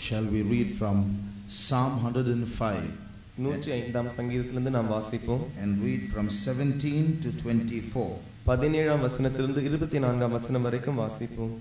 Shall we read from Psalm 105? 105 சங்கீதத்திலிருந்து நாம் வாசிப்போம். And read from 17 to 24. 17ஆம் வசனத்திலிருந்து 24ஆம் வசனம் வரைக்கும் வாசிப்போம்.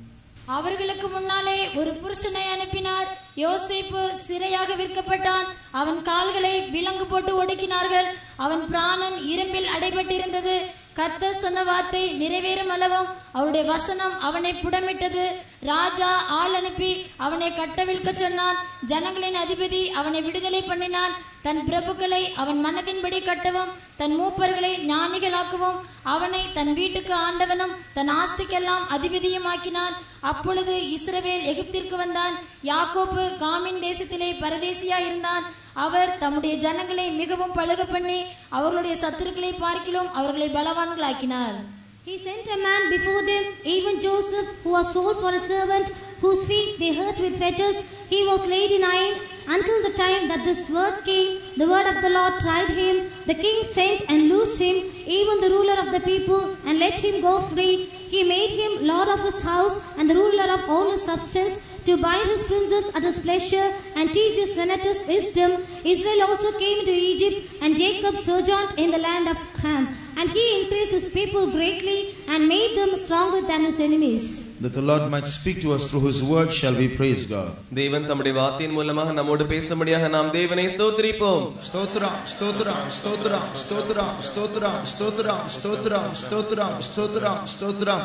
அவர்களுக்கு முன்னாலே ஒரு புருஷனை அனுப்பினார். யோசேப்பு சிறையாக விற்கப்பட்டான். அவன் கால்களை விலங்கு போட்டு ஒடுக்கினார்கள். அவன் பிராணன் இரும்பில் அடைபட்டிருந்தது. கர்த்தர் சொன்ன வார்த்தை நிறைவேறும் அளவும் அவருடைய வசனம் அவனை புடமிட்டது. ராஜா ஆள் அனுப்பி அவனை கட்டவிழ்க்க சொன்னான். ஜனங்களின் அதிபதி அவனை விடுதலை பண்ணினான். தன் பிரபுக்களை அவன் மனதின்படி கட்டவும் தன் மூப்பர்களை ஞானிகளாக்கவும் அவனை தன் வீட்டுக்கு ஆண்டவனும் தன் ஆஸ்திக்கெல்லாம் அதிபதியும் ஆக்கினான். அப்பொழுது இஸ்ரவேல் எகிப்திற்கு வந்தான். யாக்கோப்பு காமின் தேசத்திலே பரதேசியா இருந்தான். அவர் தம்முடைய ஜனங்களை மிகவும் பழுக பண்ணி அவர்களுடைய சத்துருக்களை பார்க்கிலும் அவர்களை பலவான்களாக்கினார். He sent a man before them, even Joseph, who was sold for a servant, whose feet they hurt with fetters. He was laid in irons until the time that this word came. The word of the Lord tried him. The king sent and loosed him, even the ruler of the people, and let him go free. He made him lord of his house and the ruler of all his substance, to bind his princes at his pleasure and teach his senators wisdom. Israel also came to Egypt, and Jacob sojourned in the land of Ham. And he increased his people greatly and made them stronger than his enemies. That the Lord might speak to us through his word, shall we praise God. தேவன் தம்முடைய வார்த்தையின் மூலமாக நம்மோடு பேசும்படியாக நாம் தேவனை ஸ்தோத்திரிப்போம். Stotra, stotra, stotra, stotra, stotra, stotra, stotra, stotra, stotra, stotra.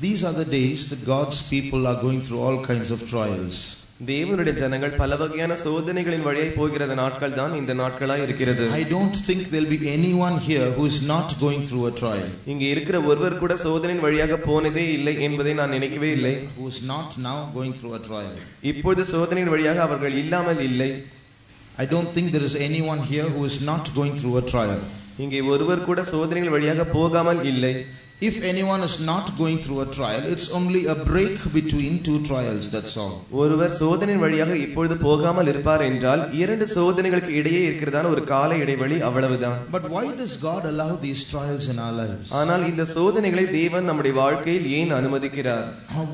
These are the days that God's people are going through all kinds of trials. தேவனுடைய ஜனங்கள் பல வகையான சோதனைகளின் வழியாய் போகிற நாட்கள் தான் இந்த நாட்களாய் இருக்கிறது. I don't think there'll be anyone here who is not going through a trial. இங்கே இருக்கிற ஒருவர் கூட சோதனையின் வழியாக போனதே இல்லை என்பதை நான் நினைக்கவே இல்லை. Who is not now going through a trial. இப்பொழுது சோதனையின் வழியாக அவர்கள் இல்லாமல் இல்லை. I don't think there is anyone here who is not going through a trial. இங்கே ஒருவர் கூட சோதனையின் வழியாக போகாமல் இல்லை. If anyone is not going through a trial, it's only a break between two trials, that's all. ஒருவர் சோதனையின் வழியாக இப்பொழுது போகாமல் இருப்பார் என்றால் இரண்டு சோதனைகளுக்கு இடையே இருக்கிறதான ஒரு கால இடைவெளி அவ்வளவுதான். But why does God allow these trials in our lives? ஆனால் இந்த சோதனைகளை தேவன் நம்முடைய வாழ்க்கையில் ஏன் அனுமதிக்கிறார்?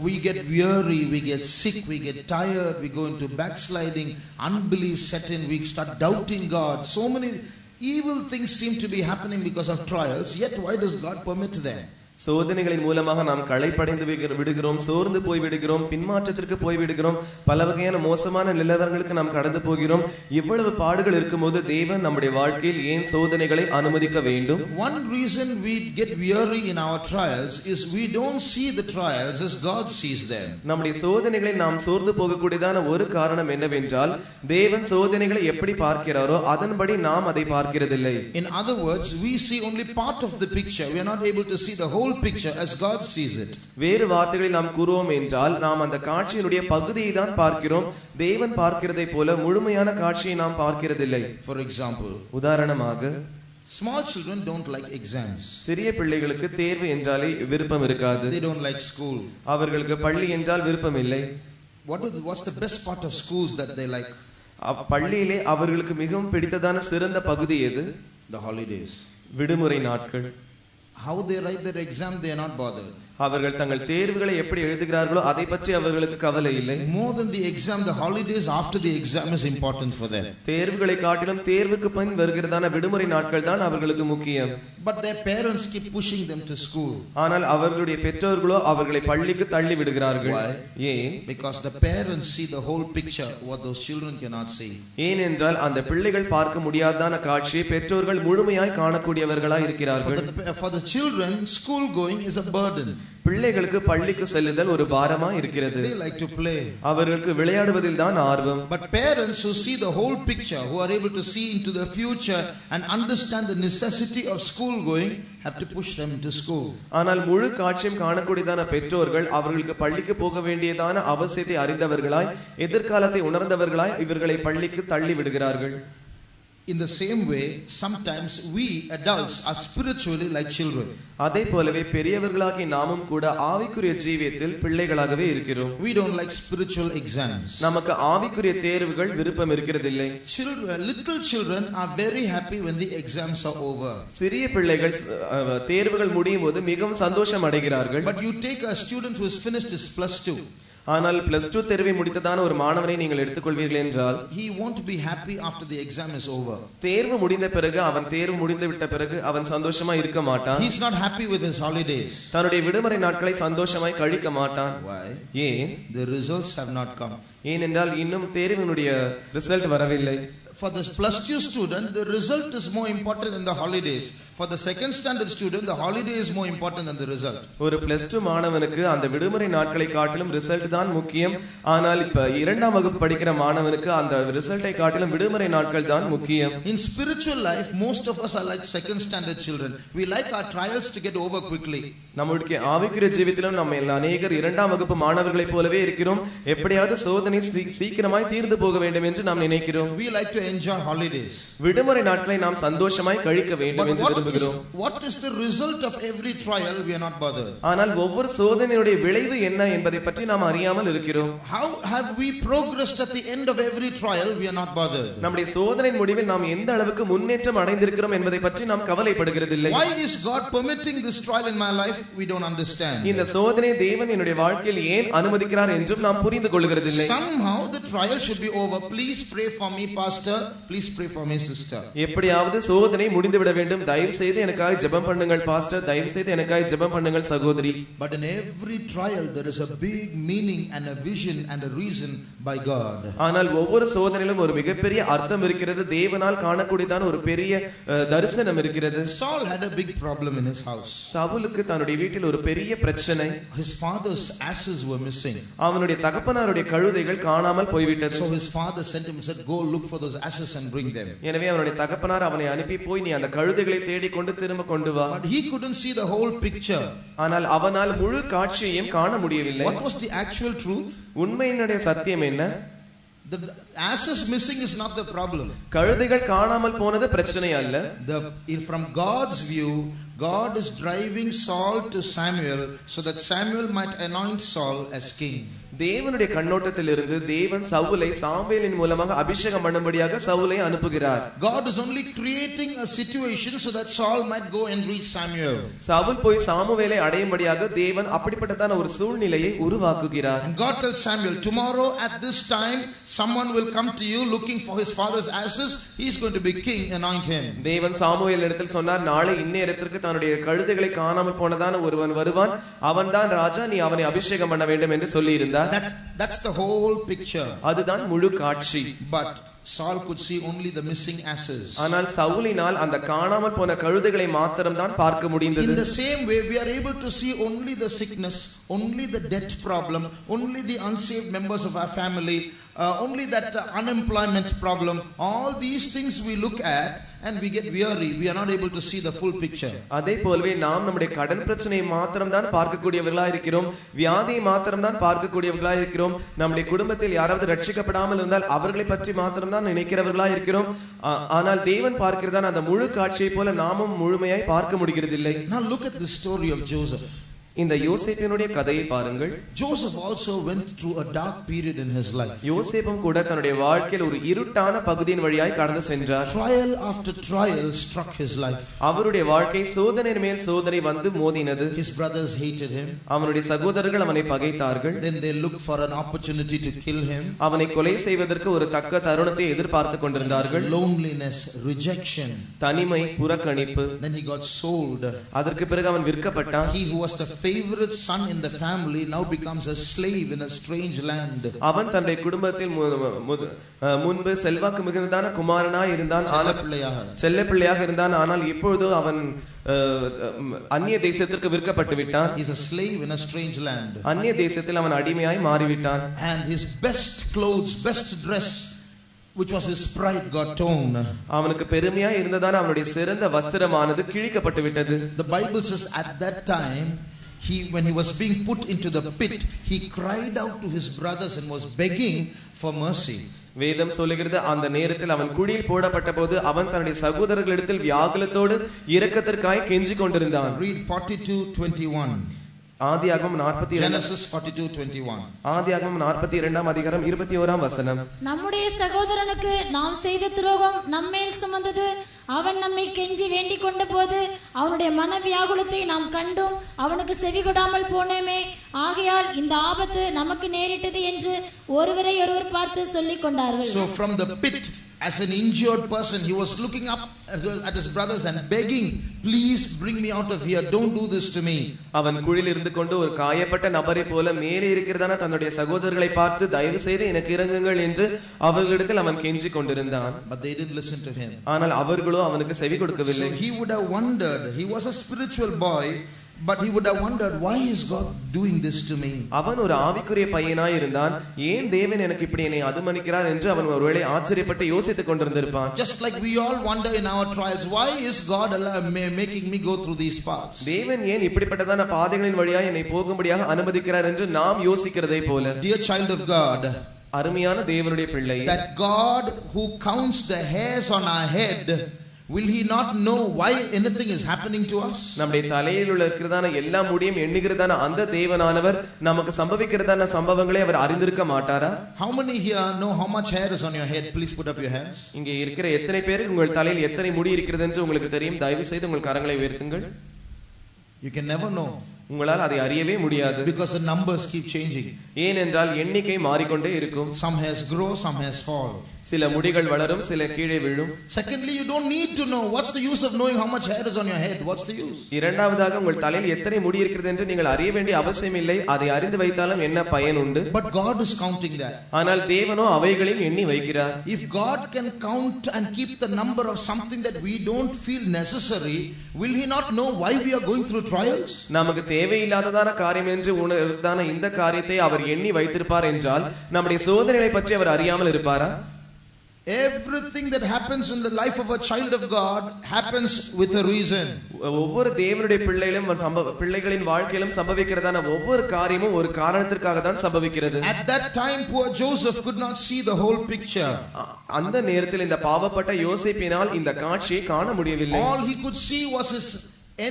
We get weary, we get sick, we get tired, we go into backsliding, unbelief set in, we start doubting God. So many evil things seem to be happening because of trials, yet why does God permit them? சோதனைகளின் மூலமாக நாம் களைப்படைந்து விடுகிறோம், சோர்ந்து போய் விடுகிறோம், பின்மாற்றத்திற்கு போய் விடுகிறோம், பல வகையான மோசமான நிலவரங்களுக்கு நாம் கடந்து போகிறோம். இவ்வளவு பாடுகள் இருக்கும்போது தேவன் நம்முடைய வாழ்க்கையில் ஏன் சோதனைகளை அனுமதிக்க வேண்டும்? One reason we get weary in our trials is we don't see the trials as God sees them. நம்முடைய சோதனைகளை நாம் சோர்ந்து போகக்கூடியதான ஒரு காரணம் என்னவென்றால் தேவன் சோதனைகளை எப்படி பார்க்கிறாரோ அதன்படி நாம் அதை பார்க்கிறதில்லை. In other words, we see only part of the picture. We are not able to see the whole picture as God sees it. வேறு வார்த்தைகளில் நாம் கூறுவோம் என்றால் நாம் அந்த காட்சியினுடைய பகுதியை தான் பார்க்கிறோம். தேவன் பார்க்கிறதை போல முழுமையான காட்சியை நாம் பார்க்கிறதில்லை. For example, உதாரணமாக small children don't like exams. சிறிய பிள்ளைகளுக்கு தேர்வு என்றாலே விருப்பம் இருக்காது. They don't like school. அவர்களுக்கு பள்ளி என்றால் விருப்பம் இல்லை. What's the best part of schools that they like? பள்ளியிலே அவர்களுக்கு மிகவும் பிடித்ததான சிறந்த பகுதி எது? The holidays. விடுமுறை நாட்கள். How they write their exam, they are not bothered. அவர்கள் தங்கள் தேர்வுகளை எப்படி எழுதுகிறார்களோ அதை பற்றி அவர்களுக்கு கவலை இல்லை. More than the exam, the holidays after the exam is important for them. தேர்வுகளை காட்டிலும் தேர்வுக்கு பின் வருகிறதான விடுமுறை நாட்கள் தான் அவர்களுக்கு முக்கியம். But their parents keep pushing them to school. ஆனால் அவர்களுடைய பெற்றோர்களோ அவர்களை பள்ளிக்கு தள்ளி விடுகிறார்கள். Why? ஏன்? Because the parents see the whole picture what those children cannot see. ஏனென்றால் அந்த பிள்ளைகள் பார்க்க முடியாதான காட்சியை பெற்றோர்கள் முழுமையாய் காணக்கூடியவர்களாய் இருக்கிறார்கள். For the children, school going is a burden. பிள்ளைகளுக்கு பள்ளிக்கு செல்லுதல் ஒரு பாரமா இருக்கிறது. They like to play. அவர்களுக்கு விளையாடுவதில் தான் ஆர்வம். But parents who see the whole picture, who are able to see into the future and understand the necessity of school going, have to push them to school. ஆனால் முழு காட்சியும் காணக்கூடியதான பெற்றோர்கள் அவர்களுக்கு பள்ளிக்கு போக வேண்டியதான அவசியத்தை அறிந்தவர்களாய் எதிர்காலத்தை உணர்ந்தவர்களாய் இவர்களை பள்ளிக்கு தள்ளி விடுகிறார்கள். In the same way, sometimes we adults are spiritually like children. அதே போலவே பெரியவர்களாகிய நாமும் கூட ஆவிக்குரிய ஜீவியத்தில் பிள்ளைகளாகவே இருக்கிறோம். We don't like spiritual exams. நமக்கு ஆவிக்குரிய தேர்வுகள் விருப்பம் இருக்கிறதில்லை. Little children are very happy when the exams are over. சிறிய பிள்ளைகள் தேர்வுகள் முடியும் போது மிகவும் சந்தோஷம் அடைகிறார்கள். But you take a student who has finished his +2. ஆனால் +2 தேர்வை முடித்ததான ஒரு மாணவனை நீங்கள் எடுத்துக்கொள்வீர்கள் என்றால் he won't be happy after the exam is over. தேர்வு முடிந்த பிறகு அவன் தேர்வு முடிந்து விட்ட பிறகு அவன் சந்தோஷமா இருக்க மாட்டான். He is not happy with his holidays. தன்னுடைய விடுமுறை நாட்களை சந்தோஷமாய் கழிக்க மாட்டான். Why? ஏன்? The results have not come. ஏனென்றால் இன்னும் தேர்வினுடைய ரிசல்ட் வரவில்லை. For this +2 student, the result is more important than the holidays. For the second standard student, the holiday is more important than the result. ஒரு +2 மாணவனுக்கு அந்த விடுமுறை நாட்களை காட்டிலும் ரிசல்ட் தான் முக்கியம். ஆனால் இப்ப 2ஆம் வகுப்பு படிக்கிற மாணவனுக்கு அந்த ரிசல்ட்டை காட்டிலும் விடுமுறை நாட்கள் தான் முக்கியம். In spiritual life, most of us are like second standard children. We like our trials to get over quickly. நம்முடைய ஆவிக்குரிய ஜீவிதத்திலும் நம்ம அநேகர் 2ஆம் வகுப்பு மாணவர்களைப் போலவே இருக்கிறோம். எப்படியாவது சோதனை சீக்கிரமாய் தீர்ந்து போக வேண்டும் என்று நாம் நினைக்கிறோம். We like to enjoy holidays. விடுமுறை நாட்களை நாம் சந்தோஷமாய் கழிக்க வேண்டும் என்று விரும்புகிறோம். What is the result of every trial? We are not bothered. ஆனால் ஒவ்வொரு சோதனையுடைய விளைவு என்ன என்பதை பற்றி நாம் அறியாமல் இருக்கிறோம். How have we progressed at the end of every trial? We are not bothered. நம்முடைய சோதனையின் முடிவில் நாம் எந்த அளவுக்கு முன்னேற்றம் அடைந்திருக்கிறோம் என்பதை பற்றி நாம் கவலைப்படுகிறதில்லை. Why is God permitting this trial in my life? We don't understand. இந்த சோதனை தேவன் என்னுடைய வாழ்க்கையில் ஏன் அனுமதிக்கிறார் என்றும் நாம் புரிந்து கொள்கிறதில்லை. Somehow the trial should be over. Please pray for me, pastor. Please pray for me, sister. எப்படியாவது சோதனை முடிந்து விட வேண்டும். தயவு செய்து எனக்காக ஜெபம் பண்ணுங்கள் பாஸ்டர். தயவு செய்து எனக்காக ஜெபம் பண்ணுங்கள் சகோதரி. But in every trial there is a big meaning and a vision and a reason by God. ஆனால் ஒவ்வொரு சோதனையிலும் ஒரு மிகப்பெரிய அர்த்தம் இருக்கிறது. தேவனால் காணக்கூடியதான ஒரு பெரிய தரிசனம் இருக்கிறது. Saul had a big problem in his house. சவுலுக்கு தன்னுடைய வீட்டில் ஒரு பெரிய பிரச்சனை. His father's asses were missing. அவனுடைய தகப்பனாருடைய கழுதைகள் காணாமல் போய்விட்டது. So his father sent him and said, go look for those asses and bring them. எனவே அவனுடைய தகப்பனார் அவனை அனுப்பி போய் நீ அந்த கழுதைகளை தேடி கொண்டு திரும்ப கொண்டு வா. But he couldn't see the whole picture. ஆனால் அவனால் முழு காட்சியையும் காண முடியவில்லை. What was the actual truth? உண்மையினுடைய சத்தியம் என்ன? The asses missing is not the problem. கழுதைகள் காணாமல் போனது பிரச்சனை அல்ல. From God's view, God is driving Saul to Samuel so that Samuel might anoint Saul as king. தேவனுடைய கண்ணோட்டத்திலிருந்து தேவன் சவுலை சாமுவேலின் மூலமாக அபிஷேகம் பண்ணும்படியாக சவுலை அனுப்புகிறார். God is only creating a situation so that Saul might go and reach Samuel. Saul போய் சாமுவேலை அடையும்படியாக தேவன் அப்படிப்பட்டதான ஒரு சூழ்நிலையை உருவாக்குகிறார். And God tells Samuel, tomorrow at this time someone will come to you looking for his father's ashes. He is going to be king, anoint him. தேவன் Samuel இடத்தில் சொன்னார், நாளை இந்நேரத்திற்கு தன்னுடைய கழுதைகளை காணாமல் போனதான ஒருவன் வருவான், அவன்தான் ராஜா, நீ அவனை அபிஷேகம் பண்ண வேண்டும் என்று சொல்லி இருந்தார். That's the whole picture. அதுதான் முழு காட்சி. But Saul could see only the missing asses. ஆனால் சவுலினால் அந்த காணாமல் போன கழுதைகளை மாத்திரம் தான் பார்க்க முடிந்தது. In the same way we are able to see only the sickness, only the debt problem, only the unsaved members of our family, only that unemployment problem. All these things we look at and we get weary. We are not able to see the full picture. அதே போலவே நாம் நம்முடைய கடன் பிரச்சனையை மாத்திரம் தான் பார்க்கக்கூடியவர்களாக இருக்கிறோம். வியாதியை மாத்திரம் தான் பார்க்கக்கூடியவர்களாக இருக்கிறோம். நம்முடைய குடும்பத்தில் யாராவது ரட்சிக்கப்படாமல் இருந்தால் அவர்களை பற்றி மாத்திரம் தான் நினைக்கிறவர்களாக இருக்கிறோம். ஆனால் தேவன் பார்க்கிறதான் அந்த முழு காட்சியை போல நாமும் முழுமையாய் பார்க்க முடிகிறதில்லை. Now look at the story of Joseph. இந்த யோசேப்பினுடைய கதையை பாருங்கள். Joseph also went through a dark period in his life. யோசேப்பும் கூட தன்னுடைய வாழ்க்கையில் ஒரு இருட்டான பகுதியின் வழியாய் கடந்து சென்றார். Trial after trial struck his life. அவருடைய வாழ்க்கை சோதனையின் மேல் சோதனை வந்து மோதினது. His brothers hated him. அவனுடைய சகோதரர்கள் அவனை பகைத்தார்கள். Then they looked for an opportunity to kill him. அவனை கொலை செய்வதற்கு ஒரு தக்க தருணத்தை எதிர்பார்த்து கொண்டிருந்தார்கள். Loneliness, rejection, தனிமை, புறக்கணிப்பு. Then he got sold. அதற்கு பிறகு அவன் விற்கப்பட்டான். He who was the favorite son in the family now becomes a slave in a strange land. அவன் தன்னுடைய குடும்பத்தில் முன்பு செல்வாக்கு மிகுந்ததான குமாரனாய் இருந்தான், செல்ல பிள்ளையாக இருந்தான். ஆனால் இப்பொழுது அவன் அந்நிய தேசத்திற்கு விற்கப்பட்டு விட்டான். He is a slave in a strange land. அந்நிய தேசத்தில் அவன் அடிமையாய் மாறிவிட்டான். And his best clothes, best dress, which was his pride, got torn. அவனுக்கு பெருமையா இருந்ததான அவனுடைய சிறந்த வஸ்திரமானது கிழிக்கப்பட்டு விட்டது. The Bible says at that time when he was being put into the pit, he cried out to his brothers and was begging for mercy. வேதம் சொல்லுகிறது அந்த நேரத்தில் அவன் குழியில் போடப்பட்ட போது அவன் தன்னுடைய சகோதரர்களிடத்தில் வியாகுலத்தோடு இரக்கத்திற்காய் கெஞ்சி கொண்டிருந்தான். Read 42:21. ஆதியாகமம் 42 Genesis 42:21. ஆதியாகமம் 42ஆம் அதிகாரம் 21ஆம் வசனம். நம்முடைய சகோதரனுக்கு நாம் செய்த துரோகம் நம்மேல் சுமந்தது. அவன் நம்மை கெஞ்சி வேண்டிக் கொண்ட போது அவனுடைய மனவியாகுலத்தை நாம் கண்டும் அவனுக்கு செவி கொடாமல் போனோமே. ஆகையால் இந்த ஆபத்து நமக்கு நேரிட்டது என்று ஒருவரை ஒருவர் பார்த்து சொல்லிக் கொண்டார்கள். So from the pit, as an injured person, he was looking up at his brothers and begging, please bring me out of here, don't do this to me. அவன் குழியில் இருந்து கொண்டு ஒரு காயப்பட்ட நபரை போல மேலே இருக்கிறதான தன்னுடைய சகோதரர்களை பார்த்து தயவு செய்து எனக்கு இறங்குங்கள் என்று அவர்களிடத்தில் அவன் கெஞ்சி கொண்டிருந்தான். But they didn't listen to him. ஆனால் அவர்களோ அவனுக்கு செவி கொடுக்கவில்லை. So he would have wondered, he was a spiritual boy, but he would have wondered, why is God doing this to me? அவன் ஒரு ஆவிக்குரிய பையனாய் இருந்தான். ஏன் தேவன் எனக்கு இப்படி என்னை அதுமணிக்கிறார் என்று அவன் ஒருவேளை ஆச்சரியப்பட்டு யோசித்துக் கொண்டிருந்திருப்பான். Just like we all wonder in our trials, why is God making me go through these paths? தேவன் ஏன் இப்படிப்பட்டதான பாதைகளின் வழியாக என்னை போகும்படியாக அனுமதிக்கிறார் என்று நாம் யோசிக்கிறதை போல. Dear child of God, அருமையான தேவனுடைய பிள்ளை, that God who counts the hairs on our head, will he not know why anything is happening to us? நம்முடைய தலையில் உள்ள இருக்கிறதான எல்லா முடியும் எண்ணுகிறதான அந்த தேவனானவர் நமக்கு சம்பவிக்கிறதான சம்பவங்களை அவர் அறிந்திருக்க மாட்டாரா? How many here know how much hair is on your head? Please put up your hands. இங்கே இருக்கிற எத்தனை பேருக்கு உங்கள் தலையில் எத்தனை முடி இருக்கிறது என்று உங்களுக்கு தெரியும்? தயவு செய்து உங்கள் கரங்களை உயர்த்துங்கள். You can never know. உங்களால் அதை அறியவே முடியாது. Because the numbers keep changing. ஏனென்றால் எண்ணிக்கை மாறிக்கொண்டே இருக்கும். Some hairs grow, some hairs fall. சில முடிகள் வளரும், சில கீழே விழும். Secondly, you don't need to know. What's the use of knowing how much hair is on your head? What's the use? இரண்டாவதாக உங்கள் தலையில் எத்தனை முடி இருக்கிறது என்று நீங்கள் அறிய வேண்டிய அவசியம் இல்லை. அதை அறிந்து வைத்தாலும் என்ன பயன் உண்டு? But God is counting that. ஆனால் தேவனோ அவைகளையும் எண்ணி வைக்கிறார். If God can count and keep the number of something that we don't feel necessary, will he not know why we are going through trials? நமக்கு தேவையில்லாததான காரியம் என்று உணர்ந்தான இந்த காரியத்தை அவர் எண்ணி வைத்திருப்பார் என்றால் நம்முடைய சோதனைகளை பற்றி அவர் அறியாமல் இருப்பாரா? Everything that happens in the life of a child of God happens with a reason. ஒவ்வொரு தேவனுடைய பிள்ளைகளின் வாழ்க்கையிலும் சம்பவிக்கிறதான ஒவ்வொரு காரியமும் ஒரு காரணத்திற்காக தான் சம்பவிக்கிறது. At that time poor Joseph could not see the whole picture. அந்த நேரத்தில் இந்த பாவப்பட்ட யோசேப்பினால் இந்த காட்சியை காண முடியவில்லை. All he could see was his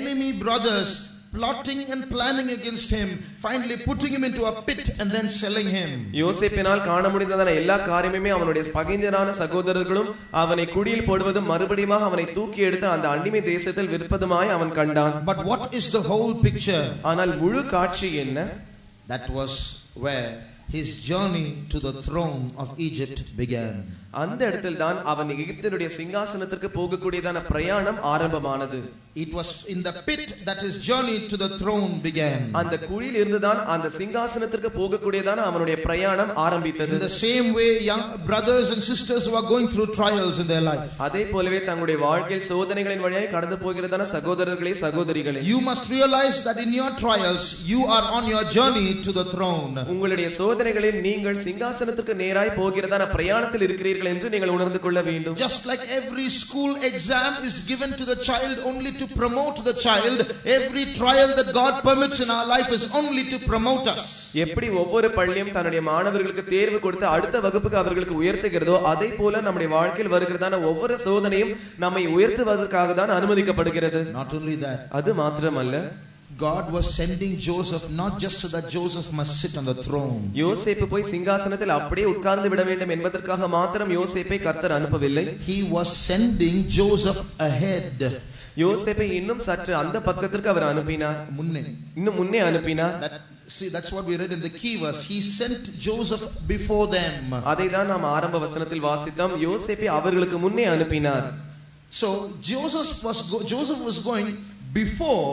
enemy brothers plotting and planning against him, finally putting him into a pit and then selling him. யோசேப்பினால் காண முடிந்ததான எல்லா காரியமுமே அவனுடைய பகைஞரான சகோதரர்களும் அவனை குழியில் போடுவதும் மறுபடியும் அவனை தூக்கி எடுத்து அந்த அடிமை தேசத்தில் விற்பதுமாய் அவன் கண்டான். But what is the whole picture? ஆனால் முழு காட்சி என்ன? That was where his journey to the throne of Egypt began. அந்த இடத்தில் தான் அவன் எகிப்தினுடைய சிங்காசனத்திற்கு போகக்கூடியதான பிரயாணம் ஆரம்பமானது. It was in the pit that his journey to the throne began. அந்த குழியில் இருந்துதான் அந்த சிங்காசனத்திற்கு போகக்கூடியதான அவனுடைய பிரயாணம் ஆரம்பித்தது. In the same way, young brothers and sisters who are going through trials in their life, அதே போலவே தங்களுடைய வாழ்க்கையில் சோதனைகளின் வழியாக கடந்து போகிறதான சகோதரர்களே சகோதரிகளே, you must realize that in your trials you are on your journey to the throne. உங்களுடைய சோதனைகளில் நீங்கள் சிங்காசனத்திற்கு நேராய் போகிறதான பிரயாணத்தில் இருக்கிறீர்கள் என்று நீங்கள் உணர்ந்து கொள்ள வேண்டும். Just like every school exam is given to the child only to promote the child, every trial that God permits in our life is only to promote us. எப்படி ஒவ்வொரு பள்ளியும் தன்னுடைய மாணவர்களுக்கு தேர்வு கொடுத்து அடுத்த வகுப்புக்கு அவர்களுக்கு உயர்த்துகிறதோ அதே போல நம்முடைய வாழ்க்கையில் வருகிறதான ஒவ்வொரு சோதனையும் நம்மை உயர்த்துவதற்காக தான் அனுமதிக்கப்படுகிறது. Not only that, அது மாத்திரமல்ல, God was sending Joseph not just so that Joseph must sit on the throne. யோசேப்பு போய் சிங்காசனத்தில் அப்படியே உட்கார்ந்து விட வேண்டும் என்பதற்காக மாத்திரம் யோசேப்பை கர்த்தர் அனுப்பவில்லை. He was sending Joseph ahead. யோசேப்பை இன்னும் சற்று அந்த பக்கத்திற்கு அவர் அனுப்பினார். இன்னும் முன்னே அனுப்பினார். See, that's what we read in the key verse. He sent Joseph before them. அதை தான் நாம் ஆரம்ப வசனத்தில் வாசித்தோம். யோசேப்பை அவர்களுக்கு முன்னே அனுப்பினார். So Joseph was going before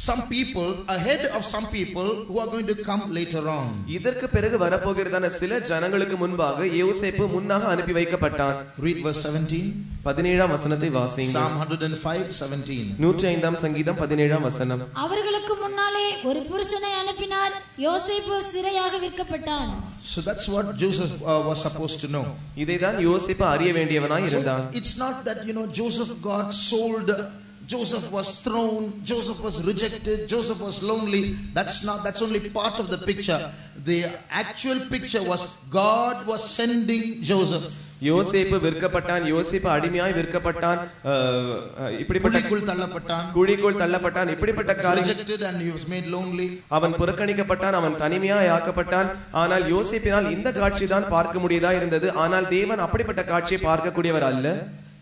some people, ahead of some people who are going to come later on. இதற்கு பிறகு வரப்போகிறதான சில ஜனங்களுக்கு முன்பாக யோசேப்பு முன்னாக அனுப்பி வைக்கப்பட்டான். Read verse 17. 17ஆம் வசனத்தை வாசியுங்கள். Psalm 105:17. 105ஆம் சங்கீதம் 17ஆம் வசனம். அவர்களுக்கு முன்னாலே ஒரு புருஷனை அனுப்பினார், யோசேப்பு சிறையாக விற்கப்பட்டான். So that's what Joseph was supposed to know. இதைதான் யோசேப்பு அறிய வேண்டியவனாய் இருந்தான். It's not that Joseph got sold Joseph was thrown, Joseph was rejected, Joseph was lonely. That's only part of the picture. The actual picture was God was sending Joseph. யோசேப்பு விற்கப்பட்டான், யோசேப்பு அடிமையாய் விற்கப்பட்டான், இப்படிப்பட்ட குழிக்குள் தள்ளப்பட்டான், இப்படிப்பட்ட காரியம். அவன் புறக்கணிக்கப்பட்டான், அவன் தனிமையாய் ஆக்கப்பட்டான். ஆனால் யோசேப்பினால் இந்த காட்சி தான் பார்க்க முடியதா இருந்தது. ஆனால் தேவன் அப்படிப்பட்ட காட்சியை பார்க்கக்கூடியவர் அல்ல.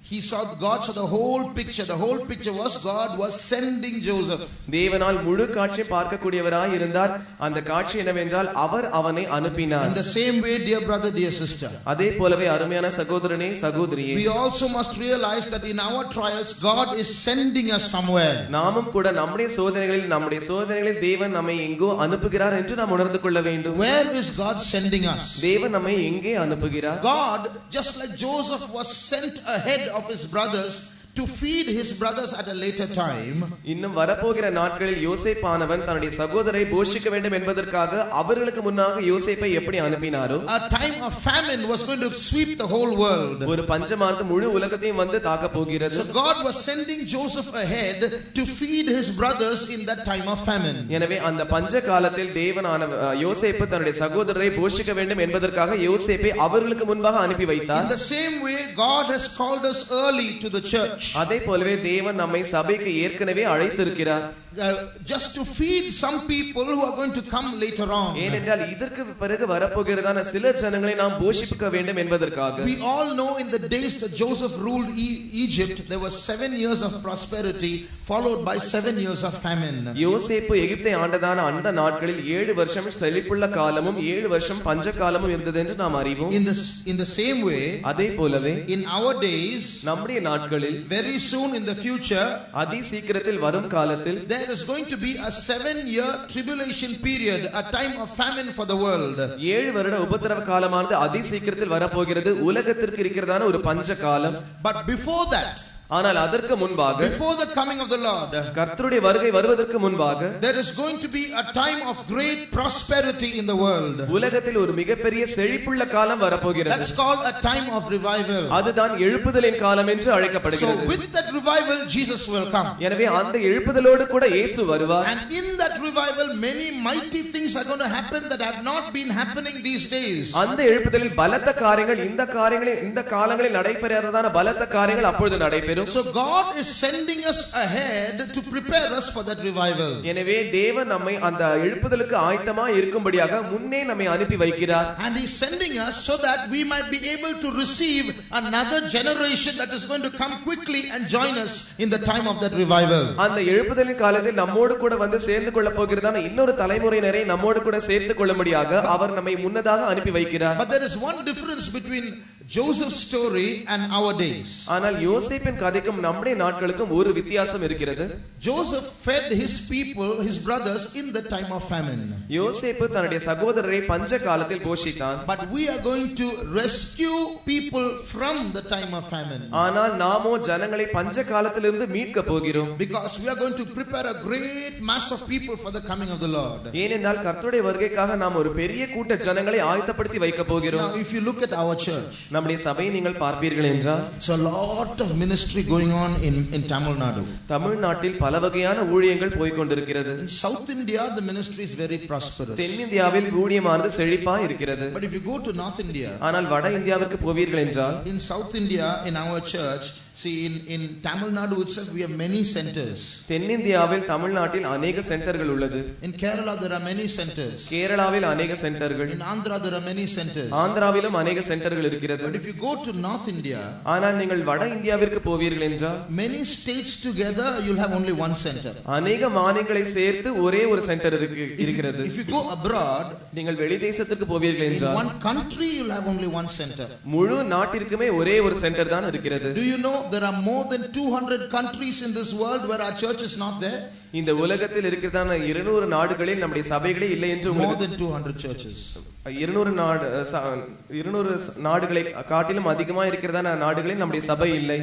He saw God saw the whole picture. The whole picture was God was sending Joseph. தேவனால் முழு காட்சியை பார்க்கக்கூடியவராய் இருந்தார். அந்த காட்சி என்னவென்றால் அவர் அவனை அனுப்பினார். In the same way, dear brother, dear sister, அதே போலவே அருமையான சகோதரனே சகோதரியே, we also must realize that in our trials God is sending us somewhere. நாமும் கூட நம்முடைய சோதனைகளில் தேவன் நம்மை எங்கோ அனுப்புகிறார் என்று நாம் உணர்ந்து கொள்ள வேண்டும். Where is God sending us? தேவன் நம்மை எங்கே அனுப்புகிறார்? God, just like Joseph was sent ahead of his brothers to feed his brothers at a later time, இன்னும் வரப்போகிற நாட்களில் யோசேப்பானவன் தன்னுடைய சகோதரரை போஷிக்க வேண்டும் என்பதற்காக அவர்களுக்கு முன்னாக யோசேப்பை எப்படி அனுப்பினாரோ, a time of famine was going to sweep the whole world. ஒரு பஞ்சமானது முழு உலகத்தையும் வந்து தாக்க போகிறது. So God was sending Joseph ahead to feed his brothers in that time of famine. எனவே அந்த பஞ்ச காலத்தில் தேவனான யோசேப்பு தன்னுடைய சகோதரரை போஷிக்க வேண்டும் என்பதற்காக யோசேப்பை அவர்களுக்கு முன்பாக அனுப்பி வைத்தார். In the same way, God has called us early to the church. அதே போலவே தேவன் நம்மை சபைக்கு ஏற்கனவே அழைத்திருக்கிறார். Just to feed some people who are going to come later on. ஏனென்றால் இதற்கு பிறகு வரப்போகிறதான சில ஜனங்களை நாம் போஷிக்க வேண்டும் என்பதற்காக. We all know in the days that Joseph ruled Egypt, there was 7 years of prosperity followed by 7 years of famine. யோசேப்பு எகிப்தை ஆண்டதான அந்த நாட்களில் 7 வருஷம் செழிப்புள்ள காலமும் 7 வருஷம் பஞ்ச காலமும் இருந்தது என்று நாம் அறிவோம். In the same way, அதே போலவே in our days, நம்முடைய நாட்களில் very soon in the future, அதி சீக்கிரத்தில் வரும் காலத்தில் there is going to be a 7-year tribulation period, a time of famine for the world. 7 வருட உபத்திரவ காலமானது அதி சீக்கிரத்தில் வரப்போகிறது. உலகத்திற்கு இருக்கிறதான ஒரு பஞ்ச காலம். But before that, ஆனால் அதற்கு முன்பாக, before the coming of the Lord, கர்த்தருடைய வருகை வருவதற்கு முன்பாக, there is going to be a time of great prosperity in the world. உலகத்தில் ஒரு மிகப்பெரிய செழிப்புள்ள காலம் வரப்போகிறது. That's called a time of revival. அதுதான் எழுப்புதலின் காலம் என்று அழைக்கப்படுகிறது. So with that revival, Jesus will come. எனவே அந்த எழுப்புதலோடு கூட இயேசு வருவார். And in that revival, many mighty things are going to happen that have not been happening these days. அந்த எழுப்புதலில் பலத்த காரியங்கள் இந்த காலங்களில் நடைபெறாததான பலத்த காரியங்கள் அப்பொழுது நடைபெறும். So God is sending us ahead to prepare us for that revival. எனவே தேவன் நம்மை அந்த எழுப்புதலுக்கு ஆயத்தமாய் இருக்கும்படியாக முன்னே நம்மை அனுப்பி வைக்கிறார். And he is sending us so that we might be able to receive another generation that is going to come quickly and join us in the time of that revival. அந்த எழுப்புதலின் காலத்தில் நம்மோடு கூட வந்து சேர்ந்து கொள்ள போகிறதான இன்னொரு தலைமுறையினரை நம்மோடு கூட சேர்த்து கொள்ளும்படியாக அவர் நம்மை முன்னதாக அனுப்பி வைக்கிறார். But there is one difference between Joseph's story and our days. ஆனால் யோசேப்பின் கதைக்கும் நம்முடைய நாட்களுக்கும் ஒரு வித்தியாசம் இருக்கிறது. Joseph fed his people, his brothers, in the time of famine. யோசேப்பு தன்னுடைய சகோதரரை பஞ்ச காலத்தில் போஷித்தான். But we are going to rescue people from the time of famine. ஆனால் நாமோ ஜனங்களை பஞ்ச காலத்திலிருந்து மீட்க போகிறோம். Because we are going to prepare a great mass of people for the coming of the Lord. ஏனென்றால் கர்த்தருடைய வருகைக்காக நாம் ஒரு பெரிய கூட்ட ஜனங்களை ஆயத்தப்படுத்தி வைக்க போகிறோம். Now if you look at our church, நம்முடைய சபையை நீங்கள் பார்ப்பீர்கள் என்றால், so a lot of ministry going on in Tamil Nadu. தமிழ்நாட்டில் பல வகையான ஊழியங்கள் போய் கொண்டிருக்கிறது. In South India the ministry is very prosperous. தென்னிந்தியாவில் ஊழியமானது செழிப்பாய் இருக்கிறது. But if you go to North India, ஆனால் வட இந்தியாவிற்கு போவீர்கள் என்றால், in South India in our church, see in Tamil Nadu itself we have many centers. தென்னிந்தியாவில் தமிழ்நாட்டில் अनेक சென்டர்கள் உள்ளது. In Kerala there are many centers. கேரளாவில் अनेक சென்டர்கள். In Andhra there are many centers. ஆந்திராவிலும் अनेक சென்டர்கள் இருக்கிறது. But if you go to North India, ஆனால் நீங்கள் வட இந்தியாவிற்கு போவீர்கள் என்றால், many states together you'll have only one center. अनेक மாநிலங்களை சேர்த்து ஒரே ஒரு சென்டர் இருக்கிறது. If you go abroad, நீங்கள் வெளிதேசத்துக்கு போவீர்கள் என்றால், in one country you'll have only one center. முழு நாட்டிற்குமே ஒரே ஒரு சென்டர் தான் இருக்கிறது. Do you know there are more than 200 countries in this world where our church is not there? இந்த உலகத்தில் இருக்கிறதான 200 நாடுகளில் நம்முடைய சபைகளே இல்லை என்று more than 200 churches. 200 நாடுகளை காட்டிலும் அதிகமா இருக்கிறதான நாடுகளில் நம்முடைய சபை இல்லை.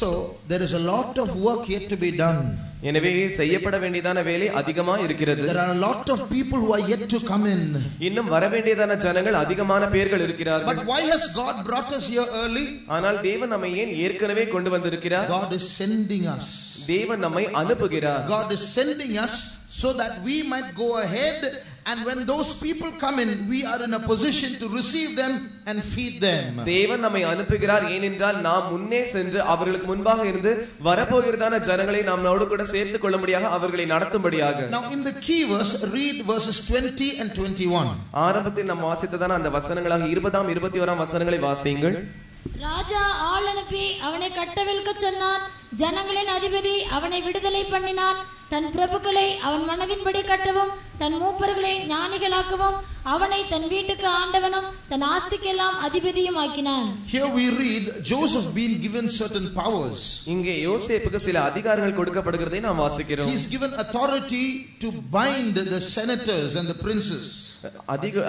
So there is a lot of work yet to be done. எனவே செய்யப்பட வேண்டியதான வேலை அதிகமா இருக்கிறது. There are a lot of people who are yet to come in. இன்னும் வர வேண்டியதான ஜனங்கள் அதிகமான பேர்கள் இருக்கிறார்கள். But why has God brought us here early? ஆனால் தேவன் நம்மை ஏன் ஏற்கனவே கொண்டு வந்திருக்கிறார்? God is sending us. தேவன் நம்மை அனுப்புகிறார். God is sending us so that we might go ahead, and when those people come in, we are in a position to receive them and feed them. தேவன் நம்மை அனுப்புகிறார் ஏனென்றால் நாம் முன்னே சென்று அவர்களுக்கு முன்பாக இருந்து வரப்போகிறதான ஜனங்களை நம்மோடு கூட சேர்த்துக் கொள்ளும்படியாக அவர்களை நடத்தும்படியாக. Now in the key verse, read verses 20 and 21. ஆரம்பத்தில் நாம் வாசித்ததான அந்த வசனங்களாக 20 21 வசனங்களை வாசியுங்கள். ராஜா ஆள் அனுப்பி அவனை கட்டவிழ்க்க சொன்னான். ஜனங்களின் அதிபதி அவனை விடுதலை பண்ணினான். தன் பிரபுக்களை அவன் மனதின்படி கட்டவும் தன் மூப்பர்களை ஞானிகளாக்கவும் அவனை தன் வீட்டுக்கு ஆண்டவனும் தன் ஆஸ்திக்கெல்லாம் அதிபதியும் ஆக்கினான். Here we read Joseph being given certain powers. இங்கே யோசேப்புக்கு சில அதிகாரங்கள் கொடுக்கப்படுகிறதை நாம் வாசிக்கிறோம். He is given authority to bind the senators and the princes.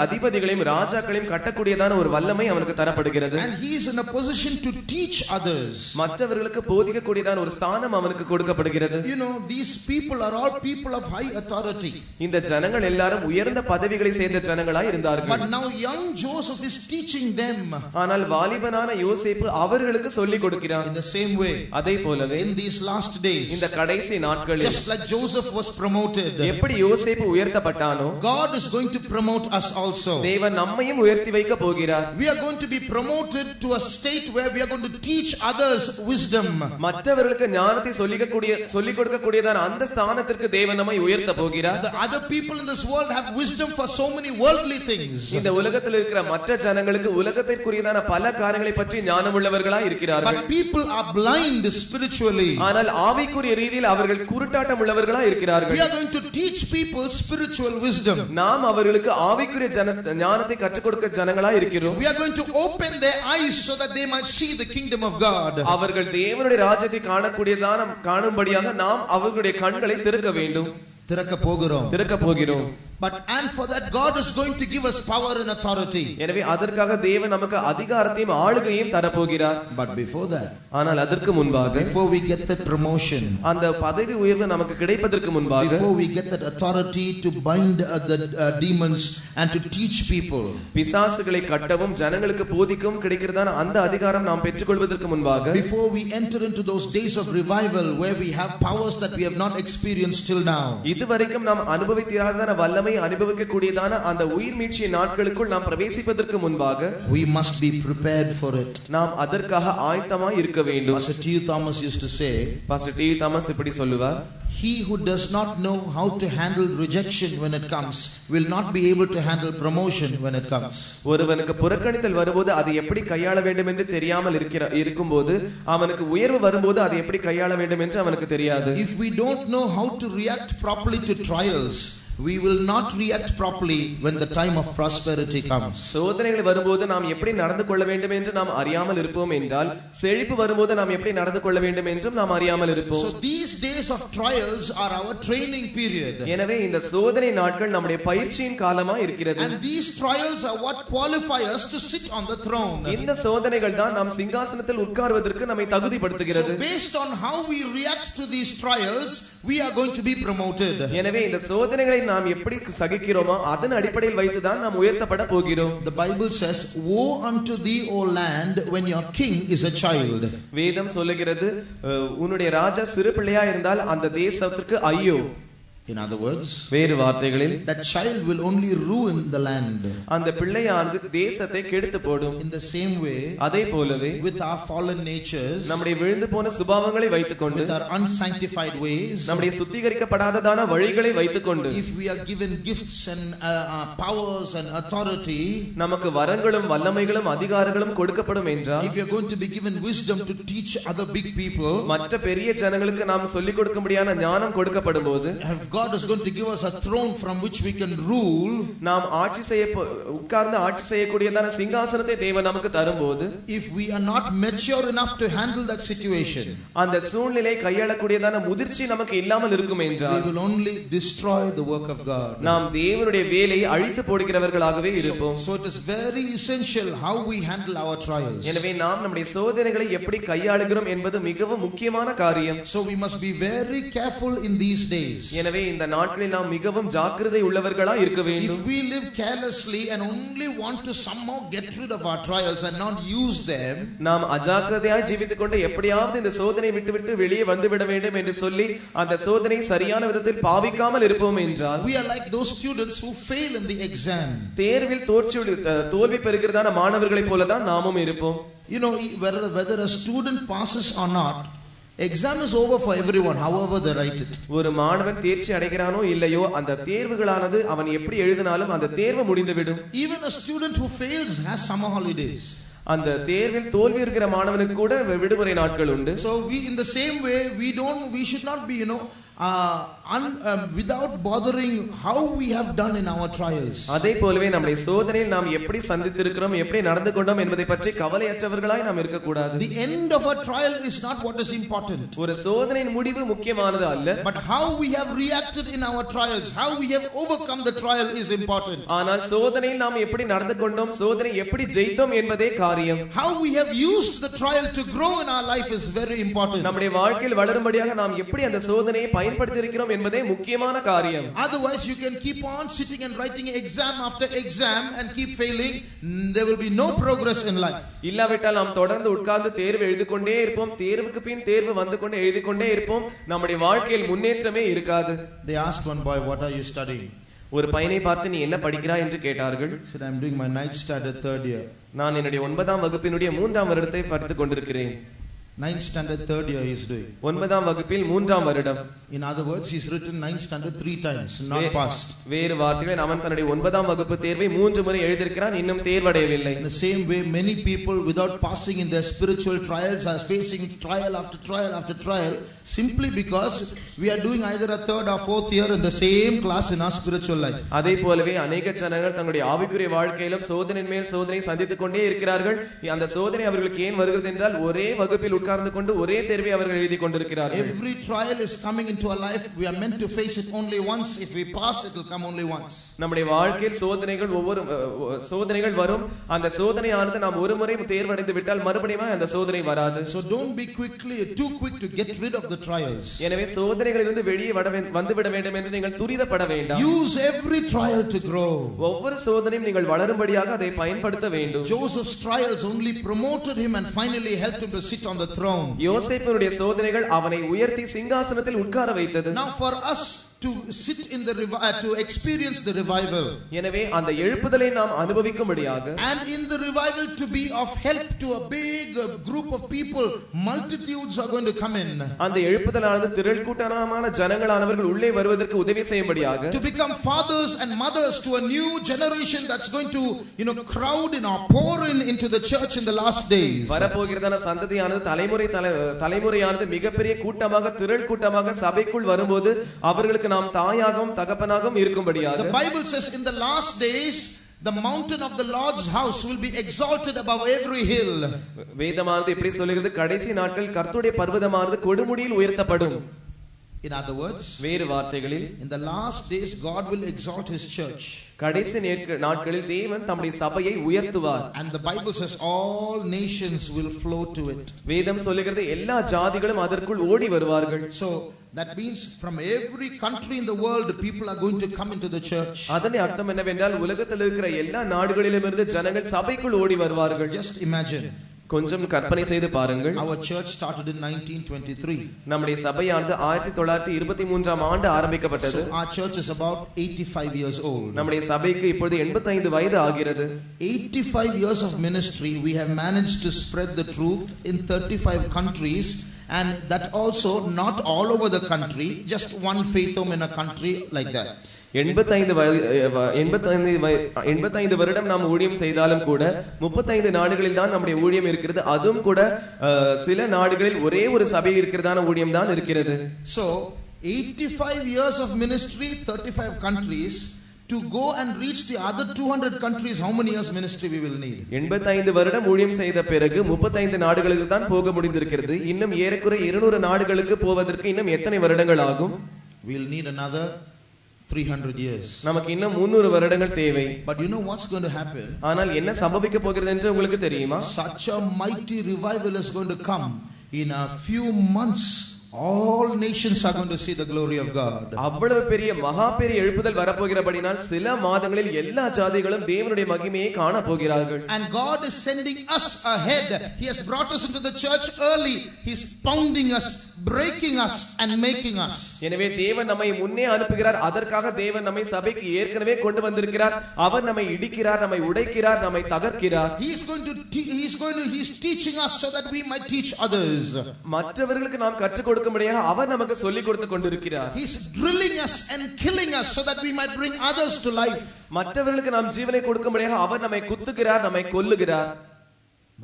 அதிபதிகளையும் ராஜாக்களையும் கட்டக்கூடியதான ஒரு வல்லமை அவனுக்கு தரப்படுகிறது. And he is in a position to teach others. மற்றவர்களுக்கு போதிக்கக்கூடியதான ஒரு ஸ்தானம் அவனுக்கு கொடுக்கப்படுகிறது. You know, these people are all people of high authority. இந்த ஜனங்கள் எல்லாரும் உயர்ந்த பதவிகளை சேர்ந்த ஜனங்களாய் இருந்தார்கள். But now young Joseph is teaching them. ஆனால் வாலிபனான யோசேப்பு அவர்களுக்கு சொல்லிக் கொடுக்கிறான். In the same way, அதே போலவே in these last days, இந்த கடைசி நாட்களில் just like Joseph was promoted, எப்படி யோசேப்பு உயர்த்தப்பட்டானோ God is going to promote us also. தேவன் நம்மையும் உயர்த்தி வைக்க போகிறார். We are going to be promoted to a state where we are going to teach others wisdom. மற்றவர்களுக்கு ஞானத்தை சொல்லிக் கொடுக்கக்கூடியதான அந்த ஸ்தானத்திற்கு தேவன் நம்மை உயர்த்த போகிறார். The other people in this world have wisdom for so many worldly things. இந்த உலகத்தில் இருக்கிற மற்ற ஜனங்களுக்கு உலகத்திற்குரியதான பல காரியங்களை பற்றி ஞானம் உள்ளவர்களாய் இருக்கிறார்கள். But people are blind spiritually. ஆனால் ஆவிக்குரிய ரீதியில் அவர்கள் குருட்டாட்டம் உள்ளவர்களாய் இருக்கிறார்கள். We are going to teach people spiritual wisdom. நாம் அவர்களுக்கு ஆவிக்குரிய ஞானத்தை கற்றுக் கொடுக்க ஜனங்களாய் இருக்கிறோம். We are going to open their eyes so that they might see the kingdom of God. அவர்கள் தேவனுடைய ராஜ்யத்தை காணும்படியாக நாம் அவர்களுடைய கண்களை திறக்க வேண்டும். திறக்க போகிறோம். But and for that God is going to give us power and authority. எனவே அதற்காக தேவன் நமக்கு அதிகாரத்தையும் ஆளுகையும் தர போகிறார். But before that, ஆனால் அதற்கு முன்பாக, before we get that promotion, அந்த பதவி உயர்வு நமக்கு கிடைப்பதற்கு முன்பாக, before we get that authority to bind the demons and to teach people, பிசாசுகளை கட்டவும் ஜனங்களுக்கு போதிக்கவும் கிடைக்கிறதான அந்த அதிகாரம் நாம் பெற்றுக்கொள்வதற்கு முன்பாக, before we enter into those days of revival where we have powers that we have not experienced till now, இதுவரைக்கும் நாம் அனுபவித்திராததான வல்லமை அனுபவிக்க கூடியதான அந்த உயிர் மீட்சிய நாட்களுக்குள் நாம் பிரவேசிப்பதற்கு முன்பாக, we must be prepared for it. நாம் அதற்காக ஆயத்தமாய் இருக்க வேண்டும். Pastor T. Thomas used to say, Pastor T. Thomas இப்படி சொல்லுவார், he who does not know how to handle rejection when it comes will not be able to handle promotion when it comes. ஒருவனுக்கு புறக்கணித்தல் வரும்போது அதை எப்படி கையாள வேண்டும் என்று தெரியாமல் இருக்கும்போது அவனுக்கு உயர்வு வரும்போது அதை எப்படி கையாள வேண்டும் என்று அவனுக்கு தெரியாது. If we don't know how to react properly to trials, we will not react properly when the time of prosperity comes. சோதனைகள் வரும்போது நாம் எப்படி நடந்து கொள்ள வேண்டும் என்று நாம் அறியாமல் இருப்போம் என்றால், செழிப்பு வரும்போது நாம் எப்படி நடந்து கொள்ள வேண்டும் என்றும் நாம் அறியாமல் இருப்போம். So these days of trials are our training period. எனவே இந்த சோதனை நாட்கள் நம்முடைய பயிற்சியின் காலமா இருக்கிறது. And these trials are what qualify us to sit on the throne. இந்த சோதனைகள் தான் நாம் சிங்காசனத்தில் உட்கார்வதற்கு நம்மை தகுதிப்படுத்துகிறது. So based on how we react to these trials, we are going to be promoted. எனவே இந்த சோதனைகளை நாம் எப்படி சகிக்கிறோமோ அதன் அடிப்படையில் வைத்து தான் நாம் உயர்த்தப்பட போகிறோம். The Bible says, woe unto thee, O land, when your king is a child. வேதம் சொல்லுகிறது, உன்னுடைய ராஜா சிறு பிள்ளையா இருந்தால் அந்த தேசத்திற்கு ஐயோ. In other words, வேறு வார்த்தைகளில், that child will only ruin the land. அந்த பிள்ளையானது தேசத்தை கெடுத்து போடும். In the same way, அதே போலவே with our fallen natures, நம்முடைய விழுந்து போன சுபாவங்களை வைத்துக்கொண்டு, with our unsanctified ways, நம்முடைய சுத்திகரிக்கப்படாததான வழிகளை வைத்துக்கொண்டு, if we are given gifts and powers and authority, நமக்கு வரங்களும் வல்லமைகளும் அதிகாரங்களும் கொடுக்கப்படும் என்றால், if you are going to be given wisdom to teach other big people, மற்ற பெரிய ஜனங்களுக்கு நாம் சொல்லிக் கொடுக்கும்படியான ஞானம் கொடுக்கப்படும் போது, God is going to give us a throne from which we can rule, நாம் ஆட்சி செய்ய உட்கார்ந்து ஆட்சி செய்யக்கூடியதான சிங்காசனத்தை தேவன் நமக்கு தரும்போது, if we are not mature enough to handle that situation, அந்த சூழ்நிலை கையாளக்கூடியதான முதிர்ச்சி நமக்கு இல்லாமல் இருக்கும் என்றால், we will only destroy the work of God. நாம் தேவனுடைய வேலையை அழித்து போடுகிறவர்களாகவே இருப்போம். So it is very essential how we handle our trials. எனவே நாம் நம்முடைய சோதனைகளை எப்படி கையாளுகிறோம் என்பது மிகவும் முக்கியமான காரியம். So we must be very careful in these days. எனவே இந்த நாட்களில் நாம் மிகவும் ஜாக்கிரதை உள்ளவர்களாய் இருக்க வேண்டும். If we live carelessly and only want to somehow get rid of our trials and not use them, நாம் அஜாக்கிரதையாய் ஜீவித்துக்கொண்டு எப்படியாவது இந்த சோதனை விட்டு வெளியே வந்துவிட வேண்டும் என்று சொல்லி அந்த சோதனை சரியான விதத்தில் பாவிக்காமல் இருப்போம் என்றால், we are like those students who fail in the exam. தேர்வில் தோல்வி பெறுகிறதான மாணவர்களைப் போலதான் நாமும் இருப்போம். You know, whether a student passes or not, exam is over for everyone, however they write it. ஒரு மாணவன் தேர்ச்சி அடைகிறானோ இல்லையோ, அந்த தேர்வுகளானது அவன் எப்படி எழுதினாலும் அந்த தேர்வு முடிந்துவிடும். Even a student who fails has summer holidays. அந்த தேர்வில் தோல்வி இருக்கிற மாணவனுக்கு கூட விடுமுறை நாட்கள் உண்டு. So we, in the same way, we should not be, without bothering how we have done in our trials. அதே போலவே நம்முடைய சோதனையில் நாம் எப்படி சந்தித்திருக்கிறோம், எப்படி நடந்து கொண்டோம் என்பதை பற்றி கவலையற்றவர்களாய் நாம் இருக்க கூடாது. The end of a trial is not what is important. ஒரு சோதனையின் முடிவு முக்கியமானது அல்ல, but how we have reacted in our trials, how we have overcome the trial is important. ஆனால் சோதனையில் நாம் எப்படி நடந்து கொண்டோம், சோதனை எப்படி ஜெயித்தோம் என்பதே காரியம். How we have used the trial to grow in our life is very important. நம்முடைய வாழ்க்கையில் வளரும்படியாக நாம் எப்படி அந்த சோதனையை பயன்படுத்தியிருக்கிறோம் என்பதே முக்கியமான காரியம். Otherwise you can keep on sitting and writing exam after exam and keep failing. There will be no progress in life. இல்லாவிட்டால் நாம் தொடர்ந்து உட்கார்ந்து தேர்வு எழுதிக்கொண்டே இருப்போம், தேர்வுக்கு பின் தேர்வு வந்து கொண்டே எழுதிக்கொண்டே இருப்போம், நம்முடைய வாழ்க்கையில் முன்னேற்றமே இருக்காது. They asked one boy, what are you studying? ஒரு பையனை பார்த்து நீ என்ன படிக்கிறாய் என்று கேட்டார்கள். He said, I am doing my night standard 3rd year. நான் என்னுடைய 9ஆம் வகுப்பினுடைய 3ஆம் வருடத்தை படித்துக் கொண்டிருக்கிறேன். 9th standard 3rd year he is doing. 9ஆம் வகுப்பில் 3ஆம் வருடம். In other words, he has written 9th standard 3 times, not passed. வேறு வார்த்தைகளில் அவன் தன்னுடைய 9ஆம் வகுப்பு தேர்வை 3 முறை எழுதியிருக்கிறான், இன்னும் தேர்வடையவில்லை. In the same way, many people without passing in their spiritual trials are facing trial after trial after trial, simply because we are doing either a 3rd or 4th year in the same class in our spiritual life. அதே போலவே अनेक ஜனங்கள் தங்களுடைய ஆவிக்குரிய வாழ்க்கையிலும் சோதனை மேல் சோதனை சந்தித்துக் கொண்டே இருக்கிறார்கள். அந்த சோதனை அவர்களுக்கு ஏன் வருகிறது என்றால், ஒரே வகுப்பில் உட்கார்ந்து கொண்டு ஒரே தேர்வை அவர்கள் எழுதி கொண்டிருக்கிறார்கள். Every trial is coming into our life. We are meant to face it only once. If we pass, it will come only once. நம்முடைய வாழ்க்கையில் சோதனைகள் வரும். அந்த சோதனையானது நாம் ஒரு முறை தேர்வடைந்து விட்டால் மறுபடியும் அந்த சோதனை வராது. So don't be too quick to get rid of the trials. எனவே சோதனைகளிலிருந்து வெளியே வந்து விட வேண்டும் என்று நீங்கள் துரிதப்பட வேண்டாம். Use every trial to grow. ஒவ்வொரு சோதனையும் நீங்கள் வளரும்படியாக அதை பயன்படுத்த வேண்டும். Joseph's trials only promoted him and finally helped him to sit on the throne. யோசேப்பினுடைய சோதனைகள் அவனை உயர்த்தி சிங்காசனத்தில் உட்கார வைத்தது. Now for us to sit in the to experience the revival, எனவே அந்த எழுப்புதலை நாம் அனுபவிக்கும்படியாக, and in the revival to be of help to a big group of people, multitudes are going to come in. அந்த எழுப்புதலானது திரள் கூட்டமான ஜனங்களானவர்கள் உள்ளே வருவதற்கு உதவி செய்யும்படியாக, to become fathers and mothers to a new generation that's going to crowd in or pour into the church in the last days. வரப்போகிறதான சந்ததியானது தலைமுறையானது மிகப்பெரிய கூட்டமாக திரள் கூட்டமாக சபைக்குள் வரும்போது அவர்களுக்கு நாம் தாயாகவும் தகப்பனாகவும் இருக்கும்படியாக, the Bible says in the last days the mountain of the Lord's house will be exalted above every hill. வேதமானது இப்படி சொல்கிறது, கடைசி நாட்கள் கர்த்தருடைய பர்வதமானது கொடுமுடியில் உயர்த்தப்படும். In other words, வேறு வார்த்தைகளில், in the last days God will exalt his church. கடைசி நாட்களில் தேவன் தம்முடைய சபையை உயர்த்துவார். And the Bible says all nations will flow to it. வேதம் சொல்லுகிறது எல்லா ஜாதிகளும் அதற்குள் ஓடி வருவார்கள். So that means from every country in the world people are going to come into the church. அதன் அர்த்தம் என்னவென்றால் உலகத்தில் இருக்கிற எல்லா நாடுகளிலுமிருந்து ஜனங்கள் சபைக்குள் ஓடி வருவார்கள். Just imagine. கொஞ்சம் கற்பனை செய்து பாருங்கள். Our church started in 1923. நம்முடைய சபையானது 1923ஆம் ஆண்டு ஆரம்பிக்கப்பட்டது. So our church is about 85 years old. நம்முடைய சபைக்கு இப்பொழுது 85 வயது ஆகிறது. 85 years of ministry, we have managed to spread the truth in 35 countries, and that also not all over the country, just one faith home in a country like that. 85 வருடம் நாம் ஊழியம் செய்தாலும் கூட 35 நாடுகளில் தான் நம்முடைய ஊழியம் இருக்கிறது. அதுவும் கூட சில நாடுகளில் ஒரே ஒரு சபை இருக்கிறதான ஊழியம் தான் இருக்கிறது. So 85 years of ministry, 35 countries. To go and reach the other 200 countries, how many years ministry we will need? 85 வருடம் ஊழியம் செய்த பிறகு 35 நாடுகளுக்கு தான் போக முடிந்திருக்கிறது. இன்னும் ஏறக்குறைய 200 நாடுகளுக்கு போவதற்கு இன்னும் எத்தனை வருடங்கள் ஆகும்? We will need another 300 years. நமக்கு இன்னும் 300 வருடங்கள் தேவை. But you know what's going to happen? ஆனால் என்ன சம்பவிக்க போகிறது என்று உங்களுக்கு தெரியுமா? Such a mighty revival is going to come in a few months. All nations are going to see the glory of God. அவ்வளவு பெரிய மகா பெரிய எழுப்புதல் வரப்போகிறபடினால் சில மாதங்களில் எல்லா ஜாதிகளும் தேவனுடைய மகிமையை காண போகிறார்கள். And God is sending us ahead. He has brought us into the church early. He's pounding us, breaking us and making us. எனவே தேவன் நம்மை முன்னே அனுப்புகிறார். அதற்காக தேவன் நம்மை சபைக்கு ஏற்கனவே கொண்டு வந்திருக்கிறார். அவர் நம்மை இடிக்கிறார், நம்மை உடைக்கிறார், நம்மை தகர்க்கிறார். He's teaching us so that we might teach others. மற்றவர்களுக்கு நாம் கற்றுக் கொடுக்கும்படியாக அவர் நமக்கு சொல்லிக் கொடுத்து கொண்டிருக்கிறார். He's drilling us and killing us so that we might bring others to life. மற்றவர்களுக்கு நாம் ஜீவனை கொடுக்கும்படியாக அவர் நம்மை குத்துகிறார், நம்மை கொல்லுகிறார்.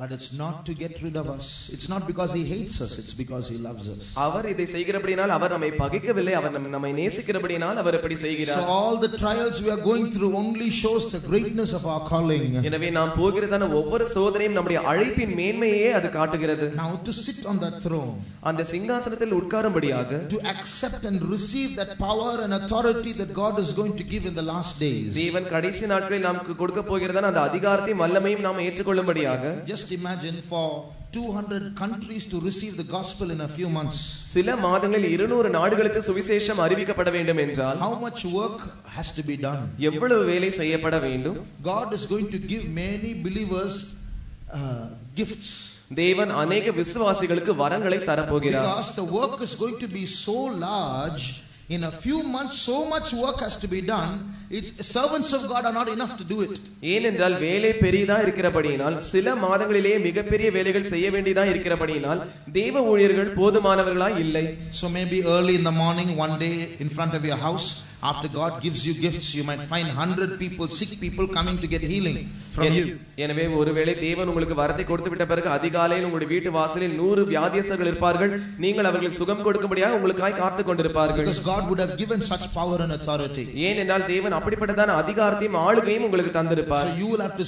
But it's not to get rid of us. It's not because he hates us. It's because he loves us. அவர் இதை செய்கிறபடியால் அவர் நம்மை பகைக்கவில்லை, அவர் நம்மை நேசிக்கிறபடியால் அவர் இப்படி செய்கிறார். So all the trials we are going through only shows the greatness of our calling. எனவே நாம் போகிறதான ஒவ்வொரு சோதனையும் நம்முடைய அழைப்பின் மேன்மையே அது காட்டுகிறது. Now to sit on that throne, அந்த சிங்காசனத்தில் உட்காரும்படியாக, to accept and receive that power and authority that God is going to give in the last days. தேவன் கடைசி நாட்களில் நமக்கு கொடுக்க போகிறதான அந்த அதிகாரத்தையும் வல்லமையும் நாம் ஏற்றுக்கொள்ளும்படியாக, just imagine for 200 countries to receive the gospel in a few months. சில மாதங்களில் 200 நாடுகளுக்கு சுவிசேஷம் அறிவிக்கப்பட வேண்டும் என்றால் how much work has to be done? எவ்வளவு வேலை செய்யப்பட வேண்டும்? God is going to give many believers gifts. தேவன் अनेक விசுவாசிகளுக்கு வரங்களை தரப்போகிறார். Because the work is going to be so large, in a few months so much work has to be done. It's servants of God are not enough to do it. ஏனென்றால் வேலை பெரிதா இருக்கிறபடியினால் சில மாதங்களிலே மிகப்பெரிய வேலைகள் செய்ய வேண்டியதா இருக்கிறபடியினால் தேவ ஊழியர்கள் போதுமானவர்களாய் இல்லை. So maybe early in the morning one day in front of your house, after God gives you gifts, you might find 100 people, sick people coming to get healing from you. எனவே ஒருவேளை தேவன் உங்களுக்கு வரத்தை கொடுத்து விட்ட பிறகு அதிகாலையில் உங்களுடைய வீட்டு வாசலில் 100 வியாதியஸ்தர்கள் இருப்பார்கள். நீங்கள் அவர்களுக்கு சுகம் கொடுக்கும்படியாக உங்களுக்காய் காத்துக் கொண்டிருப்பார்கள். Because God would have given such power and authority. ஏனென்றால் தேவன் அப்படிப்பட்டதான அதிகாரத்தையும் ஆளுகையும் உங்களுக்கு தந்திருப்பார். So you will have to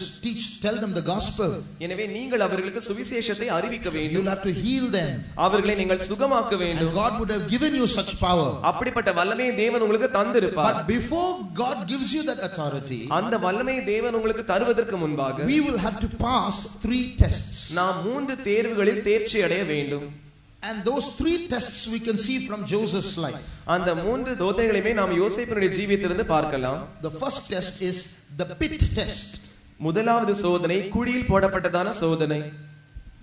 tell them the gospel. எனவே நீங்கள் அவர்களுக்கு சுவிசேஷத்தை அறிவிக்க வேண்டும். You will have to heal them. அவர்களை நீங்கள் சுகமாக்க வேண்டும். And God would have given you such power. அப்படிப்பட்ட வல்லமையை தேவன் உங்களுக்கு தந்திருப்பார். But before God gives you that authority, அந்த வல்லமையை தேவன் உங்களுக்கு தருவதற்கு முன்பாக we will have to pass 3 tests. நாம் 3 தேர்வுகளில் தேர்ச்சி அடைய வேண்டும். And those 3 tests we can see from Joseph's life. அந்த 3 சோதனைகளையுமே நாம் யோசேப்பினுடைய ஜீவியத்திலிருந்து பார்க்கலாம். The first test is the pit test. முதலாவது சோதனை குழியில் போடப்பட்டதான சோதனை.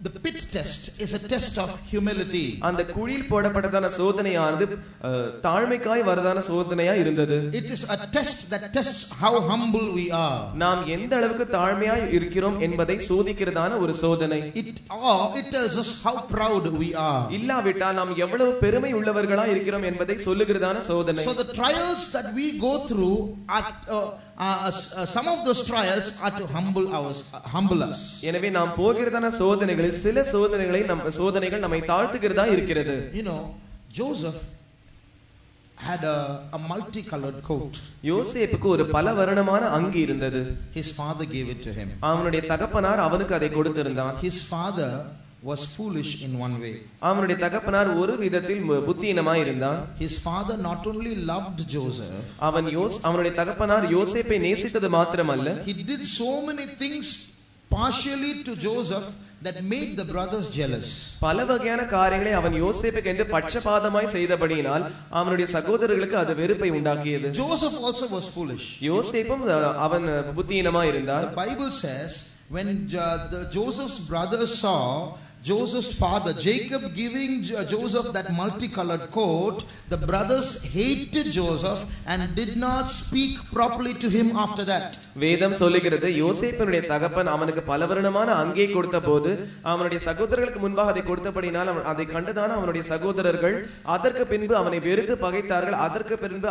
The pit test is a test of humility. அந்த குழியில் போடப்பட்டதான சோதனையானது தாழ்மைக்காய் வரதான சோதனையா இருந்தது. It is a test that tests how humble we are. நாம் எந்த அளவுக்கு தாழ்மையாய் இருக்கிறோம் என்பதை சோதிக்கிறதான ஒரு சோதனை. It tells us how proud we are. இல்லாவிட்டால் நாம் எவ்வளவு பெருமை உள்ளவர்களாய் இருக்கிறோம் என்பதை சொல்லுகிறதான சோதனை. So the trials that we go through some of those trials are to humble us. எனவே நாம் போகிறதான சோதனைகளில் சில சோதனைகள் நம்மை தாழ்த்துகிறதா இருக்கிறது. You know, Joseph had a multicolored coat. யோசேப்புக்கு ஒரு பல வர்ணமான அங்கி இருந்தது. His father gave it to him. அவனுடைய தகப்பனார் அவனுக்கு அதை கொடுத்திருந்தான். His father was foolish in one way. அவனுடைய தகப்பனார் ஒரு விதத்தில் புத்தியீனமாய் இருந்தான். His father not only loved Joseph, அவனுடைய தகப்பனார் யோசேப்பை நேசித்தது மாத்திரமல்ல, he did so many things partially to Joseph that made the brothers jealous. பல வகையான காரியங்களை அவன் யோசேப்புக்கு என்று பட்சபாதமாய் செய்தபடியினால் அவனுடைய சகோதரர்களுக்கு அது வெறுப்பை உண்டாக்கியது. Joseph also was foolish. யோசேப்பும் அவன் புத்தியீனமாய் இருந்தான். The Bible says when Joseph's brothers saw Joseph's father Jacob giving Joseph that multicolored coat, the brothers hated Joseph and did not speak properly to him after that. வேதம் சொல்லுகிறது, யோசேப்பினுடைய தகப்பன் அவனுக்கு பலவர்ணமான அங்கியை கொடுத்தபோது அவனுடைய சகோதரர்களுக்கு முன்பாக அதை கொடுத்தபடினால் அதை கண்டதான அவனுடைய சகோதரர்கள் அதற்கு பின்பு அவனை வெறுத்து பகைத்தார்கள். அதற்கு பின்பு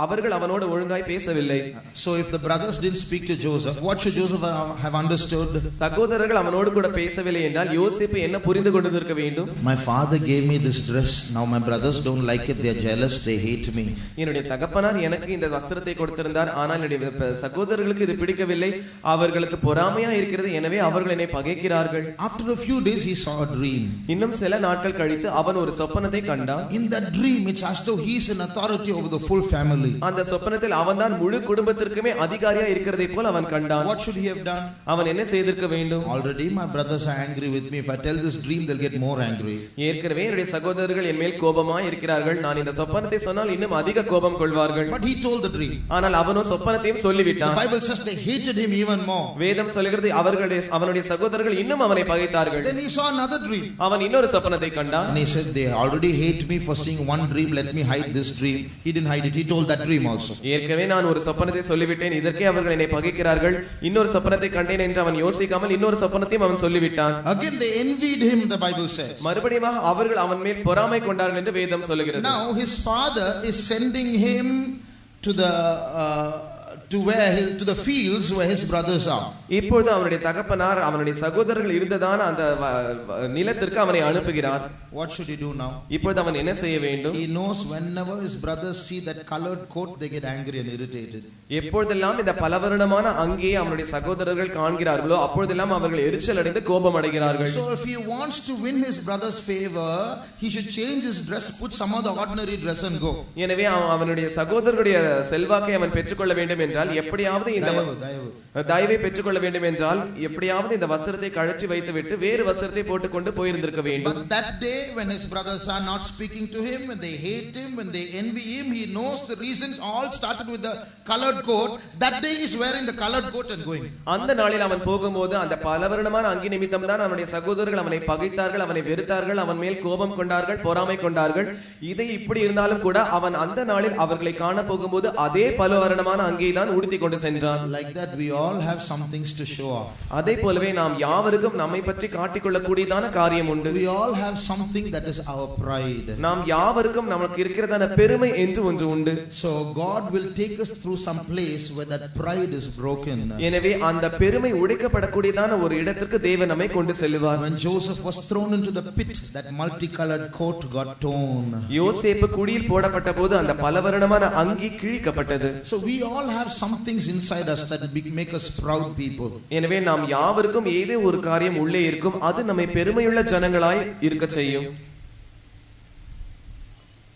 அவர்கள் அவனோடு ஒழுங்காய் பேசவில்லை. So if the brothers didn't speak to Joseph, what should Joseph have understood? சகோதரர்கள் அவனோடு கூட பேசவில்லை என்றால் யோசேப்பு என்ன புரிந்து கொண்டிருக்க வேண்டும்? My father gave me this dress. Now my brothers don't like it. They are jealous. They hate me. என்னுடைய தகப்பனார் எனக்கு இந்த வஸ்திரத்தை கொடுத்திருந்தார், ஆனால் என்னுடைய சகோதரர்களுக்கு இது பிடிக்கவில்லை, அவர்களுக்கு பொறாமையா இருக்கிறது, எனவே அவர்கள் என்னை பகைக்கிறார்கள். After a few days he saw a dream. இன்னும் சில நாட்கள் கழித்து அவன் ஒரு சொப்பனத்தை கண்டான். In that dream it's as though he is in authority over the full family. அந்த சொப்பனத்தில் அவன்தான் முழு குடும்பத்திற்குமே அதிகாரியா இருக்கிறதை போல் அவன் கண்டான். What should he have done? அவன் என்ன செய்திருக்க வேண்டும்? Already my brothers are angry with me. If I tell this dream they'll get more angry. ஏற்கனவே என்னுடைய சகோதரர்கள் என் மேல் கோபமாய் இருக்கிறார்கள், நான் இந்த சொப்பனத்தை சொன்னால் இன்னும் அதிக கோபம் கொள்வார்கள். But he told the dream. ஆனால் அவனோ சொப்பனத்தையும் சொல்லிவிட்டான். The Bible says they hated him even more. வேதம் சொல்கிறது அவனுடைய சகோதரர்கள் இன்னும் அவனை பகைத்தார்கள். Then he saw another dream. அவன் இன்னொரு சொப்பனத்தை கண்டான். And he said they already hate me for seeing one dream, let me hide this dream. He didn't hide it. He told that dream also. ஏற்கனவே நான் ஒரு சொப்பனத்தை சொல்லிவிட்டேன், இதற்கே அவர்கள் என்னை பகைக்கிறார்கள், இன்னொரு சொப்பனத்தை கண்டேன் என்று அவன் யோசிக்காமல் இன்னொரு சொப்பனத்தையும் அவன் சொல்லிவிட்டான். Again they envied him, the Bible says. மறுபடியும் அவர்கள் அவன் மேல் பொறாமை கொண்டார்கள் என்று வேதம் சொல்கிறது. Now his father is sending him to the fields where his brothers are. இப்பொழுது அவனுடைய தகப்பனார் அவனுடைய சகோதரர்கள் இருந்ததான அந்த நிலத்திற்கு அவனை அனுப்புகிறார். What should he do now? இப்பொழுது அவன் என்ன செய்ய வேண்டும்? He knows whenever his brothers see that colored coat they get angry and irritated. எப்பொழுதெல்லாம் இந்த பலவர்ணமான அங்கியை அவனுடைய சகோதரர்கள் காண்கிறார்களோ அப்பொழுதெல்லாம் அவர்கள் எரிச்சல் அடைந்து கோபம் அடைகிறார்கள். So if he wants to win his brother's favor, he should change his dress, put some other ordinary dress and go. எனவே அவனுடைய சகோதரருடைய செல்வாக்கை அவன் பெற்றுக்கொள்ள வேண்டும் என்றால் எப்படியாவது இந்த தயவை பெற்றுக்கொள்ள வேண்டும் என்றால் எப்படியாவது இந்த வஸ்திரத்தை கழற்றி வைத்துவிட்டு வேறு வஸ்திரத்தை போட்டுக்கொண்டு போயிருந்திருக்க வேண்டும். But that day when his brothers are not speaking to him, when they hate him, when they envy him, he knows the reason all started with the colored coat. That day he is wearing the colored coat and going. அந்த நாளில் அவன் போகும்போது அந்த பலவர்ணமான அங்கி நிமித்தம் தான் அவனுடைய சகோதரர்கள் அவனை பகைத்தார்கள், அவனை வெறுத்தார்கள், அவன் மேல் கோபம் கொண்டார்கள், பொறாமை கொண்டார்கள். இதை இப்படி இருந்தாலும் கூட அவன் அந்த நாளில் அவர்களை காண போகும்போது அதே பலவர்ணமான அங்கியை தான் உடுத்தி கொண்டு சென்றான். Like that we all have some things to show off. அதே போலவே நாம் யாவருக்கும் நம்மை பற்றி காட்டிக்கொள்ள கூடியதான காரியம் உண்டு. We all have something that is our pride. நாம் யாவருக்கும் நமக்கு இருக்கிறதான பெருமை என்று ஒன்று உண்டு. So God will take us through some place where that pride is broken. எனவே அந்த பெருமை உடைக்கப்படக்கூடியதான ஒரு இடத்திற்கு தேவன் நம்மை கொண்டு செல்வார். When Joseph was thrown into the pit, that multicolored coat got torn. யோசேப்பு குழியில் போடப்பட்ட போது அந்த பலவர்ணமான அங்கி கிழிக்கப்பட்டது. So we all have some things inside us that make us proud people. எனவே நாம் யாவருக்கும் ஏதோ ஒரு காரியம் உள்ளே இருக்கும், அது நம்மை பெருமையுள்ள ஜனங்களாய் இருக்க செய்யும்.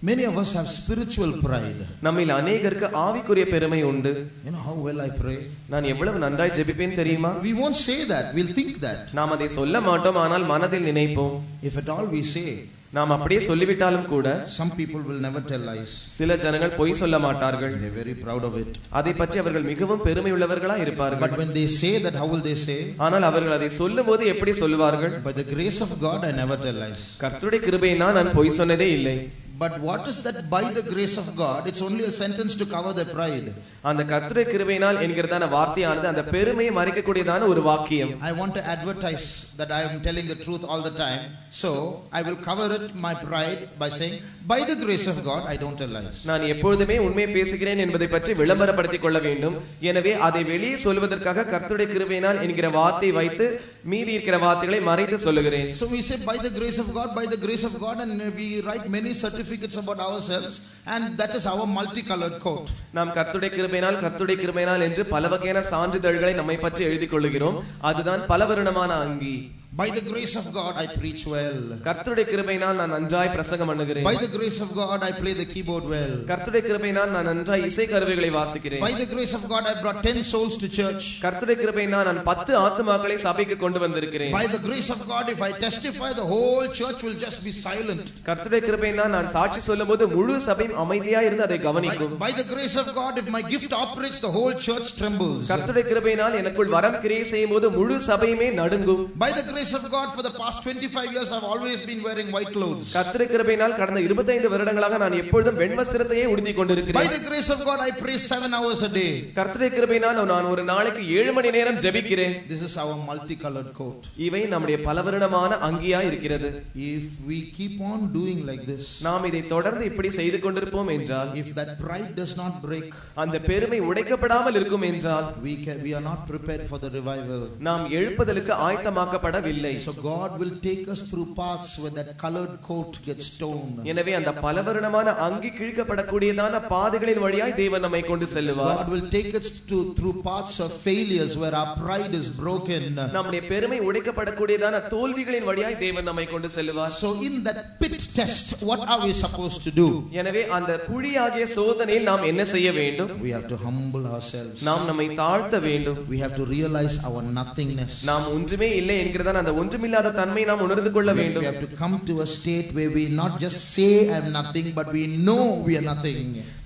Many of us have spiritual pride. நம்மில் अनेகருக்கு ஆவிக்குரிய பெருமை உண்டு. You know how well I pray. நான் எவ்வளவு நன்றாய் ஜெபிப்பேன் தெரியுமா? We won't say that. We'll think that. நாம் அதை சொல்ல மாட்டோம், ஆனால் மனதில் நினைப்போம். If at all we say, நாம் அப்படியே சொல்லிவிட்டாலும் கூட some people will never tell lies. சில ஜனங்கள் பொய் சொல்ல மாட்டார்கள். They are very proud of it. அதை பற்றி அவர்கள் மிகவும் பெருமை உள்ளவர்களாய் இருப்பார்கள். But when they say that, how will they say? ஆனால் அவர்கள் அதை சொல்லும்போது எப்படி சொல்லுவார்கள்? By the grace of God I never tell lies. கர்த்தருடைய கிருபையினால் நான் பொய் சொன்னதே இல்லை. But what is that by the grace of God? It's only a sentence to cover the pride. அந்த கர்த்தருடைய கிருபையினால் என்கிறதான வார்த்தையானது அந்த பெருமையை மறைக்கக்கூடியதான ஒரு வாக்கியம். I want to advertise that I am telling the truth all the time. So I will cover it my pride by saying by the grace of God I don't tell lies. நான் எப்பொழுதுமே உண்மை பேசுகிறேன் என்பதை பற்றி விளம்பரப்படுத்திக் கொள்ள வேண்டும். எனவே அதை வெளியே சொல்வதற்காக கர்த்தருடைய கிருபையினால் என்கிற வார்த்தை வைத்து மீதி இருக்கிற வார்த்தைகளை மறைத்து சொல்லுகிறேன். So we say by the grace of God, by the grace of God, and we write many certificates about ourselves, and that is our multicolored coat. நாம் கர்த்தருடைய கிருபையினால் என்று பல வகையான சான்றிதழ்களை நம்மை பற்றி எழுதிக் கொள்கிறோம். அதுதான் பலவர்ணமான அங்கி. By the grace of God I preach well. கர்த்தருடைய கிருபையினால் நான் நன்றாய் பிரசங்கம் பண்ணுகிறேன். By the grace of God I play the keyboard well. கர்த்தருடைய கிருபையினால் நான் நன்றாய் இசை கருவிகளை வாசிக்கிறேன். By the grace of God I brought 10 souls to church. கர்த்தருடைய கிருபையினால் நான் 10 ஆத்துமாக்களை சபைக்கு கொண்டு வந்திருக்கிறேன். By the grace of God if I testify the whole church will just be silent. கர்த்தருடைய கிருபையினால் நான் சாட்சி சொல்லும்போது முழு சபையும் அமைதியாய் இருந்து அதை கவனிக்கும். By the grace of God if my gift operates the whole church trembles. கர்த்தருடைய கிருபையினால் எனக்குள் வரம் கிரியை செய்யும்போது முழு சபையுமே நடுங்கும். By the grace of God for the past 25 years I've always been wearing white clothes. கர்த்தருடைய கிருபையினால் கடந்த 25 வருடங்களாக நான் எப்பொழுதும் வெண் வஸ்திரத்தையே உடுத்திக் கொண்டிருக்கிறேன். By the grace of God I pray 7 hours a day. கர்த்தருடைய கிருபையினால் நான் ஒரு நாளைக்கு 7 மணி நேரம் ஜெபிக்கிறேன். This is our multicolored coat. இவை நம்முடைய பலவர்ணமான அங்கியாய் இருக்கிறது. If we keep on doing like this, நாம் இதை தொடர்ந்து இப்படி செய்து கொண்டிருப்போம் என்றால், if that pride does not break, அந்த பெருமை உடைக்கப்படாமல் இருக்கும் என்றால், we are not prepared for the revival. நாம் எழுப்புதலுக்கு ஆயத்தமாக்கப்படவில்லை. இல்லை. So God will take us through paths where that colored coat gets torn. எனவே அந்த பலவர்ணமான அங்கி கிழிக்கப்படக்கூடியதான பாதைகளின் வழியாய் தேவன் நம்மை கொண்டு செல்வார். God will take us through paths of failures where our pride is broken. நம்முடைய பெருமை உடைக்கப்படக்கூடியதான தோல்விகளின் வழியாய் தேவன் நம்மை கொண்டு செல்வார். So in that pit test, what are we supposed to do? எனவே அந்த குழியாகிய சோதனையில் நாம் என்ன செய்ய வேண்டும்? We have to humble ourselves. நாம் நம்மை தாழ்த்த வேண்டும். We have to realize our nothingness. நாம் ஒன்றுமே இல்லை என்கிறதான அந்த ஒன்றுமில்லாத தன்மையை நாம் உணர்ந்து கொள்ள வேண்டும். We have to come to a state where we not just say I am nothing, but we know we are nothing.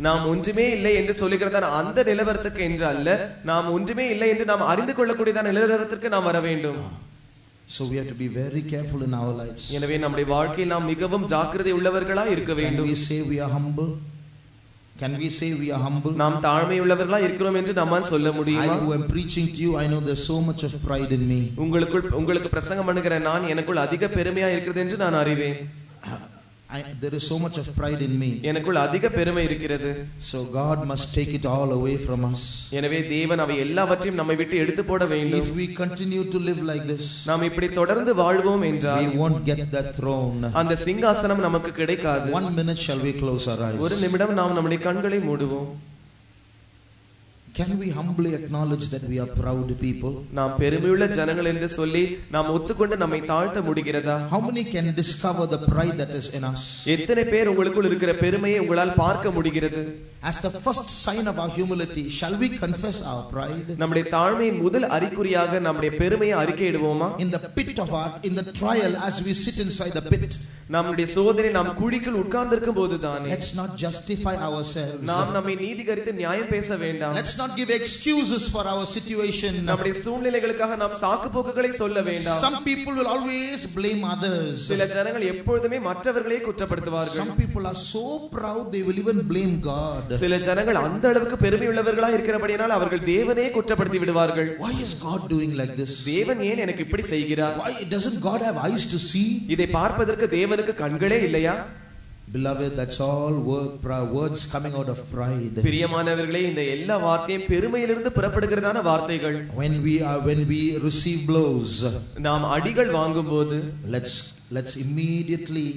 நாம் ஒன்றுமே இல்லை என்று சொல்லுகிறதான அந்த நிலவரத்துக்கு என்று அல்ல, நாம் ஒன்றுமே இல்லை என்று நாம் அறிந்து கொள்ளக்கூடியதான நிலவரத்திற்கு நாம் வர வேண்டும். So we have to be very careful in our lives. எனவே நம்முடைய வாழ்க்கையில் நாம் மிகவும் ஜாக்கிரதை உள்ளவர்களாய் இருக்க வேண்டும். Can we say we are humble? Can we say we are humble? நாம் தாழ்மை உள்ளவர்களாய் இருக்கிறோம் என்று நம்மால் சொல்ல முடியுமா? I who am preaching to you, I know there's so much of pride in me. உங்களுக்கு பிரசங்கம் பண்ணுகிற நான் எனக்குள் அதிக பெருமையா இருக்கிறது என்று நான் அறிவேன். There is so much of pride in me. எனக்குள் அதிக பெருமை இருக்கிறது. So God must take it all away from us. எனவே தேவன் அவை எல்லாவற்றையும் நம்மை விட்டு எடுத்து போட வேண்டும். If we continue to live like this, நாம் இப்படி தொடர்ந்து வாழ்வோம் என்றால் we won't get that throne. அந்த சிங்காசனம் நமக்கு கிடைக்காது. 1 minute shall we close our eyes? ஒரு நிமிடம் நாம் நம்முடைய கண்களை மூடுவோம். Can we humbly acknowledge that we are proud people? நாம் பெருமையுள்ள ஜனங்கள் என்று சொல்லி நாம் ஒத்துக்கொண்டு நம்மை தாழ்த்த முடிகிறதா? How many can discover the pride that is in us? எத்தனை பேர் உங்களுக்குள் இருக்கிற பெருமையை உங்களால் பார்க்க முடிகிறது? As the first sign of our humility, shall we confess our pride? நம்முடைய தாழ்மையின் முதல் அறிகுறியாக நம்முடைய பெருமையை அறிக்கையிடுவோமா? In the pit of our, in the trial, as we sit inside the pit, நம்முடைய சோதனை நாம் குழிக்குள் உட்கார்ந்திருக்கும் போதுதானே. let's not justify ourselves. நாம் நம்மை நீதிகரித்து நியாயம் பேச வேண்டாம். Let's not give excuses for our situation. நம்முடைய சூழ்நிலைகளுக்காக நாம் சாக்குப்போக்குகளை சொல்ல வேண்டாம். Some people will always blame others. சில ஜனங்கள் எப்பொழுதுமே மற்றவர்களே குற்றப்படுத்துவார்கள். Some people are so proud they will even blame God. சில ஜனங்கள் அந்த அளவுக்கு பெருமை உள்ளவர்களாய் இருக்கிறபடியால் அவர்கள் தேவனே குற்றப்படுத்தி விடுவார்கள். Why is God doing like this? தேவன் ஏன் எனக்கு இப்படி செய்கிறார்? Why doesn't God have eyes to see? இதை பார்ப்பதற்கு தேவனுக்கு கண்களே இல்லையா? Beloved, that's all words coming out of pride. பிரியமானவர்களே, இந்த எல்லா வார்த்தையும் பெருமையிலிருந்து புறப்படுகிறதான வார்த்தைகள். When we receive blows, நாம் அடிகள் வாங்கும்போது let's immediately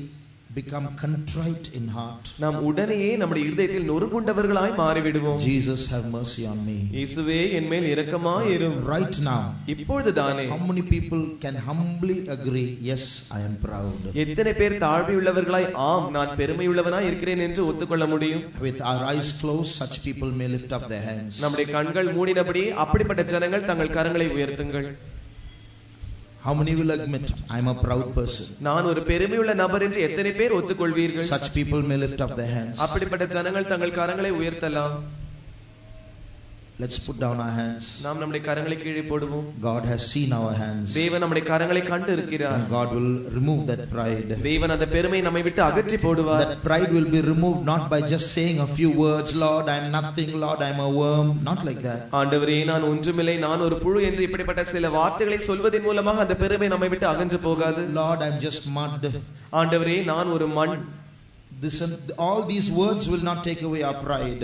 become contrite in heart. நாம் உடனேயே நம்முடைய இதயத்தில் நொறுங்குண்டவர்களாய் மாறிவிடுவோம். Jesus, have mercy on me. இயேசுவே, என் மேல் இரக்கமாய் இரும். Right now, இப்பொழுதுதானே how many people can humbly agree, yes, I am proud? எத்தனை பேர் தாழ்மை உள்ளவர்களாய் ஆம் நான் பெருமை உள்ளவனாய் இருக்கிறேன் என்று ஒத்துக்கொள்ள முடியும்? With our eyes closed, such people may lift up their hands. நம்முடைய கண்கள் மூடினபடி அப்படிப்பட்ட ஜனங்கள் தங்கள் கரங்களை உயர்த்துங்கள். How many will admit I am a proud person? நான் ஒரு பெருமையுள்ள நபர் என்று எத்தனை பேர் ஒத்துக்கொள்வீர்கள்? Such people may lift up their hands. அப்படிப்பட்ட ஜனங்கள் தங்கள் கரங்களை உயர்த்தலாம். Let's put down our hands. நாம் நம்முடைய கரங்களை கீழே போடுவோம். God has seen our hands. தேவன் நம்முடைய கரங்களை கண்டு இருக்கிறார். And God will remove that pride. தேவன் அந்த பெருமையை நம்மை விட்டு அகற்றி போடுவார். That pride will be removed not by just saying a few words, Lord, I am nothing, Lord, I am a worm, not like that. ஆண்டவரே, நான் ஒன்றுமில்லை, நான் ஒரு புழு என்று இப்படிப்பட்ட சில வார்த்தைகளை சொல்வதன் மூலமாக அந்த பெருமை நம்மை விட்டு அகன்று போகாது. Lord, I am just mud. ஆண்டவரே, நான் ஒரு மண். All these words will not take away our pride.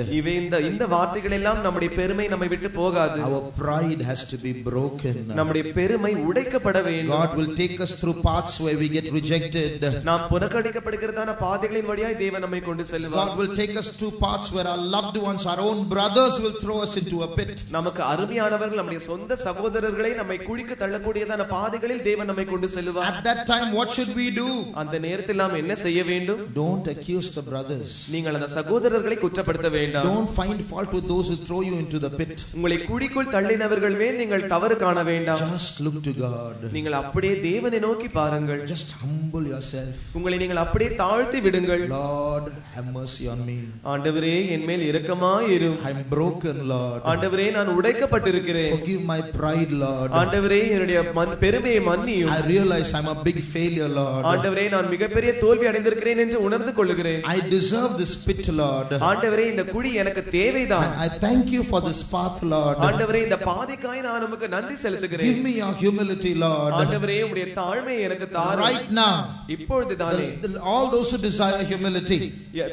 இந்த வார்த்தைகள் எல்லாம் நம்முடைய பெருமை நம்மை விட்டு போகாது. Our pride has to be broken. நம்முடைய பெருமை உடைக்கப்பட வேண்டும். God will take us through paths where we get rejected. நாம் புறக்கணிக்கப்படுகிறதான பாதைகளின் வழியாய் தேவன் நம்மை கொண்டு செல்வார். God will take us through paths where our loved ones, our own brothers will throw us into a pit. நமக்கு அருமையானவர்கள் நம்முடைய சொந்த சகோதரர்களை நம்மை குழிக்கு தள்ளக்கூடியதான பாதைகளில் தேவன் நம்மை கொண்டு செல்வார். At that time, what should we do? அந்த நேரத்தில் நாம் என்ன செய்ய வேண்டும்? Don't accuse the brothers. நீங்கள் அந்த சகோதரர்களை குற்றப்படுத்த வேண்டாம். Don't find fault with those who throw you into the pit. உங்களை குழிக்குள் தள்ளினவர்கள் மேல் நீங்கள் தவறு காண வேண்டாம். Just look to God. நீங்கள் அப்படியே தேவனை நோக்கி பாருங்கள். Just humble yourself. உங்களை நீங்கள் அப்படியே தாழ்த்தி விடுங்கள். Lord, have mercy on me. ஆண்டவரே, என் மேல் இரக்கமாய் இரும். I am broken, Lord. ஆண்டவரே, நான் உடைக்கப்பட்டிருக்கிறேன். Forgive my pride, Lord. ஆண்டவரே, என்னுடைய பெருமையை மன்னியும். I realize I am a big failure, Lord. ஆண்டவரே, நான் மிகப்பெரிய தோல்வி அடைந்திருக்கிறேன் என்று உணர்ந்து கொள்கிறேன். கொள்கிறேன். I deserve this pit, Lord. ஆண்டவரே இந்த குழி எனக்கு தேவைதான். I thank you for this path, Lord. ஆண்டவரே இந்த பாதைக்காய் நான் உமக்கு நன்றி செலுத்துகிறேன். Give me your humility, Lord. ஆண்டவரே உம்முடைய தாழ்மையை எனக்கு தாரும். Right now, இப்பொழுதுதானே all those who desire humility,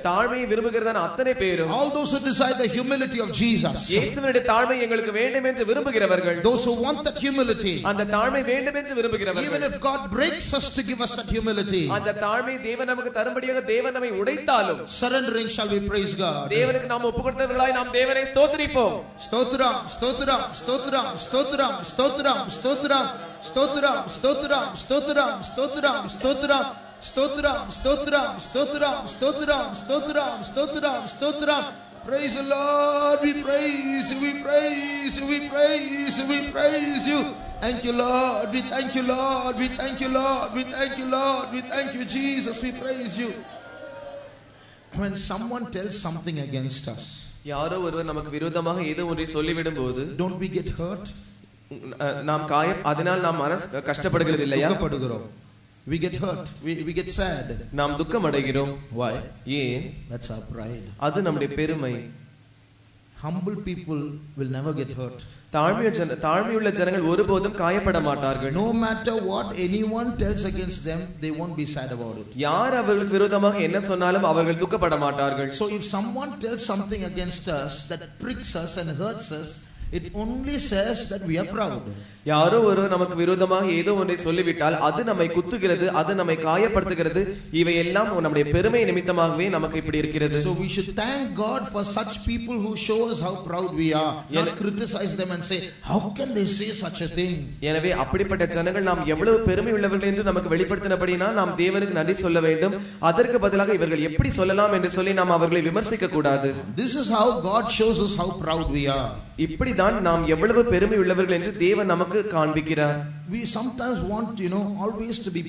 தாழ்மையை விரும்புகிறதான அத்தனை பேரும், all those who desire the humility of Jesus, இயேசுவினுடைய தாழ்மை எங்களுக்கு வேண்டும் என்று விரும்புகிறவர்கள், those who want that humility, அந்த தாழ்மை வேண்டும் என்று விரும்புகிறவர்கள், even if God breaks us to give us that humility, அந்த தாழ்மை தேவன் நமக்கு தரும்படியாக தேவன் நம்மை உடைத்தாலும் surrendering, shall we praise God? தேவனுக்கு நாம் ஒப்புக்கொடுத்தவர்களாய் நாம் தேவனை ஸ்தோத்திரிப்போம். ஸ்தோத்திரம் ஸ்தோத்திரம் ஸ்தோத்திரம் ஸ்தோத்திரம் ஸ்தோத்திரம் ஸ்தோத்திரம் ஸ்தோத்திரம் ஸ்தோத்திரம் ஸ்தோத்திரம் ஸ்தோத்திரம் ஸ்தோத்திரம் ஸ்தோத்திரம் ஸ்தோத்திரம் ஸ்தோத்திரம் ஸ்தோத்திரம் ஸ்தோத்திரம் ஸ்தோத்திரம் ஸ்தோத்திரம். Praise the Lord, we praise you, we praise you, we praise you, we praise you. Thank you, Lord, we thank you, Lord, we thank you, Lord, we thank you, Lord, we thank you, Jesus, we praise you. When someone tells something against us, யாரோ ஒருவர் நமக்கு விரோதமாக ஏதோ ஒன்றை சொல்லிவிடும் போது, don't we get hurt? நாம் அதனால் நாம் மனசு கஷ்டப்படுகிறது இல்லையா? We get hurt, we get sad. நாம் துக்கம் அடைகிறோம். Why? ஏன்? That's our pride. அது நம்முடைய பெருமை. Humble people will never get hurt. தாழ்மையுள்ள ஜனங்கள் ஒருபோதும் காயப்பட மாட்டார்கள். No matter what anyone tells against them, they won't be sad about it. யார் அவர்களுக்கு விரோதமாக என்ன சொன்னாலும் அவர்கள் துக்கப்பட மாட்டார்கள். So if someone tells something against us that pricks us and hurts us, it only says that we are proud. யாரோ ஒருவர் நமக்கு விரோதமாக ஏதோ ஒன்றை சொல்லிவிட்டால் அது நம்மை குத்துகிறது, அது நம்மை காயப்படுத்துகிறது. இவையெல்லாம் நம்முடைய பெருமை நிமித்தமாகவே நமக்கு இப்படி இருக்கிறது. So we should thank God for such people who show us how proud we are, not criticize them and say how can they say such a thing. எனவே அப்படிப்பட்ட ஜனங்கள் நாம் எவ்வளவு பெருமை உள்ளவர்கள் என்று நமக்கு வெளிப்படுத்தினபடினால் நாம் தேவனுக்கு நன்றி சொல்ல வேண்டும். அதற்கு பதிலாக இவர்கள் எப்படி சொல்லலாம் என்று சொல்லி நாம் அவர்களை விமர்சிக்க கூடாது. This is how God shows us how proud we are. இப்படிதான் நாம் எவ்வளவு பெருமை உள்ளவர்கள் என்று தேவன் நமக்கு காண்பிக்கிறார். We sometimes want, always to be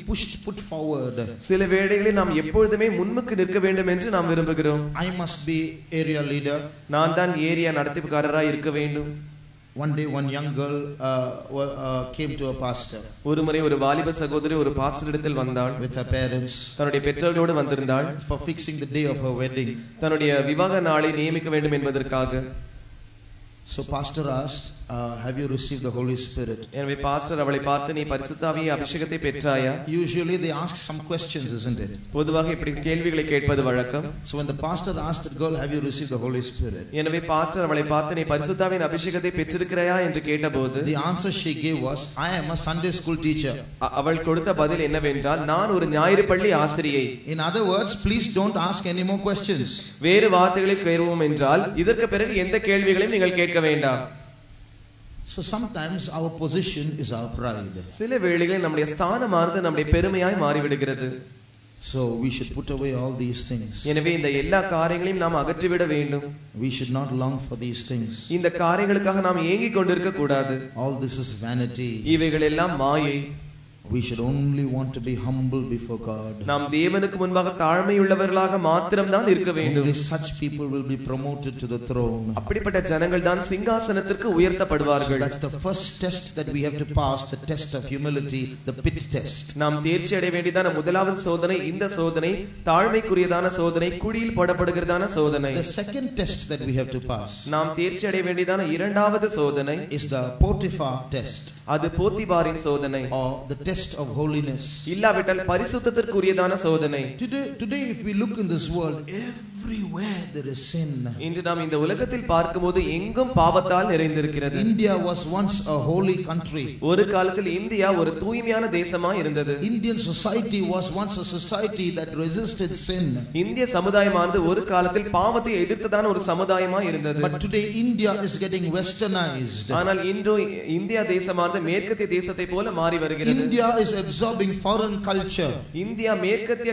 put forward. சில வேளைகளில் நாம் எப்பொழுதுமே முன்னுக்கு நிற்க வேண்டும் என்று நாம் விரும்புகிறோம். I must be area leader. நான் தான் ஏரியா நடத்திப்புக்காரராய் இருக்க வேண்டும். One day one young girl came to a pastor. ஒரு முறை ஒரு வாலிப சகோதரி ஒரு பாஸ்டரிடத்தில் வந்தாள். With her parents. தன்னுடைய பெற்றோரோடு வந்திருந்தாள். For fixing the day of her wedding. தன்னுடைய விவாக நாளை நியமிக்க வேண்டும் என்பதற்காக. So pastor asked, have you received the Holy Spirit? எனவே பாஸ்டர் அவளை பார்த்து நீ பரிசுத்த ஆவியை அபிஷேகத்தை பெற்றாயா? Usually they ask some questions, isn't it? பொதுவாக இப்படி கேள்விகளை கேட்பது வழக்கம். So when the pastor asked the girl, have you received the Holy Spirit? எனவே பாஸ்டர் அவளை பார்த்து நீ பரிசுத்த ஆவியின் அபிஷேகத்தை பெற்றிருக்கிறாயா என்று கேட்டபோது the answer she gave was, I am a Sunday school teacher. அவள் கொடுத்த பதில் என்னவென்றால் நான் ஒரு ஞாயிறு பள்ளி ஆசிரியை. In other words, please don't ask any more questions. வேறு வார்த்தைகளில் கேள்வோம் என்றால் இதற்கு பிறகு எந்த கேள்விகளையும் நீங்கள் கேட்க வேண்டாம். So sometimes our position is our pride. சில வேளைகளில் நம்முடைய ஸ்தானமானது நம்முடைய பெருமையாய் மாறிவிடுகிறது. So we should put away all these things. எனவே இந்த எல்லா காரியங்களையும் நாம் அகற்றிவிட வேண்டும். We should not long for these things. இந்த காரியங்களுக்காக நாம் ஏங்கிக் கொண்டிருக்க கூடாது. All this is vanity. இவைகள் எல்லாம் மாயை. We should only want to be humble before God. நாம் தேவனுக்கு முன்பாக தாழ்மையுள்ளவர்களாக மாத்திரம் தான் இருக்க வேண்டும். Only such people will be promoted to the throne. அப்படிப்பட்ட ஜனங்கள் தான் சிங்காசனத்திற்கு உயர்த்தப்படுவார்கள். That's the first test that we have to pass, the test of humility, the pit test. நாம் தேர்ச்சி அடைய வேண்டியதான முதலாவது சோதனை இந்த சோதனை, தாழ்மைக்குரியதான சோதனை, குழியில் போடப்படுகிறதான சோதனை. The second test that we have to pass, நாம் தேர்ச்சி அடைய வேண்டியதான இரண்டாவது சோதனை is the Potiphar test. அது போத்திபாரின் சோதனை, or the test of holiness. இல்லாவிட்டால் பரிசுத்தத்திற்குரியதான சோதனை. Today if we look in this world, everywhere there is sin. இன்று நாம் இந்த உலகத்தில் பார்க்கும்போது எங்கும் பாவத்தால் நிறைந்திருக்கிறது. India was once a holy country. ஒரு காலத்தில் இந்தியா ஒரு தூய்மையான தேசமாய் இருந்தது. Indian society was once a society that resisted sin. இந்திய சமுதாயமானது ஒரு காலத்தில் பாவத்தை எதிர்த்ததான ஒரு சமுதாயமாய் இருந்தது. But today India is getting westernized. ஆனால் இன்று இந்தியா தேசமானது மேற்கத்திய தேசத்தை போல மாறி வருகிறது. India is absorbing foreign culture. India மேற்கத்திய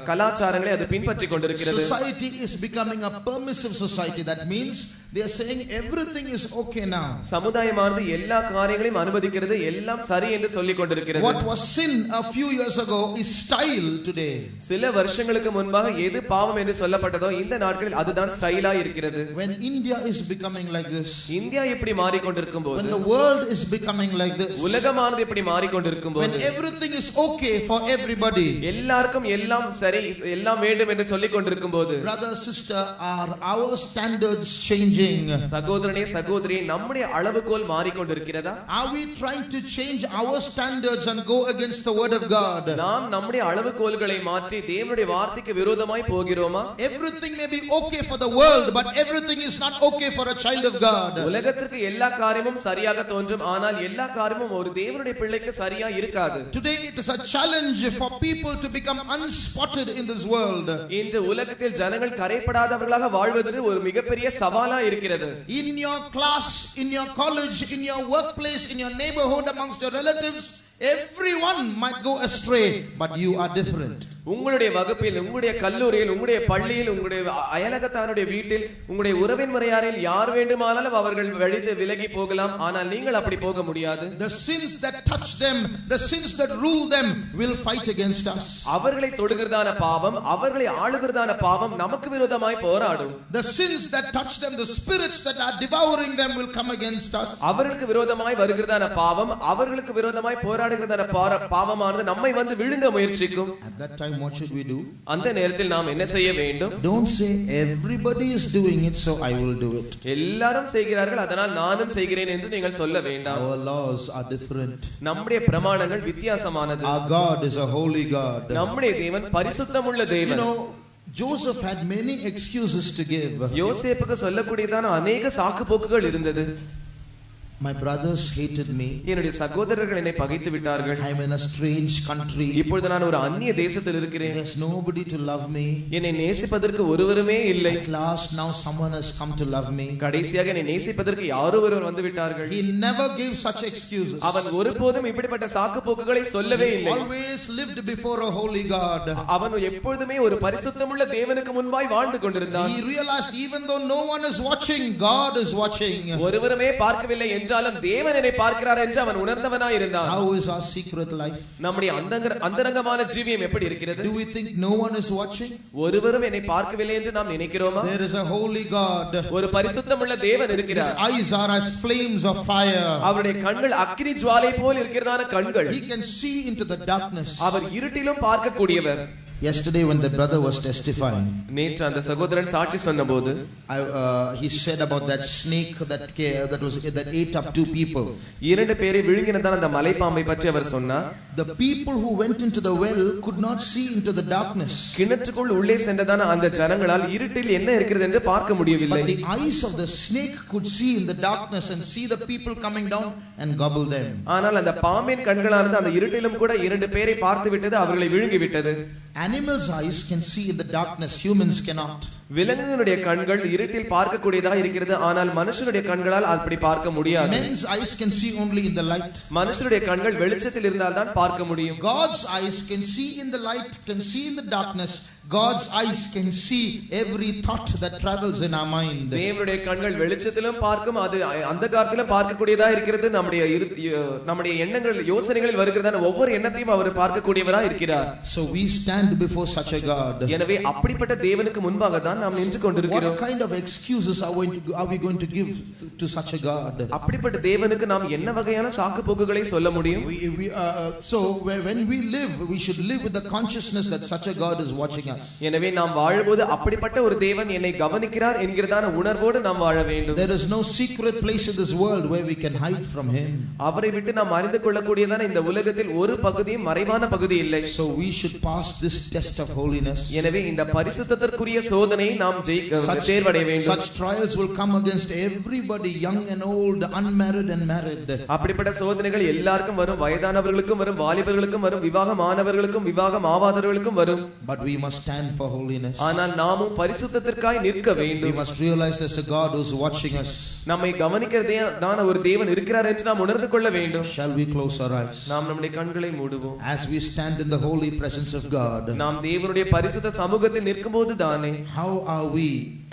கலாச்சாரங்களை அது பின்பற்றிக் கொண்டிருக்கிறது. Society is becoming a permissive society. That means they are saying everything is okay now. சமுதாயமானது எல்லா காரியங்களையும் அனுமதிக்கிறது, எல்லாம் சரி என்று சொல்லிக் கொண்டிருக்கிறது. What was sin a few years ago is style today. சில வருஷங்களுக்கு முன்பாக எது பாவம் என்று சொல்லப்பட்டதோ இந்த நாட்களில் அதுதான் ஸ்டைலா இருக்கிறது. When India is becoming like this, India இப்படி மாறிக்கொண்டிருக்கும்போது, when the world is becoming like this, உலகமானது இப்படி மாறிக்கொண்டிருக்கும்போது, when everything is okay for everybody, எல்லாருக்கும் எல்லாம் சரி, எல்லாம் வேண்டும் என்று சொல்லிக் கொண்டிருக்கும்போது, brother sister, are our standards changing? சகோதரனே சகோதரி, நம்முடைய அளவுகோல் மாறிக்கொண்டிருக்கிறதா? Are we trying to change our standards and go against the word of God? நாம் நம்முடைய அளவுகோல்களை மாற்றி தேவனுடைய வார்த்தைக்கு விரோதமாய் போகிறோமா? Everything may be okay for the world, but everything is not okay for a child of God. உலகத்திற்கு எல்லா காரியமும் சரியாக தோன்றும், ஆனால் எல்லா காரியமும் ஒரு தேவனுடைய பிள்ளைக்கு சரியா இருக்காது. Today it is a challenge for people to become unspotted in this world. இன்று உலகத்தில் ஜனங்கள் கரைப்படாதவர்களாக வாழ்வது ஒரு மிகப்பெரிய சவாலா இருக்கிறது. In your class, in your college, in your workplace, in your neighborhood, amongst your relatives, everyone might go astray, but you are different. உங்களுடைய வகுப்பில், உங்களுடைய கல்லூரியில், உங்களுடைய பள்ளியில், உங்களுடைய அயலகத்தாருடைய வீட்டில், உங்களுடைய உறவின் முறையாரில் யார் வேண்டுமானாலும் அவர்கள் வழிந்து விலகி போகலாம், ஆனால் நீங்கள் அப்படி போக முடியாது. The sins that touch them, the sins that rule them will fight against us. அவர்களை தொடுகிறதான பாவம், அவர்களை ஆளுகிறதான பாவம் நமக்கு விரோதமாய் போராடும். The sins that touch them, the spirits that are devouring them will come against us. அவர்களுக்கு விரோதமாய் வருகிறதான பாவம், அவர்களுக்கு விரோதமாய் போராடுகிறதான பாவமானது நம்மை வந்து விழுங்க முயற்சிக்கும். At that time, what should we do? அந்த நேரத்தில் நாம் என்ன செய்ய வேண்டும்? Don't say everybody is doing it, so I will do it. எல்லாரும் செய்கிறார்கள், அதனால் நானும் செய்கிறேன் என்று நீங்கள் சொல்ல வேண்டாம். Our laws are different. நம்முடைய பிரமாணங்கள் வித்தியாசமானது. Our God is a holy God. நம்முடைய தேவன் பரிசுத்தமுள்ள தேவன். You know, Joseph had many excuses to give. யோசேப்புக்கு சொல்லக்கூடியதான अनेक சாக்கு போக்குகள் இருந்தது. My brothers hated me. என்னுடைய சகோதரர்கள் என்னை பகைத்து விட்டார்கள். I am in a strange country. இப்பொழுது நான் ஒரு அந்நிய தேசத்தில் இருக்கிறேன். There's nobody to love me. என்னை நேசிப்பதற்கு ஒருவருமே இல்லை. At last now someone has come to love me. கடைசியாக என்னை நேசிப்பதற்கு யாரோ ஒருவர் வந்து விட்டார்கள். He never gave such excuses. அவன் ஒருபோதும் இப்படிப்பட்ட சாக்கு போக்குகளை சொல்லவே இல்லை. Always lived before a holy God. அவன் எப்பொழுதுமே ஒரு பரிசுத்தமுள்ள தேவனுக்கு முன்பாய் வாழ்ந்து கொண்டிருந்தான். He realized even though no one is watching, God is watching. ஒருவருமே பார்க்கவில்லை என்றாலும் தேவன் என்னை பார்க்கிறார் என்று அவன் உணர்ந்தவனாய் இருந்தான். How is our secret life? நம்முடைய அந்தரங்கமான ஜீவியம் எப்படி இருக்கிறது? Do we think no one is watching? ஒருவரும் என்னை பார்க்கவில்லை என்று நாம் நினைக்கிறோமா? There is a holy God. ஒரு பரிசுத்தமுள்ள தேவன் இருக்கிறார். His eyes are as flames of fire. அவருடைய கண்கள் அக்கினி ஜுவாலை போல் இருக்கிறதான கண்கள். He can see into the darkness. அவர் இருட்டிலும் பார்க்க கூடியவர். Yesterday when the brother was testifying, நேற்று அந்த சகோதரன் சாட்சி சொன்னபோது he said about that snake that ate up two people. இரண்டு பேரை விழுங்கினதான அந்த மலைப்பாம்பை பற்றி அவர் சொன்னார். The people who went into the well could not see into the darkness. கிணற்றுக்குள் உள்ளே சென்றதான அந்த ஜனங்களால் இருட்டில் என்ன இருக்கிறது என்று பார்க்க முடியவில்லை. But the eyes of the snake could see in the darkness and see the people coming down and gobble them. ஆனால் அந்த பாம்பின் கண்களானது அந்த இருட்டிலும் கூட இரண்டு பேரை பார்த்து விட்டது, அவர்களை விழுங்கி விட்டது. Animals' eyes can see in the darkness, humans cannot. விலங்குகளுடைய கண்கள் இருட்டில் பார்க்கக்கூடியதாக இருக்கிறது, ஆனால் மனுஷனுடைய கண்களால் அப்படி பார்க்க முடியாது. Men's eyes can see only in the light. மனுஷனுடைய கண்கள் வெளிச்சத்தில் இருந்தால் தான் பார்க்க முடியும். God's eyes can see in the light, can see in the darkness. God's eyes can see every thought that travels in our mind. தேவனுடைய கண்கள் வெளிச்சத்திலும் பார்க்கும், அது அந்தகாரத்திலும் பார்க்கக்கூடியதா இருக்கிறது. நம்முடைய எண்ணங்கள் யோசனைகளில் வருகிறதான ஒவ்வொரு எண்ணத்தையும் அவர் பார்க்கக்கூடியவராக இருக்கிறார். So we stand before such a God. எனவே அப்படிப்பட்ட தேவனுக்கு முன்பாக தான் நாம் நின்று கொண்டிருக்கிறோம். What kind of excuses are we going to give to such a God? அப்படிப்பட்ட தேவனுக்கு நாம் என்ன வகையான சாக்கு போக்குகளை சொல்ல முடியும்? So when we live, we should live with the consciousness that such a God is watching us. எனவே நாம் வாழும்போது அப்படிப்பட்ட ஒரு தேவன் என்னை கவனிக்கிறார் என்கிறதான உணர்வோடு நாம் வாழ வேண்டும். There is no secret place in this world where we can hide from him. அவரை விட்டு நாம் அறிந்து கொள்ளக்கூடியதான இந்த உலகத்தில் ஒரு பகுதியும் மறைவான பகுதி இல்லை. So we should pass this test of holiness. எனவே இந்த பரிசுத்தத்திற்குரிய சோதனையை நாம் தேர்வடைய வேண்டும். Such trials will come against everybody, young and old, unmarried and married. அப்படிப்பட்ட சோதனைகள் எல்லாருக்கும் வரும், வயதானவர்களுக்கும் வரும், வாலிபர்களுக்கும் வரும், விவாகமானவர்களுக்கும் விவாகம் ஆவாதவர்களுக்கும் வரும். But we must stand for holiness. ஆனால் நாமும் பரிசுத்தத்திற்காய் நிற்க வேண்டும். We must realize there's a God who's watching us. நம்மை கவனிக்கிறதான ஒரு தேவன் இருக்கிறார் என்று நாம் உணர்ந்து கொள்ள வேண்டும். Shall we close our eyes? நாம் நம்முடைய கண்களை மூடுவோம். As we stand in the holy presence of God, நாம் தேவனுடைய பரிசுத்த சமூகத்தில் நிற்கும்போது தானே how are we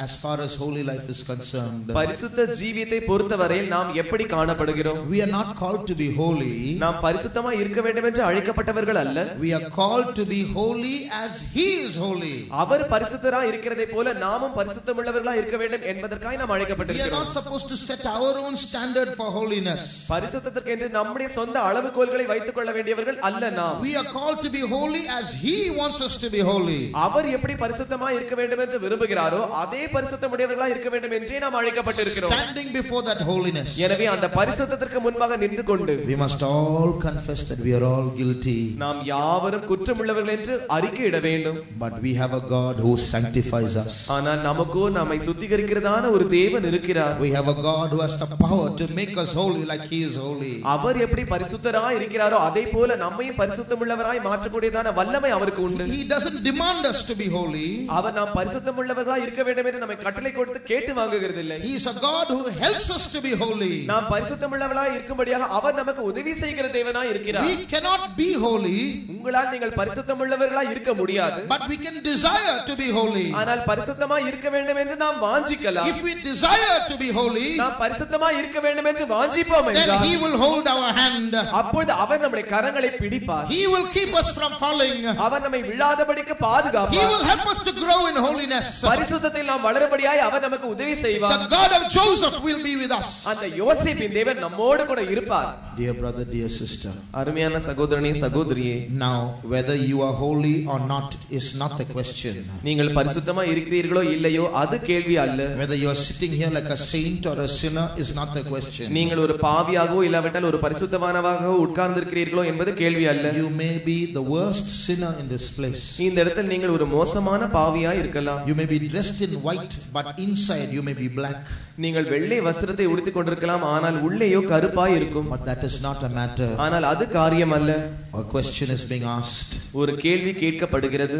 as far as holy life is concerned? பரிசுத்த ஜீவியத்தை பொறுத்தவரையில் நாம் எப்படி காணப்படுகிறோம்? We are not called to be holy. நாம் பரிசுத்தமாய் இருக்க வேண்டும் என்று அழைக்கப்பட்டவர்கள் அல்ல. We are called to be holy as he is holy. அவர் பரிசுத்தராய் இருக்கிறதை போல நாமும் பரிசுத்தமுள்ளவர்களாய் இருக்க வேண்டும் என்பதற்காக நாம் We are அழைக்கப்பட்டிருக்கிறோம். not supposed to set our own standard for holiness. பரிசுத்தத்திற்கு என்று நம்முடைய சொந்த அளவுகோல்களை வைத்துக் கொள்ள வேண்டியவர்கள் அல்ல நாம். We are called to be holy as he wants us to be holy. அவர் எப்படி பரிசுத்தமாய் இருக்க வேண்டும் என்று விரும்புகிறாரோ அதே பரிசுத்தமுடையவர்களாய் இருக்க வேண்டும் என்றே நாம் அழைக்கப்பட்டிருக்கிறோம். Standing before that holiness, எனவே அந்த பரிசுத்தத்திற்கு முன்பாக நின்று கொண்டு we must all confess that we are all guilty. நாம் யாவரும் குற்றமுள்ளவர்கள் என்று அறிக்கையிட வேண்டும். But we have a God who sanctifies us. ஆனால் நமக்கோ நம்மை சுத்திகரிக்கிறதான ஒரு தேவன் இருக்கிறார். We have a God who has the power to make us holy like he is holy. அவர் எப்படி பரிசுத்தராய் இருக்கிறாரோ அதே போல நம்மையும் பரிசுத்தமுள்ளவராய் மாற்றக்கூடியதான வல்லமை அவருக்கு உண்டு. He doesn't demand us to be holy. அவர் நாம் பரிசுத்தமுள்ளவர்களாய் இருக்க வேண்டும் என்று நம்மை கட்டளை கொடுத்து கேட்டு வாங்குகிறதில்லை. He is a God who helps us to be holy. நாம் பரிசுத்தமுள்ளவர்களாய் இருக்கும்படியாக அவர் நமக்கு உதவி செய்கிற தேவனாய் இருக்கிறார். We cannot be holy, உங்களால் நீங்கள் பரிசுத்தமுள்ளவர்களாய் இருக்க முடியாது. but we can desire to be holy. ஆனால் பரிசுத்தமாய் இருக்க வேண்டும் என்று நாம் வாஞ்சிக்கலாம். If we desire to be holy, நாம் பரிசுத்தமாய் இருக்க வேண்டும் என்று வாஞ்சிப்போம் then என்றால் he will hold our hand. அப்பொழுது அவர் நம்முடைய கரங்களை பிடிப்பார். He will keep us from falling. அவர் நம்மை விழாதபடிக்கு பாதுகாப்பார். He will help us to grow in holiness. பரிசுத்தத்தில் நாம் வளரும்படியாய் அவர் நமக்கு உதவி செய்வார். The God of Joseph will be with us. அந்த யோசேப்பின் தேவன் நம்மோடு கூட இருப்பார். Dear brother, dear sister, அருமையான சகோதரனே சகோதரியே, now whether you are holy or not is not the question. நீங்கள் பரிசுத்தமா இருக்கிறீர்களோ இல்லையோ அது கேள்வி அல்ல. Whether you are sitting here like a saint or a sinner is not the question. நீங்கள் ஒரு பாவியாகவோ இல்லாவிட்டால் ஒரு பரிசுத்தவானாகவோ உட்கார்ந்திருக்கிறீர்களோ என்பது கேள்வி அல்ல. You may be the worst sinner in this place. இந்த இடத்தில் நீங்கள் ஒரு மோசமான பாவியாய் இருக்கலாம். You may be dressed in white, but inside you may be black. நீங்கள் வெள்ளை வஸ்திரத்தை உடுத்திக் கொண்டிருக்கலாம், ஆனால் உள்ளேயோ கருப்பாய் இருக்கும். But that is not a matter. ஆனால் அது காரியம் அல்ல. A question is being asked. ஒரு கேள்வி கேட்கப்படுகிறது.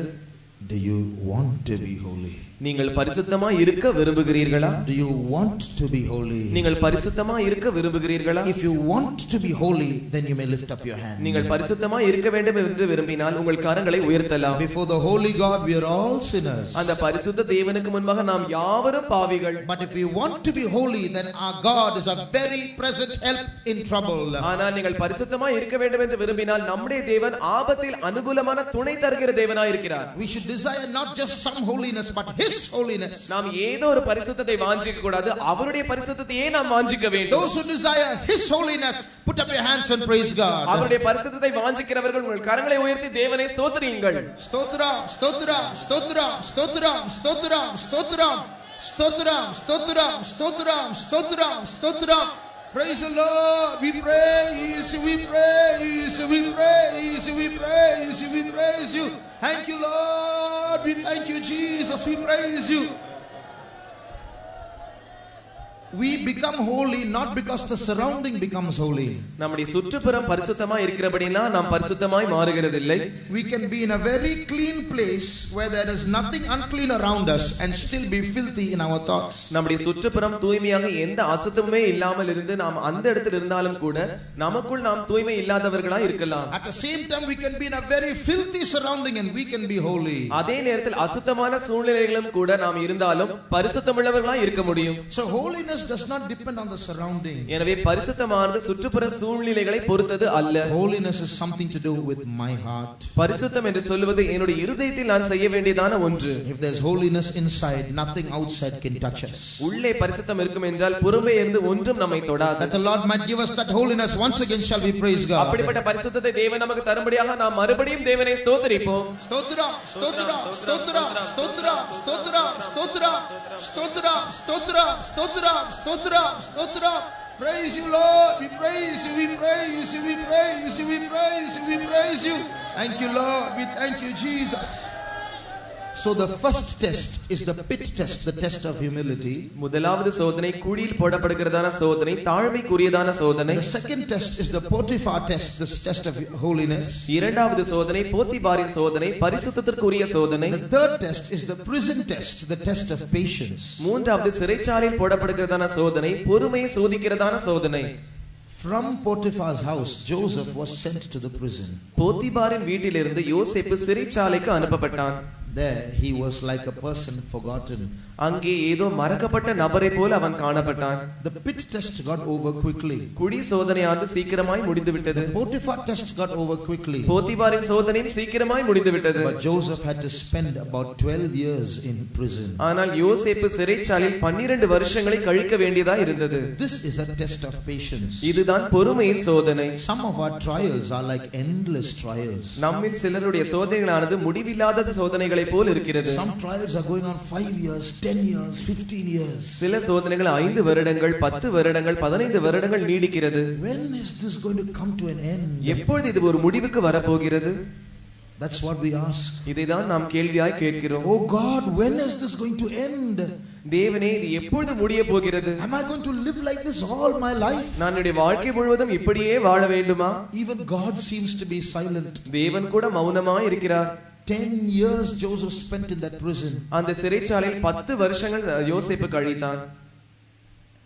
Do you want to be holy? நீங்கள் பரிசுத்தமாய் இருக்க விரும்புகிறீர்களா? Do you want to be holy? நீங்கள் பரிசுத்தமாய் இருக்க விரும்புகிறீர்களா? If you want to be holy, then you may lift up your hand. நீங்கள் பரிசுத்தமாய் இருக்க வேண்டும் என்று விரும்பினால் உங்கள் கரங்களை உயர்த்தலாம். Before the holy God, we are all sinners. அந்த பரிசுத்த தேவனுக்கு முன்பாக நாம் யாவரும் பாவிகள். But if we want to be holy, then our God is a very present help in trouble. ஆனால் நீங்கள் பரிசுத்தமாய் இருக்க வேண்டும் என்று விரும்பினால் நம்முடைய தேவன் ஆபத்தில் அனுகூலமான துணை தருகிற தேவனாய் இருக்கிறார். We should desire not just some holiness, but his holiness. நாம் ஏதோ ஒரு பரிசுத்தத்தை வாஞ்சிக்க கூடாது, அவருடைய பரிசுத்தத்தையே நாம் வாஞ்சிக்க வேண்டும். Those who desire his holiness, put up your hands and praise God. அவருடைய பரிசுத்தத்தை வாஞ்சிக்கிறவர்கள் உங்கள் கரங்களை உயர்த்தி தேவனை ஸ்தோத்திரியுங்கள். Stotram, stotram, stotram, stotram, stotram, stotram, stotram, stotram, stotram, stotram, stotram. Praise the Lord. We praise, we praise, we praise, we praise, we praise you. Thank you, Lord. We thank you, Jesus. We praise you. We become holy not because the surrounding becomes holy. நம்முடைய சுற்றுப்புறம் பரிசுத்தமாய் இருக்கிறபடினா நாம் பரிசுத்தமாய் மாறுகிறதில்லை. We can be in a very clean place where there is nothing unclean around us and still be filthy in our thoughts. நம்முடைய சுற்றுப்புறம் தூய்மையாக எந்த அசுத்தமுமே இல்லாமல் இருந்து நாம் அந்த இடத்தில் இருந்தாலும் கூட நமக்குள் நாம் தூய்மை இல்லாதவர்களாய் இருக்கலாம். At the same time we can be in a very filthy surrounding and we can be holy. அதே நேரத்தில் அசுத்தமான சூழ்நிலைகளும் கூட நாம் இருந்தாலும் பரிசுத்தமுள்ளவர்களாய் இருக்க முடியும். So holiness does not depend on the surrounding. எனவே பரிசுத்தமானது சுற்றுப்புற சூழ்நிலைகளை பொறுத்தது அல்ல. Holiness is something to do with my heart. பரிசுத்தம் என்று சொல்வது என்னுடைய இருதயத்தில் நான் செய்ய வேண்டியதான ஒன்று. If there's holiness inside, nothing outside can touch us. உள்ளே பரிசுத்தம் இருக்கும் என்றால் புறமே இருந்து ஒன்றும் நம்மை தொடாது. That the Lord might give us that holiness once again, shall we praise God. அப்படிப்பட்ட பரிசுத்தத்தை தேவன் நமக்கு தரும்படியாக நாம் மறுபடியும் தேவனை ஸ்தோத்திரிப்போம். ஸ்தோத்ரா ஸ்தோத்ரா ஸ்தோத்ரா ஸ்தோத்ரா ஸ்தோத்ரா ஸ்தோத்ரா ஸ்தோத்ரா ஸ்தோத்ரா ஸ்தோத்ரா ஸ்தோத்ரா ஸ்தோத்ரா. Praise you, Lord. We praise you, we praise you, we praise you, we praise you, we praise you. Thank you, Lord. We thank you, Jesus. So the first test is the pit test, the test of humility. முதலாவது சோதனை குழியில் போடப்படுகிறதான சோதனை, தாழ்மைக்குரியதான சோதனை. The second test is the Potiphar test, the test of holiness. இரண்டாவது சோதனை போத்திபாரின் சோதனை, பரிசுத்தத்திற்குரிய சோதனை. The third test is the prison test, the test of patience. மூன்றாவது சிறைச்சாலையில் போடப்படுகிறதான சோதனை, பொறுமையை சோதிக்கிறதான சோதனை. From Potiphar's house, Joseph was sent to the prison. போத்திபாரின் வீட்டிலிருந்து யோசேப்பு சிறைச்சாலைக்கு அனுப்பப்பட்டான். There he was like a person forgotten. அங்கே ஏதோ மறக்கப்பட்ட நபரை போல அவன் காணப்பட்டான். The pit test got over quickly. குடி சோதனையானது சீக்கிரமாய் முடிந்துவிட்டது. The Potiphar test got over quickly. போத்திபாரின் சோதனையும் சீக்கிரமாய் முடிந்துவிட்டது. But Joseph had to spend about 12 years in prison. ஆனால் யோசேப்பு சிறைச்சாலையில் 12 வருஷங்களை கழிக்க வேண்டியதா இருந்தது. This is a test of patience. இதுதான் பொறுமையின் சோதனை. Some of our trials are like endless trials. நம்மில் சிலருடைய சோதனைகளானது முடிவில்லாத சோதனைகளை போல் இருக்கிறது. Some trials are going on 5 years, 10 years, 15 years. சில சோதனைகள் 5 வருடங்கள், 10 வருடங்கள், 15 வருடங்கள் நீடிக்கிறது. When is this going to come to an end? எப்பொழுது இது ஒரு முடிவுக்கு வர போகிறது? That's what we ask. இதைதான் நாம் கேள்வியாய் கேட்கிறோம். Oh God, when is this going to end? தேவனே, இது எப்பொழுது முடிய போகிறது? Am I going to live like this all my life? நான் என்னுடைய வாழ்க்கை முழுவதும் இப்படியே வாழ வேண்டுமா? Even God seems to be silent. தேவன் கூட மௌனமாய் இருக்கிறார். 10 years Joseph spent in that prison. அந்த சிறைச்சாலையில் 10 வருஷங்கள் யோசேப்பு கழித்தான்.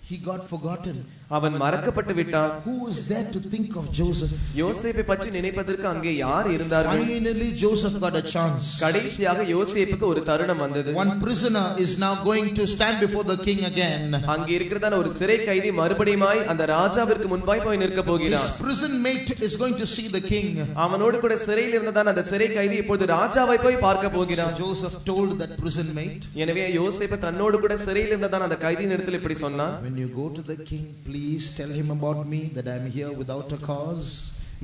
He got forgotten. அவன் மறக்கப்பட்டு விட்டான். Who is there to think of Joseph? யோசேப்பை பற்றி நினைப்பதற்கு அங்கே யார் இருந்தார்கள்? Finally Joseph got a chance. கடைசியாக யோசேப்புக்கு ஒரு தருணம் வந்தது. One prisoner is now going to stand before the king again. அங்கே இருக்கிறதான ஒரு சிறை கைதி மறுபடியுமாய் அந்த ராஜாவிற்கு முன்பாய் போய் நிற்க போகிறான். His prison mate is going to see the king. அவனோடு கூட சிறையில் இருந்ததான அந்த சிறை கைதி இப்பொழுது ராஜாவை போய் பார்க்க போகிறான். So Joseph told that prison mate. எனவே யோசேப்பு தன்னோடு கூட சிறையில் இருந்ததான அந்த கைதியின் இடத்தில் இப்படி சொன்னான். When you go to the king, please tell him about me, that I am here without a cause.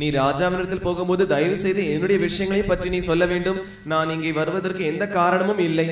நீ ராஜாவினிடத்தில் போகும்போது தயவு செய்து என்னுடைய விஷயங்களை பற்றி நீ சொல்ல வேண்டும். நான் இங்கே வருவதற்கு எந்த காரணமும் இல்லை.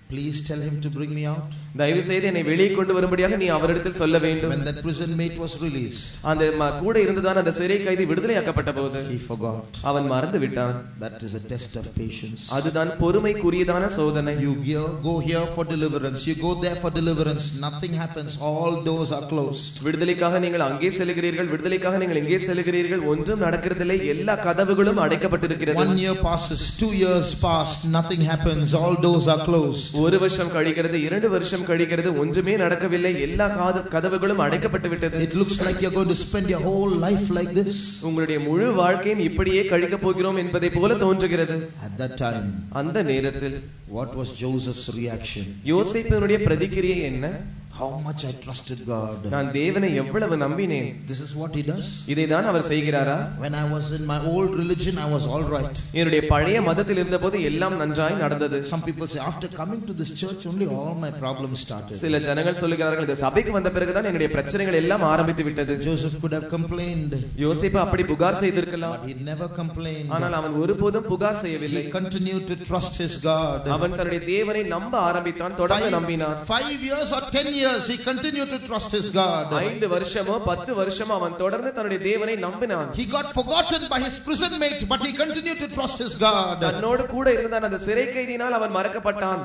Please tell him to bring me out. தயவு செய்து என்னை வெளியே கொண்டு வரும்படியாக நீ அவரிடத்தில் சொல்ல வேண்டும். When that prison mate was released, அந்த கூட இருந்ததான அந்த சிறை கைதி விடுதலையாக்கப்பட்ட போது he forgot. அவன் மறந்து விட்டான். That is a test of patience. அதுதான் பொறுமைக்குரியதான சோதனை. You go here for deliverance, you go there for deliverance, nothing happens, all doors are closed. விடுதலைக்காக நீங்கள் அங்கே செல்கிறீர்கள், விடுதலைக்காக நீங்கள் இங்கே செல்கிறீர்கள், ஒன்றும் நடக்கிறதில்லை, எல்லா கதவுகளும் அடைக்கப்பட்டிருக்கிறது. 1 year passes, 2 years pass, nothing happens, all doors are closed. ஒரு வருஷம் கழிக்கிறது, 2 வருஷம் கழிக்கிறது, ஒன்றுமே நடக்கவில்லை, எல்லா கதவுகளும் அடைக்கப்பட்டு விட்டது. It looks like you're going to spend your whole life like this. உங்களுடைய முழு வாழ்க்கையும் இப்படியே கழிக்க போகிறோம் என்பதை போல தோன்றுகிறது. At that time, அந்த நேரத்தில் what was Joseph's reaction? யோசேப்பினுடைய பிரதிக்கிரியை என்ன? How much I trusted God. நான் தேவனை எவ்வளவு நம்பினேன். This is what he does. இதைதான் அவர் செய்கிறாரா? When I was in my old religion, I was all right. என்னுடைய பழைய மதத்தில் இருந்தபோது எல்லாம் நன்றாய் நடந்தது. Some people say, after coming to this church, only all my problems started. சில ஜனங்கள் சொல்லுகிறார்கள், இந்த சபைக்கு வந்த பிறகுதான் என்னுடைய பிரச்சனைகள் எல்லாம் ஆரம்பித்து விட்டது. Joseph could have complained. யோசேப்பு அப்படி புகார் செய்திருக்கலாம். But he never complained. ஆனால் அவன் ஒருபோதும் புகார் செய்யவில்லை. He continued to trust his God. அவன் தன்னுடைய தேவனை நம்ப ஆரம்பித்தான், தொடர்ந்து நம்பினான். 5 years or 10 years, he continued to trust his God. 5 வருஷமோ 10 வருஷமோ அவன் தொடர்ந்து தன்னுடைய தேவனை நம்பினான். He got forgotten by his prison mate, but he continued to trust his God. தன்னோடு கூட இருந்த அந்த சிறை கைதியினால் அவன் மறக்கப்பட்டான்.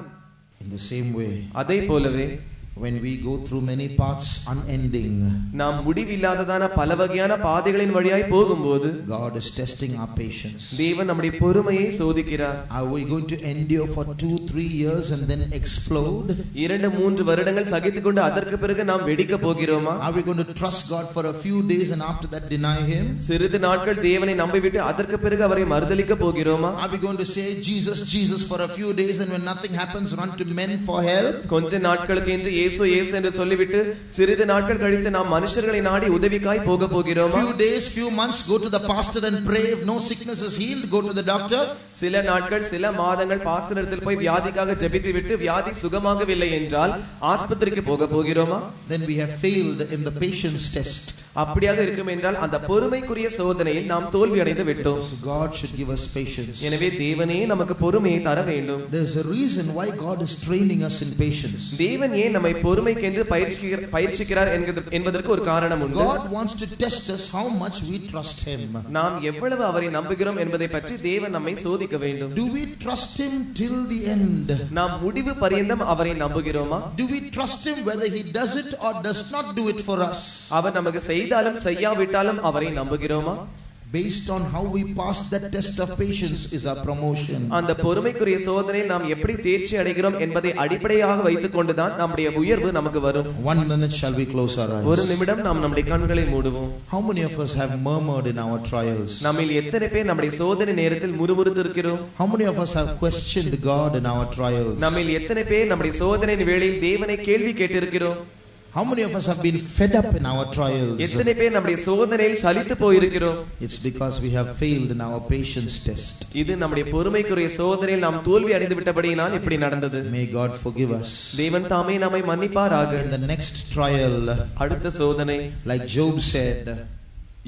In the same way, அதே போலவே when we go through many paths unending, நாம் முடிவில்லாததான பல வகையான பாதைகளின் வழியாய் போகும்போது God is testing our patience. தேவன் நம்முடைய பொறுமையை சோதிக்கிறார். Are we going to endure for 2-3 years and then explode? 2-3 வருடங்கள் சகித்துக்கொண்டு அதற்கு பிறகு நாம் வெடிக்க போகிறோமா? Are we going to trust God for a few days and after that deny him? சிறிது நாட்கள் தேவனை நம்பிவிட்டு அதற்கு பிறகு அவரை மறுதலிக்க போகிறோமா? Are we going to say Jesus Jesus for a few days and when nothing happens run to men for help? கொஞ்ச நாட்களுக்கு என்று இயேசு இயேசு என்று சொல்லிவிட்டு சிறிது நாட்கள் கழித்து நாம் மனுஷர்களை நாடி உதவிக்காய் போக போகிறோமா? Few days, few months, go to the pastor and pray. If no sickness is healed, go to the doctor. சில நாட்கள் சில மாதங்கள் பாஸ்டரிடத்தில் போய் வியாதிக்காக ஜெபித்து விட்டு வியாதி சுகமாகவில்லை என்றால் ஆஸ்பத்திரிக்கு போக போகிறோமா? Then we have failed in the patience test. அப்படியாக இருக்கும் என்றால் அந்த பொறுமைக்குரிய சோதனையில் நாம் தோல்வி அடைந்து விட்டோம். So God should give us patience. எனவே தேவனே நமக்கு பொறுமையை தர வேண்டும். There's a reason why God is training us in patience. தேவன் ஏன் நம்மை பொறுமைக்கென்று பயிற்சிக்கிறார் என்பதற்கு ஒரு காரணம் உண்டு. God wants to test us how much we trust him. நாம் எவ்வளவு அவரை நம்புகிறோம் என்பதை பற்றி தேவன் நம்மை சோதிக்க வேண்டும். Do we trust him till the end? நாம் முடிவு பரியந்தம் அவரை நம்புகிறோமா? Do we trust him whether he does it or does not do it for us? அவர் நமக்கு செய்தாலும் செய்யாவிட்டாலும் அவரை நம்புகிறோமா? based on how we pass that test of patience is our promotion. அந்த பொறுமைக்குரிய சோதனையில் நாம் எப்படி தேர்ச்சி அடைகிறோம் என்பதை அடிப்படையாக வைத்துக்கொண்டுதான் நம்முடைய உயர்வு நமக்கு வரும். 1 minute shall we close our eyes? ஒரு நிமிடம் நாம் நம்முடைய கண்களை மூடுவோம். How many of us have murmured in our trials? நம்மில் எத்தனை பேர் நம்முடைய சோதனை நேரத்தில் முறுமுறுத்து இருக்கிறோம்? How many of us have questioned God in our trials? நம்மில் எத்தனை பேர் நம்முடைய சோதனையின் வேளையில் தேவனை கேள்வி கேட்டிருக்கிறோம்? How many of us have been fed up in our trials? எத்தனை பேர் நம்முடைய சோதனையில் சலித்து போயிருக்கிறோம்? It's because we have failed in our patience test. இது நம்முடைய பொறுமைக்குரிய சோதனையில் நாம் தோல்வி அடைந்து விட்டபடியினால் இப்படி நடந்தது. May God forgive us. தேவன் தாமே நம்மை மன்னிப்பாராக. In the next trial, அடுத்த சோதனை, like Job said,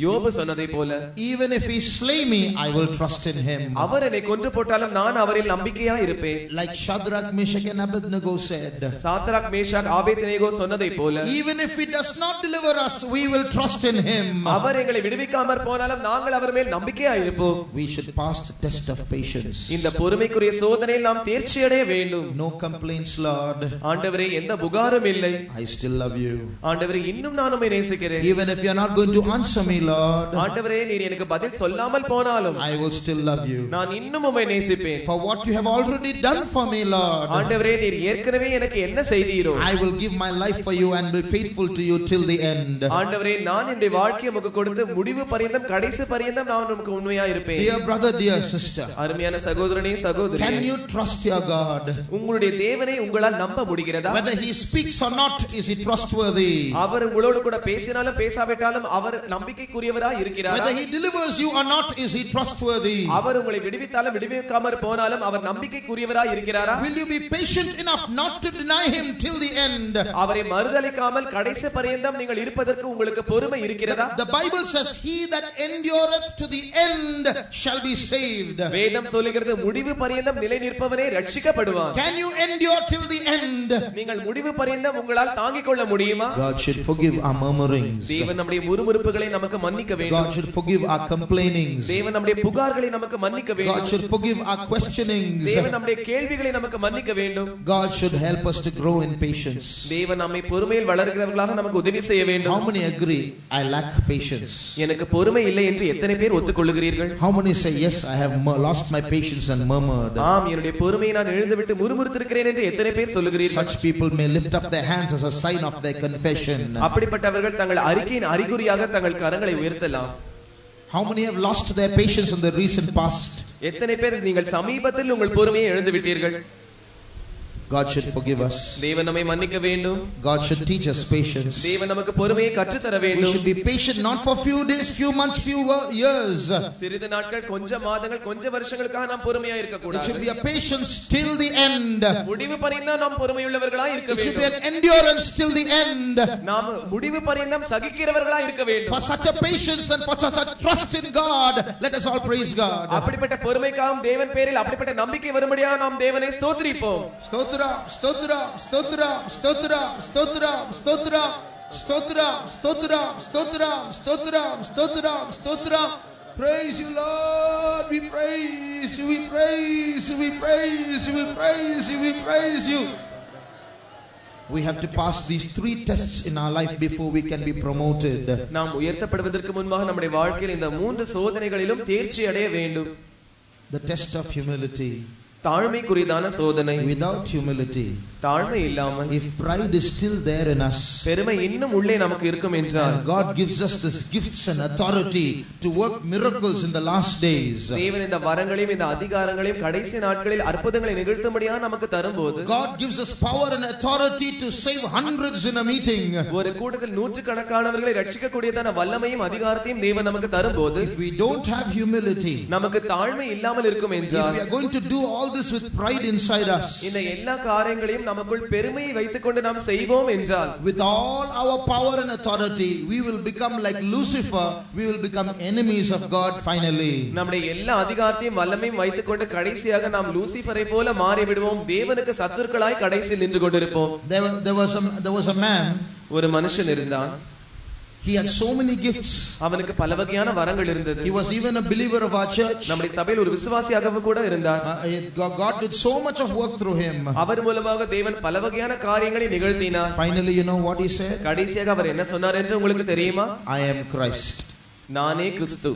யோபு சொன்னதை போல, even if he slay me, I will trust in him. அவர் என்னை கொன்று போட்டாலும் நான் அவரில் நம்பிக்கையா இருப்பேன். Like Shadrach, Meshach and Abednego said, Shadrach, Meshach, Abednego சொன்னதை போல, even if he does not deliver us, we will trust in him. அவர் எங்களை விடுவிக்காமற் போனாலும் நாங்கள் அவர் மேல் நம்பிக்கையா இருப்போம். We should pass the test of patience. இந்த பொறுமைக்குரிய சோதனையில் நாம் தேர்ச்சி அடைய வேண்டும். No complaints, Lord. ஆண்டவரே, எந்த புகாரும் இல்லை. I still love you. ஆண்டவரே, இன்னும் நான் உம்மை நேசிக்கிறேன். Even if you are not going to answer me, Lord, ஆண்டவரே, நீர் எனக்கு பதில் சொல்லாமல் போனாலும் I will still love you. நான் இன்னும் உம்மை நேசிப்பேன். For what you have already done for me, Lord, ஆண்டவரே, நீர் ஏற்கனவே எனக்கு என்ன செய்தீரோ, I will give my life for you and be faithful to you till the end. ஆண்டவரே, நான் என்னுடைய வாழ்க்கையை உமக்கு கொடுத்து முடிவு பரியந்தம், கடைசி பரியந்தம் நான் உமக்கு உண்மையா இருப்பேன். Dear brother, dear sister, அருமையான சகோதரனே, சகோதரியே, can you trust your God? உங்களுடைய தேவனை உங்களால் நம்ப முடிகிறதா? Whether he speaks or not, is he trustworthy? அவர் உங்களோடு கூட பேசினாலும் பேசாவிட்டாலும் அவர் நம்பிக்கைக்குரியவரா இருக்கிறாரா? Whether he delivers you or not, is he trustworthy? அவர் உங்களை விடுவித்தாலும் விடுவிக்காமற் போனாலும் அவர் நம்பிக்கைக்குரியவரா இருக்கிறாரா? Will you be patient enough not to deny him till the end? அவரை மறுதலிக்காமல் கடைசி பரியந்தம் நீங்கள் இருப்பதற்கு உங்களுக்கு பொறுமை இருக்கிறதா? The Bible says, he that endureth to the end shall be saved. வேதம் சொல்லுகிறது, முடிவு பரியந்தம் நிலை நிற்பவனே ரட்சிக்கப்படுவான். Can you endure till the end? நீங்கள் முடிவு பரியந்தம் உங்களால் தாங்கிக் கொள்ள முடியுமா? God should forgive our murmurings. தேவன் நம்முடைய முறுமுறுப்புகளை நமக்கு மன்னிக்க வேண்டும். God should forgive our complainings. தேவன் நம்முடைய புகார்களை நமக்கு மன்னிக்க வேண்டும். God should forgive our questionings. தேவன் நம்முடைய கேள்விகளை நமக்கு மன்னிக்க வேண்டும். God should help us to grow in patience. தேவன் நம்மை பொறுமையில் வளர்கிறவர்களாக நமக்கு உதவி செய்ய வேண்டும். How many agree, I lack patience? எனக்கு பொறுமை இல்லை என்று எத்தனை பேர் ஒத்துக்கொள்கிறீர்கள்? How many say, yes, I have lost my patience and murmured? ஆம், என்னுடைய பொறுமையை நான் இழந்துவிட்டு முறுமுறுத்திருக்கிறேன் என்று எத்தனை பேர் சொல்லுகிறீர்கள்? Such people may lift up their hands as a sign of their confession. அப்படிப்பட்டவர்கள் தங்கள் அறிக்கையின் அறிகுறியாக தங்கள் கரங்களை உயர்த்தலாம். How many have lost their patience in the recent past? எத்தனை பேர் நீங்கள் சமீபத்தில் உங்கள் பொறுமையை இழந்து விட்டீர்கள்? God should forgive us. தேவன் நம்மை மன்னிக்க வேண்டும். God should teach us patience. தேவன் நமக்கு பொறுமையை கற்றுத் தர We வேண்டும். should be patient not for few days, few months, few years. சிறிது நாட்கள், கொஞ்ச மாதங்கள், கொஞ்ச வருஷங்களுக்காக நாம் பொறுமையா இருக்க It கூடாது. should be a patience till the end. முடிவு பரியந்தம் நாம் பொறுமையுள்ளவர்களாய் இருக்க It should be வேண்டும். an endurance till the end. நாம் முடிவு பரியந்தம் சகிக்கிறவர்களாய் இருக்க வேண்டும். For such a patience and for such a trust in God, let us all praise God. அப்படிப்பட்ட பொறுமைக்காகவும் தேவன் பேரில் அப்படிப்பட்ட நம்பிக்கை வரும்படியாக நாம் தேவனை ஸ்தோத்திரிப்போம். Stotra, stotra, stotra, stotra, stotra, stotra, stotra, stotra, stotra, stotra, stotra, stotra. Praise you, Lord. We praise you, we praise you, we praise you, we praise you, we praise you. We have to pass these 3 tests in our life before we can be promoted. நாம் உயர்த்தப்படுவதற்கு முன்பாக நம்முடைய வாழ்க்கையில் இந்த 3 சோதனைகளிலும் தேர்ச்சி அடைய வேண்டும். The test of humility. தாழ்மைக்குரியதான சோதனை. Without humility, தாழ்மை இல்லாமல், if pride is still there in us, பெருமை இன்னும் உள்ளே நமக்கு இருக்கும் என்றால், and God gives us this gifts and authority to work miracles in the last days, தேவன் இந்த வரங்களையும் இந்த அதிகாரங்களையும் கடைசி நாட்களில் அற்புதங்களை நிகழ்த்தும்படியாக நமக்கு தரும்போது, God gives us power and authority to save hundreds in a meeting. ஒரு கூட்டத்தில் நூற்றுக்கணக்கானவர்களை ரட்சிக்கக்கூடியதான வல்லமையும் அதிகாரத்தையும் தேவன் நமக்கு தரும்போது, If we don't have humility, நமக்கு தாழ்மை இல்லாமல் இருக்கும் if என்றால், we are going to do all this with pride inside us, இந்த எல்லா காரியங்களையும் நமக்குள் பெருமையை வைத்துக்கொண்டு நாம் செய்வோம் என்றால், with all our power and authority, we will become like Lucifer. We will become enemies of God finally. நம்முடைய எல்லா அதிகாரத்தையும் வல்லமையும் வைத்துக்கொண்டு கடைசியாக நாம் லூசிஃபரை போல மாறி விடுவோம். தேவனுக்கு சத்துருக்களாய் கடைசியில் நின்று கொண்டிருப்போம். There was a man. ஒரு மனுஷன் இருந்தான். He had so many gifts. அவனுக்கு பல வகையான வரங்கள் இருந்தது. He was even a believer of our church. நம்முடைய சபையில் ஒரு விசுவாசியாக கூட இருந்தார். God did so much of work through him. அவர் மூலமாக தேவன் பல வகையான காரியங்களை நிகழ்த்தினார். Finally, you know what he said? கடைசியாக அவர் என்ன சொன்னார் என்று உங்களுக்கு தெரியுமா? I am Christ. நானே கிறிஸ்து.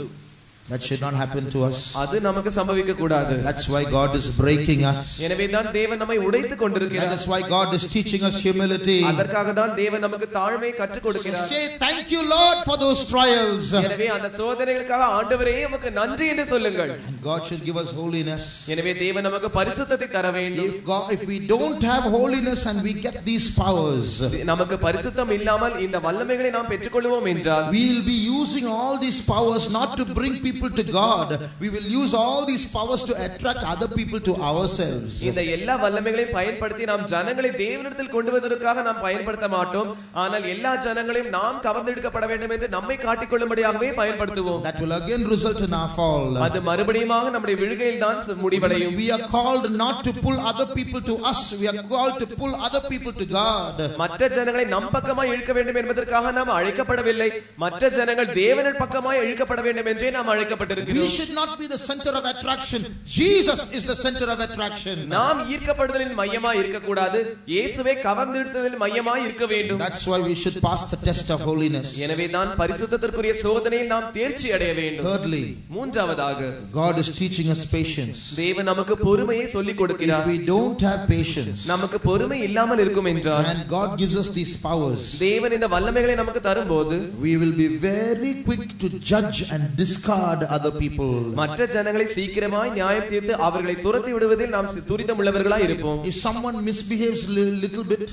That should not happen to us. அது நமக்கு சம்பவிக்க கூடாது. That's why God is breaking us. எனவே தான் தேவன் நம்மை உடைத்துக் கொண்டிருக்கிறார். That is why God is teaching us humility. அதற்காக தான் தேவன் நமக்கு தாழ்மையை கற்றுக் கொடுக்கிறார். Say thank you Lord for those trials. எனவே அந்த சோதனைகளுக்காக ஆண்டவரே உமக்கு நன்றி என்று சொல்லுங்கள். God should give us holiness. எனவே தேவன் நமக்கு பரிசுத்தத்தை தர வேண்டும். If we don't have holiness and we get these powers, நமக்கு பரிசுத்தம் இல்லாமல் இந்த வல்லமைகளை நாம் பெற்றுக்கொள்வோம் என்றால், we will be using all these powers not to bring people to God. We will use all these powers to attract other people to ourselves. இந்த எல்லா வல்லமைகளையும் பயன்படுத்தி நாம் ஜனங்களை தேவனிடத்தில் கொண்டு வருவதற்காக நாம் பயன்படுத்த மாட்டோம். ஆனால் எல்லா ஜனங்களையும் நாம் கவர்ந்தெடுக்கப்பட வேண்டும் என்று நம்மை காட்டிக் கொள்ளும்படியாகவே பயன்படுத்துவோம். That will again result in our fall. அது மறுபடியுமாக நம்முடைய விழுகையில் தான் முடிவடையும். We are called not to pull other people to us. We are called to pull other people to God. மற்ற ஜனங்களை நம் பக்கமாய் இழுக்க வேண்டும் என்பதற்காக நாம் அழைக்கப்படவில்லை. மற்ற ஜனங்கள் தேவனின் பக்கமாய் இழுக்கப்பட வேண்டும் என்றே நாம் அழைக்கப்பட்டிருக்கிறோம். We should not be the center of attraction. Jesus is the center of attraction. நாம் ஈர்க்கப்படுதலின் மையமாய் இருக்க கூடாது. இயேசுவே கவர்ந்திழுத்தலின் மையமாய் இருக்க வேண்டும். That's why we should pass the test of holiness. எனவே தான் பரிசுத்தத்திற்குரிய சோதனையில் நாம் தேர்ச்சி அடைய வேண்டும். Thirdly, மூன்றாவதாக, God is teaching us patience. தேவன் நமக்கு பொறுமையை சொல்லிக் கொடுக்கிறார். If we don't have patience, நமக்கு பொறுமை இல்லாமல் இருக்கும் என்றால், and God gives us these powers, தேவன் இந்த வல்லமைகளை நமக்கு தரும்போது, we will be very quick to judge and discard other people. மற்ற ஜனங்களை சீக்கிரமாய் நியாயம் தீர்த்து அவர்களை துரத்தி விடுவதில் நாம் துரிதம் உள்ளவர்களாய் இருப்போம். If someone misbehaves little bit,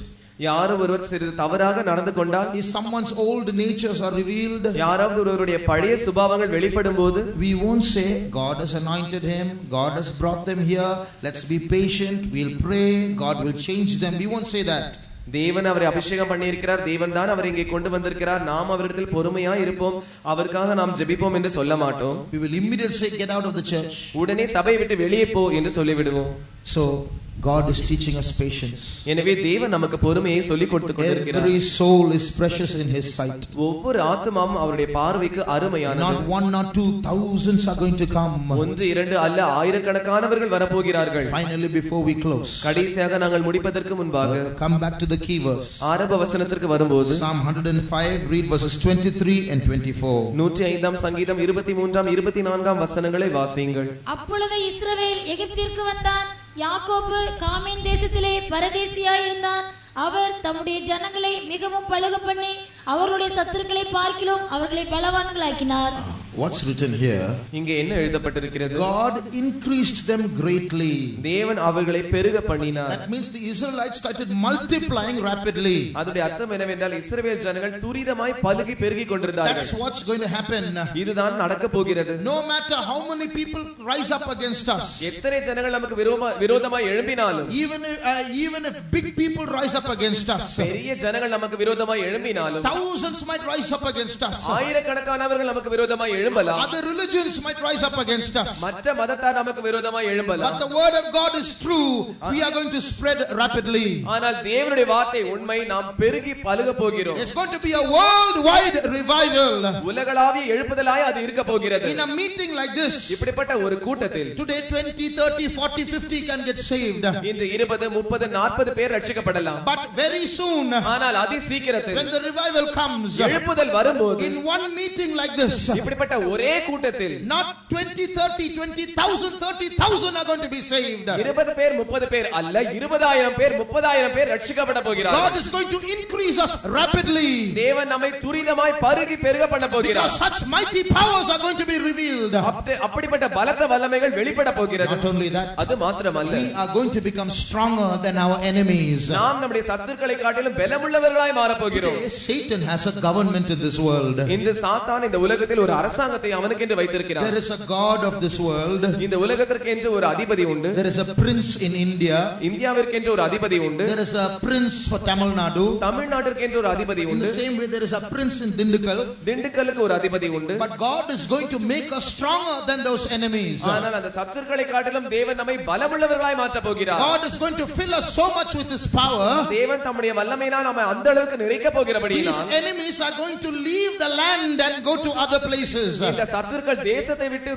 யாரோ ஒருவர் சிறிது தவறாக நடந்து கொண்டால், if someone's old natures are revealed, யாராவது ஒருவருடைய பழைய சுபாவங்கள் வெளிப்படும்போது, we won't say God has anointed him, God has brought them here, let's be patient, we'll pray, God will change them. We won't say that. தேவன் அவரை அபிஷேகம் பண்ணி இருக்கிறார், தேவன் தான் அவரை இங்கே கொண்டு வந்திருக்கிறார், நாம் அவரிடத்தில் பொறுமையா இருப்போம், அவருக்காக நாம் ஜெபிப்போம் என்று சொல்ல மாட்டோம். We will immediately say get out of the church. உடனே சபையை விட்டு வெளியே போ என்று சொல்லிவிடுவோம். So God is teaching us patience. எனவே தேவன் நமக்கு பொறுமையை சொல்லிக் கொடுத்து கொண்டிருக்கிறார். Every soul is precious in his sight. ஒவ்வொரு ஆத்துமாவும் அவருடைய பார்வைக்கு அருமையானது. Not one or two, thousands are going to come. ஒன்று இரண்டு அல்ல, ஆயிரக்கணக்கானவர்கள் வரப்போகிறார்கள். Finally, before we close, கடைசியாக நாங்கள் முடிப்பதற்கு முன்பாக come back to the key verse. ஆரம்ப வசனத்திற்கு வரும்போது, Psalm 105, read verses 23 and 24. 105ஆம் சங்கீதம் 23ஆம் 24ஆம் வசனங்களை வாசியுங்கள். அப்பொழுது இஸ்ரவேல் எகிப்திற்கு வந்தான், யாக்கோபு காமின் தேசத்திலே பரதேசியாய் இருந்தான். அவர் தம்முடைய ஜனங்களை மிகவும் பழுக பண்ணி அவர்களுடைய சத்துருக்களை பார்க்கிலும் அவர்களை பலவான்களாக்கினார். What's written here? இங்கே என்ன எழுதப்பட்டிருக்கிறது? God increased them greatly. தேவன் அவர்களை பெருக பண்ணினார். That means the Israelites started multiplying rapidly. அதோட அர்த்தம் என்னவென்றால், இஸ்ரவேல் ஜனங்கள் துரிதமாய் பலுகி பெருகிக் கொண்டிருந்தார்கள். That's what's going to happen. இதுதான் நடக்க போகிறது. No matter how many people rise up against us, எத்தனை ஜனங்கள் நமக்கு விரோதமாய் எழும்பினாலும், even if big people rise up against us, பெரிய ஜனங்கள் நமக்கு விரோதமாய் எழும்பினாலும், thousands might rise up against us, ஆயிரக்கணக்கானவர்கள் நமக்கு விரோதமாய் எழும்பலாம், other religions might rise up against us, மற்ற மதத்தார் நமக்கு விரோதமாய் எழும்பலாம். but the word of God is true. We are going to spread rapidly. ஆனால் தேவனுடைய வார்த்தை உண்மை, நாம் பெருகி பலுக போகிறோம். It's going to be a worldwide revival. உலகளாவிய எழுப்புதலாய் அது இருக்க போகிறது. In a meeting like this, இப்படிப்பட்ட ஒரு கூட்டத்தில் today 20, 30, 40, 50 can get saved. இன்று 20, 30, 40 பேர் ரட்சிக்கப்படலாம். But very soon, ஆனால் அதி சீக்கிரத்தில் when the revival comes, எழுப்புதல் வரும்போது, in one meeting like this, இப்படிப்பட்ட ஒரே கூட்டத்தில் not 20, 30, 20,000, 30,000 are going to be saved. 20 பேர் 30 பேர் அல்ல, 20,000 பேர் 30,000 பேர் ரட்சிக்கப்பட போகிறார்கள். God is going to increase us rapidly. தேவன் நம்மை துரிதமாய் பருகி பெருக பண்ண போகிறார். Because such mighty powers are going to be revealed. அப்படிப்பட்ட பலத்த வல்லமைகள் வெளிப்பட போகிறது. Not only that, அது மாத்திரமல்ல, we are going to become stronger than our enemies. நாம் நம்முடைய சத்துருக்களை காட்டிலும் பலமுள்ளவர்களாய் மாற போகிறோம். Satan has a government in this world. இன்று சாத்தான் இந்த உலகத்தில் ஒரு அரசாங்கத்தை அவனுக்கென்று வைத்திருக்கிறான். There is a god of this world. இந்த உலகத்திற்கென்று ஒரு அதிபதி உண்டு. There is a prince in India. இந்தியாவிற்கென்று ஒரு அதிபதி உண்டு. There is a prince for Tamil Nadu. தமிழ்நாட்டிற்கென்று ஒரு அதிபதி In உண்டு. the same way, there is a prince in Dindigul. திண்டுக்கலுக்கு ஒரு அதிபதி உண்டு. But God is going to make us stronger than those enemies. ஆனால் அந்த சத்துருக்களை காட்டிலும் தேவன் நம்மை பலமுள்ளவர்களாய் மாற்ற போகிறார். God is going to fill us so much with his power. தேவன் தம்முடைய வல்லமையினால் நம்மை அந்த அளவுக்கு நிறைக்க போகிறபடியால் These enemies are going to leave the land and go to other places. இந்த சத்துருக்கள் தேசத்தை விட்டு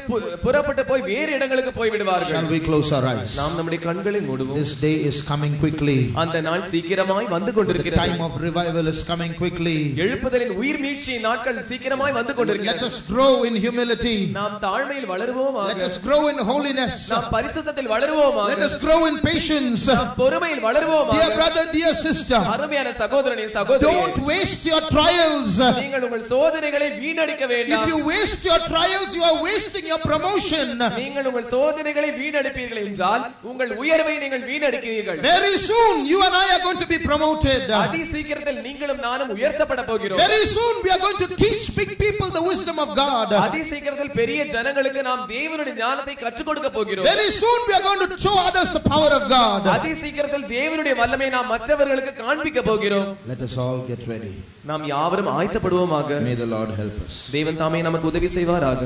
புறப்பட்டு போய் வேறு இடங்களுக்கு போய் விடுவார்கள். Shall we close our eyes? நாம் நம்முடைய கண்களை மூடுவோம். This day is coming quickly. அந்த நாள் சீக்கிரமாய் வந்து The கொண்டிருக்கிறது. time of revival is coming quickly. எழுப்புதலின் உயிர் மீட்சி நாட்கள் சீக்கிரமாய் வந்து கொண்டிருக்கிறது. Let us grow in humility. நாம் தாழ்மையில் வளருவோமாக. Let us grow in holiness. நாம் பரிசுத்தத்தில் வளருவோமாக. Let us grow in patience. நாம் பொறுமையில் வளருவோமாக. Dear brother, dear sister, அருமையான சகோதரனே சகோதரியே, don't waste your trials. நீங்கள் உங்கள் சோதனைகளை வீணடிக்க வேண்டாம். If you waste your trials, you are wasting your promotion. நீங்கள் உங்கள் சோதனைகளை வீணடிப்பீர்கள் என்றால் உங்கள் உயர்வை நீங்கள் வீணடிக்கிறீர்கள். Very soon you and I are going to be promoted. அதி சீக்கிரத்தில் நீங்களும் நானும் உயர்த்தப்பட போகிறோம். Very soon we are going to teach big people the wisdom of God. அதி சீக்கிரத்தில் பெரிய ஜனங்களுக்கு நாம் தேவனுடைய ஞானத்தை கற்றுக் கொடுக்க போகிறோம். Very soon we are going to show others the power of God. அதி சீக்கிரத்தில் தேவனுடைய வல்லமையை நாம் மற்றவர்களுக்கு காண்பிக்க போகிறோம். Let us all get ready. நாம் யாவரும் ஆயத்தப்படுவோமாக. May the Lord help us. தேவன் தாமே நமக்கு உதவி செய்வாராக.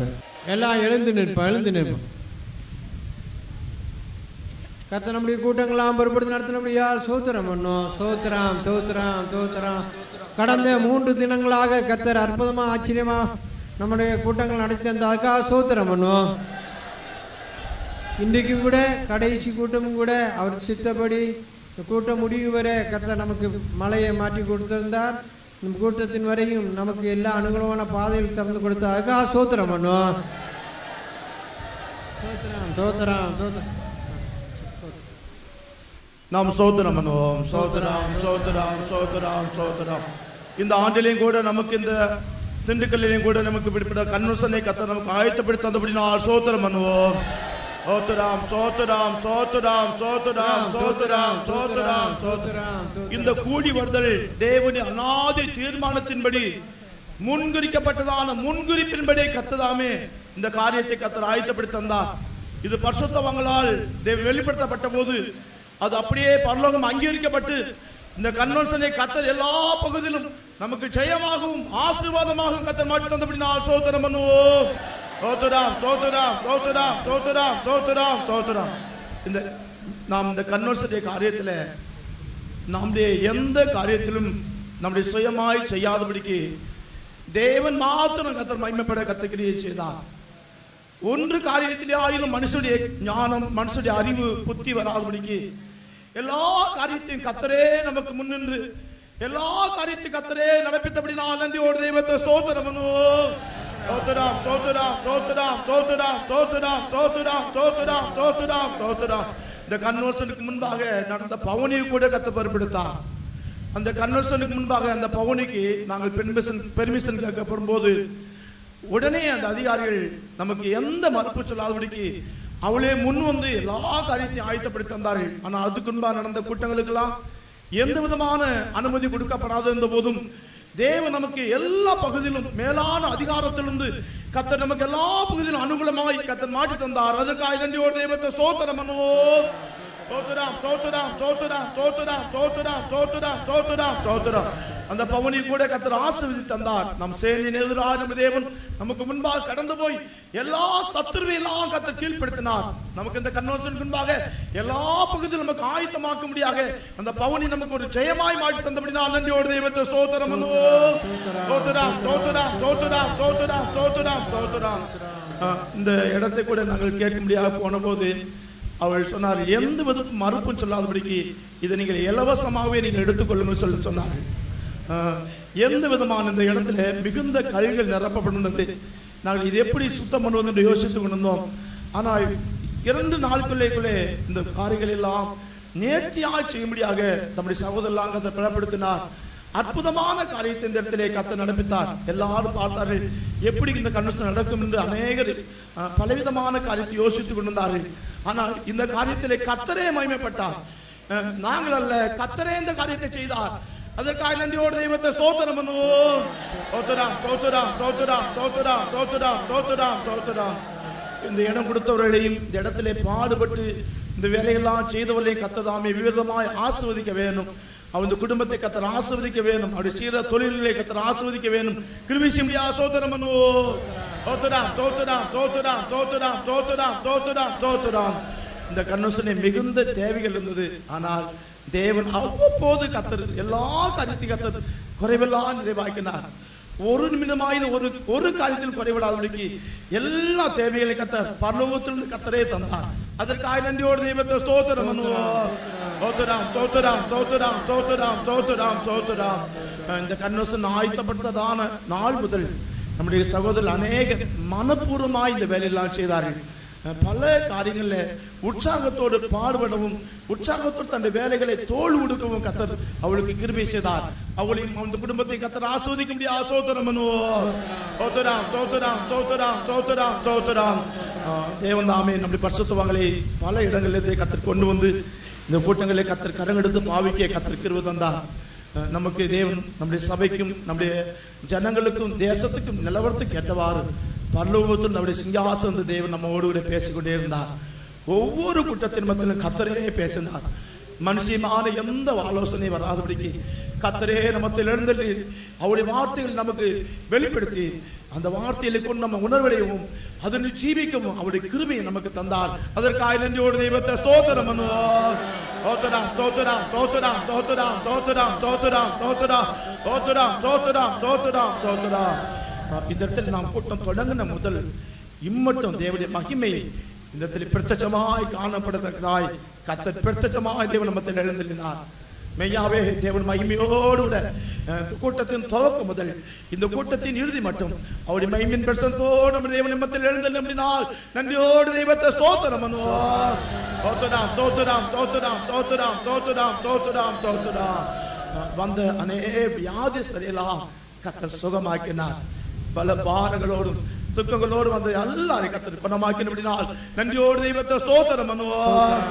எல்லாம் எழுந்து நிற்போம். கர்த்தர் நம்முடைய கூட்டங்களாம் பொறுப்படுத்தி நடத்தினபடியால் சோத்திரம் பண்ணோம். சோத்திரம் சோத்திரம் சோத்திரம். கடந்த 3 தினங்களாக கர்த்தர் அற்புதமா ஆச்சரியமா நம்முடைய கூட்டங்கள் நடத்தி தந்ததுக்காக சோத்திரம் பண்ணுவோம். இன்றைக்கு கூட கடைசி கூட்டமும் கூட அவர் சித்தப்படி கூட்டம் முடிவு வரை கர்த்தர் நமக்கு மலையை மாற்றி கொடுத்திருந்தார். நம்ம கூட்டத்தின் வரையும் நமக்கு எல்லா அனுகூலமான பாதையில் திறந்து கொடுத்ததுக்காக சோத்திரம் பண்ணுவோம். சோத்திரம் தோத்திரம் தோத்திரம். நாம் சோத்திரம் பண்ணுவோம். சோத்திரம் சோத்திரம் சோத்திரம் சோத்திரம். இந்த ஆண்டிலையும் கூட நமக்கு இந்த திண்டுக்கல்லையும் கூட நமக்கு இப்படிப்பட்ட கன்வென்ஷனை கர்த்தர் நமக்கு ஆயத்தப்படுத்தி தந்தபடி நான் சோத்திரம் பண்ணுவோம். சோத்திரம் சோத்திரம் சோத்திரம் சோத்திரம் சோத்திரம் சோத்திரம் சோத்திரம். இந்த கூடி வருதல் தேவனின் அநாதி தீர்மானத்தின்படி முன்குறிக்கப்பட்டதான முன்குறிப்பின்படி கர்த்ததாமே இந்த காரியத்தை கர்த்தர் ஆயத்தப்படுத்தி தந்தார். இது பரிசுத்தவான்களால் வெளிப்படுத்தப்பட்ட போது அது அப்படியே பரலோகம் அங்கீகரிக்கப்பட்டு இந்த கன்வென்ஷனை கர்த்தர் எல்லா பகுதியிலும் நமக்கு ஜெயமாகவும் ஆசீர்வாதமாகவும் கர்த்தர் மாற்றி தந்தபடி நான் சோத்திரம் பண்ணுவோம். தோத்துராம் தோத்துராம் தோத்துராம் தோத்துராம் தோத்துராம் தோத்துராம். இந்த நாம் இந்த கன்வென்ஷனுடைய காரியத்தில் நம்முடைய எந்த காரியத்திலும் நம்முடைய சுயமாய் செய்யாதபடிக்கு தேவன் மாத்திரம் கர்த்தர் மகிமைப்பட கர்த்தர் செய்தார். ஒன்று காரியத்திலே ஆயிலும் மனுஷனுடைய ஞானம் மனுஷனுடைய அறிவு புத்தி வராதபடிக்கு எல்லா காரியத்தையும் கர்த்தரே நமக்கு முன்னின்று எல்லா காரியத்தையும் கர்த்தரே நடப்பித்தபடி நான் நன்றியோடு தெய்வத்தை ஸ்தோத்திரம் பண்ணுவோம். தோத்துராம் தோத்துராம் தோத்துராம் தோத்துராம் தோத்துராம் தோத்துராம் தோத்துராம் தோத்துராம் தோத்துராம். இந்த கன்வென்ஷனுக்கு முன்பாக நடந்த பவுனியை கூட கர்த்தர் பொறுப்பெடுத்தார். அந்த கன்வென்ஷனுக்கு முன்பாக அந்த பவுனிக்கு நாங்கள் பெர்மிஷன் கேட்கப்படும் போது உடனே அந்த அதிகாரிகள் நமக்கு எந்த மறுப்பு சொல்லாதபடிக்கு அவளே முன் வந்து எல்லா காரியத்தையும் ஆயத்தப்படுத்தி தந்தார்கள். ஆனால் அதுக்கு முன்பாக நடந்த கூட்டங்களுக்கெல்லாம் எந்த விதமான அனுமதி கொடுக்கப்படாத இருந்த போதும் தேவன் நமக்கு எல்லா பகுதியிலும் மேலான அதிகாரத்திலிருந்து கர்த்தர் நமக்கு எல்லா பகுதியிலும் அனுகூலமாய் கர்த்தர் மாற்றி தந்தார். அதற்காக நன்றியோடு தெய்வத்தை ஸ்தோத்திரம் பண்ணுவோம். தோத்துராம் தோத்துராம் தோத்துராம் தோத்துராம் தோத்துராம் தோத்துராம் தோத்துராம் தோத்துராம். அந்த பவுனி கூட கர்த்தர் ஆசீர்வதித்து தந்தார். நம் சேனையின் எதிராக நம்ம தேவன் நமக்கு முன்பாக கடந்து போய் எல்லா சத்துருவையெல்லாம் கர்த்தர் கீழ்ப்படுத்தினார். நமக்கு இந்த கன்வென்ஷனுக்கு முன்பாக எல்லா பகுதியிலும் நமக்கு ஆயத்தமாக்க முடியாக அந்த பவுனி நமக்கு ஒரு ஜெயமாய் மாற்றி தந்தபடி நான் நன்றியோடு தெய்வத்தை ஸ்தோத்திரம் பண்ணுவோம். தோத்துராம் தோத்துராம் தோத்துராம் தோத்துராம் தோத்துராம் தோத்துராம். இந்த இடத்தை கூட நாங்கள் கேட்க முடியாது போன போது அவள் சொன்னார் எந்த விதத்து மறுப்பும் சொல்லாதபடிக்கு இதை நீங்கள் இலவசமாகவே நீங்கள் எடுத்துக்கொள்ளுங்கள் சொல்லி சொன்னார்கள். எந்த விதமான இந்த இடத்துல மிகுந்த கல்கள் நிரப்பப்பட்டிருந்தது. நாங்கள் இது எப்படி சுத்தம் பண்ணுவது என்று யோசித்துக் கொண்டிருந்தோம். ஆனால் 2 நாளுக்குள்ளே இந்த காரியங்கள் எல்லாம் நேர்த்தியாக செய்யும்படியாக நம்முடைய சகோதரலாம் கர்த்தர் பலப்படுத்தினார். அற்புதமான காரியத்தை இந்த இடத்திலே கர்த்தர் நடப்பித்தார். எல்லாரும் பார்த்தார்கள் எப்படி இந்த கன்வென்ஷன் நடக்கும் என்று அநேகர் பலவிதமான காரியத்தை யோசித்துக் கொண்டிருந்தார்கள். ஆனால் இந்த காரியத்திலே கர்த்தரே மகிமைப்பட்டார். நாங்கள் அல்ல, கர்த்தரே இந்த காரியத்தை செய்தார். அதற்காக நன்றியோடு தெய்வத்தை ஸ்தோத்திரம் பண்ணுவோம். தோத்துராம் தோத்துராம் தோத்துராம் தோத்துராம் தோத்துராம் தோத்துராம் தோத்துராம். இந்த இடம் கொடுத்தவர்களையும் இந்த இடத்திலே பாடுபட்டு இந்த வேலையெல்லாம் செய்தவர்களையும் கர்த்தர் விவிதமாய் ஆசீர்வதிக்க வேணும். அவன் குடும்பத்தை கர்த்தர் ஆசீர்வதிக்க வேணும். அவருடைய செய்த தொழில்களை கர்த்தர் ஆசீர்வதிக்க வேணும். கிருபை செய்யும்படியா ஸ்தோத்திரம் பண்ணுவோம். தோத்துராம் தோத்துராம் தோத்துராம் தோத்துராம் தோத்துராம் தோத்துராம் தோத்துராம். இந்த கன்வென்ஷனை மிகுந்த தேவைகள் இருந்தது. ஆனால் தேவன் அவ்வப்போது கர்த்தர் எல்லா காரியத்தையும் கர்த்தர் குறைவெல்லாம் நிறைவாக்கினார். ஒரு நிமிடமாயிலும் ஒரு காரியத்தில் குறைவிடாதபடிக்கு எல்லா தேவைகளையும் கத்தர் பரலோகத்திலிருந்து கத்தரே தந்தார். அதற்காக நன்றியோடு தெய்வத்தை ஸ்தோத்திரம் பண்ணுவோம். ஸ்தோத்திரம் ஸ்தோத்திரம் ஸ்தோத்திரம் ஸ்தோத்திரம் ஸ்தோத்திரம் ஸ்தோத்திரம். இந்த கன்வென்ஷன் ஆயத்தப்படுத்ததான நாள் முதல் நம்முடைய சகோதரர் அநேக மனப்பூர்வமாய் இந்த வேலையெல்லாம் செய்தார்கள். பல காரியங்களில் உற்சாகத்தோடு பாடுபடவும் உற்சாகத்தோடு தன்னுடைய வேலைகளை தோல் உடுக்கவும் கத்தர் அவளுக்கு கிருபை செய்தார். அவளையும் அந்த குடும்பத்தை கத்தர் ஆஸ்வதிக்க முடியாது. ஆசோத்திரம் பண்ணுவோம். ஸ்தோத்திரம் ஸ்தோத்திரம் ஸ்தோத்திரம் ஸ்தோத்திரம் ஸ்தோத்திரம். தேவன் தாமே நம்முடைய பரிசுத்தவான்களை பல இடங்களிலே கத்தர் கொண்டு வந்து இந்த கூட்டங்களை கத்தர் கரங்கெடுத்து பாவிக்க கத்தர் கிருபை தந்தார். நமக்கு தேவன் நம்முடைய சபைக்கும் நம்முடைய ஜனங்களுக்கும் தேசத்துக்கும் நிலவரத்துக்கு ஏற்றவாறு பரலோகத்தில் நம்முடைய சிங்காசன தேவன் நம்மோடு கூட பேசிக்கொண்டே இருந்தார். ஒவ்வொரு கூட்டத்தின் மத்தியிலும் கத்தரே பேசினார். மனுஷியமான எந்த ஆலோசனை வராதபடிக்கு கத்தரே நம்மத்தில் எழுந்து அவருடைய வார்த்தைகள் நமக்கு வெளிப்படுத்தி அந்த வார்த்தைகளை கொண்டு நம்ம உணர்வடையவும் அதனை ஜீவிக்கவும் அவருடைய கிருபையை நமக்கு தந்தார். அதற்காக நன்றியோடு தெய்வத்தை ஸ்தோத்திரம் பண்ணுவோம். ஸ்தோத்திரம் ஸ்தோத்திரம் ஸ்தோத்திரம் ஸ்தோத்திரம் ஸ்தோத்திரம் ஸ்தோத்திரம் ஸ்தோத்திரம் ஸ்தோத்திரம் ஸ்தோத்திரம் ஸ்தோத்திரம் ஸ்தோத்திரம். இந்த இடத்தில் நாம் கூட்டம் தொடங்கின முதல் இம்மட்டும் தேவனுடைய மகிமை இந்த இடத்தில் பிரத்யட்சமாய் காணப்படத்தக்கதாய் கர்த்தர் பிரத்யட்சமாய் தேவன் நம்மத்தில் எழுந்தினார். மெய்யாவே தேவன் மகிமையோடு கூட கூட்டத்தின் துவக்கம் முதல் இந்த கூட்டத்தின் இறுதி மட்டும் அவருடைய மகிமையின் பிரசன்னத்தோடு நம்ம தேவன் நம்மத்தில் எழுந்தினால் நன்றியோடு தெய்வத்தை ஸ்தோத்திரம் பண்ணுவோம். ஸ்தோத்திரம் ஸ்தோத்திரம் ஸ்தோத்திரம் ஸ்தோத்திரம் ஸ்தோத்திரம் ஸ்தோத்திரம் ஸ்தோத்திரம். வந்த அநேக வியாதிஸ்தரையெல்லாம் கர்த்தர் சுகமாக்கினார். பல பாரங்களோடும் துக்கங்களோடு வந்து எல்லாரையும் கர்த்தர் குணமாக்கினால் நன்றியோடு தெய்வத்தை ஸ்தோத்திரம் பண்ணுவோம்.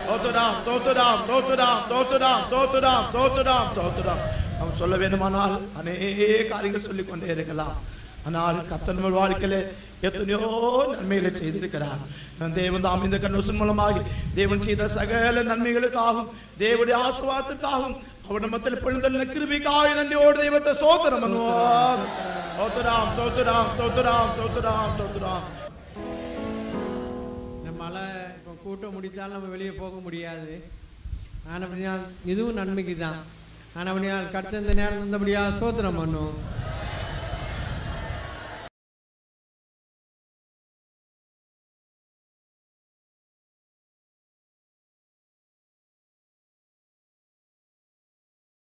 ஸ்தோத்திரம் ஸ்தோத்திரம் ஸ்தோத்திரம் ஸ்தோத்திரம் ஸ்தோத்திரம் ஸ்தோத்திரம் ஸ்தோத்திரம். நாம் சொல்ல வேண்டுமானால் அநேக காரியங்கள் சொல்லிக் கொண்டே இருக்கலாம். ஆனால் கர்த்தர் நம்ம வாழ்க்கையில எத்தனையோ நன்மைகளை செய்திருக்கிறார். தேவன் தாம் இந்த கன்வென்ஷன் மூலமாக தேவன் செய்த சகல நன்மைகளுக்காகவும் தேவனுடைய ஆசீர்வாதத்திற்காகவும் அவர் நம்மத்தில் பொழுதல்ல கிருபைக்காக நன்றியோடு தெய்வத்தை ஸ்தோத்திரம் பண்ணுவோம். ஸ்தோத்திரம் ஸ்தோத்திரம் ஸ்தோத்திரம் ஸ்தோத்திரம் ஸ்தோத்திரம். நம்மளால இப்போ கூட்டம் முடித்தாலும் நம்ம வெளியே போக முடியாது. ஆனால் இதுவும் நன்மைக்கு தான். ஆனால் கர்த்தர் இந்த நேரம் இருந்தபடியாக ஸ்தோத்திரம் பண்ணும்.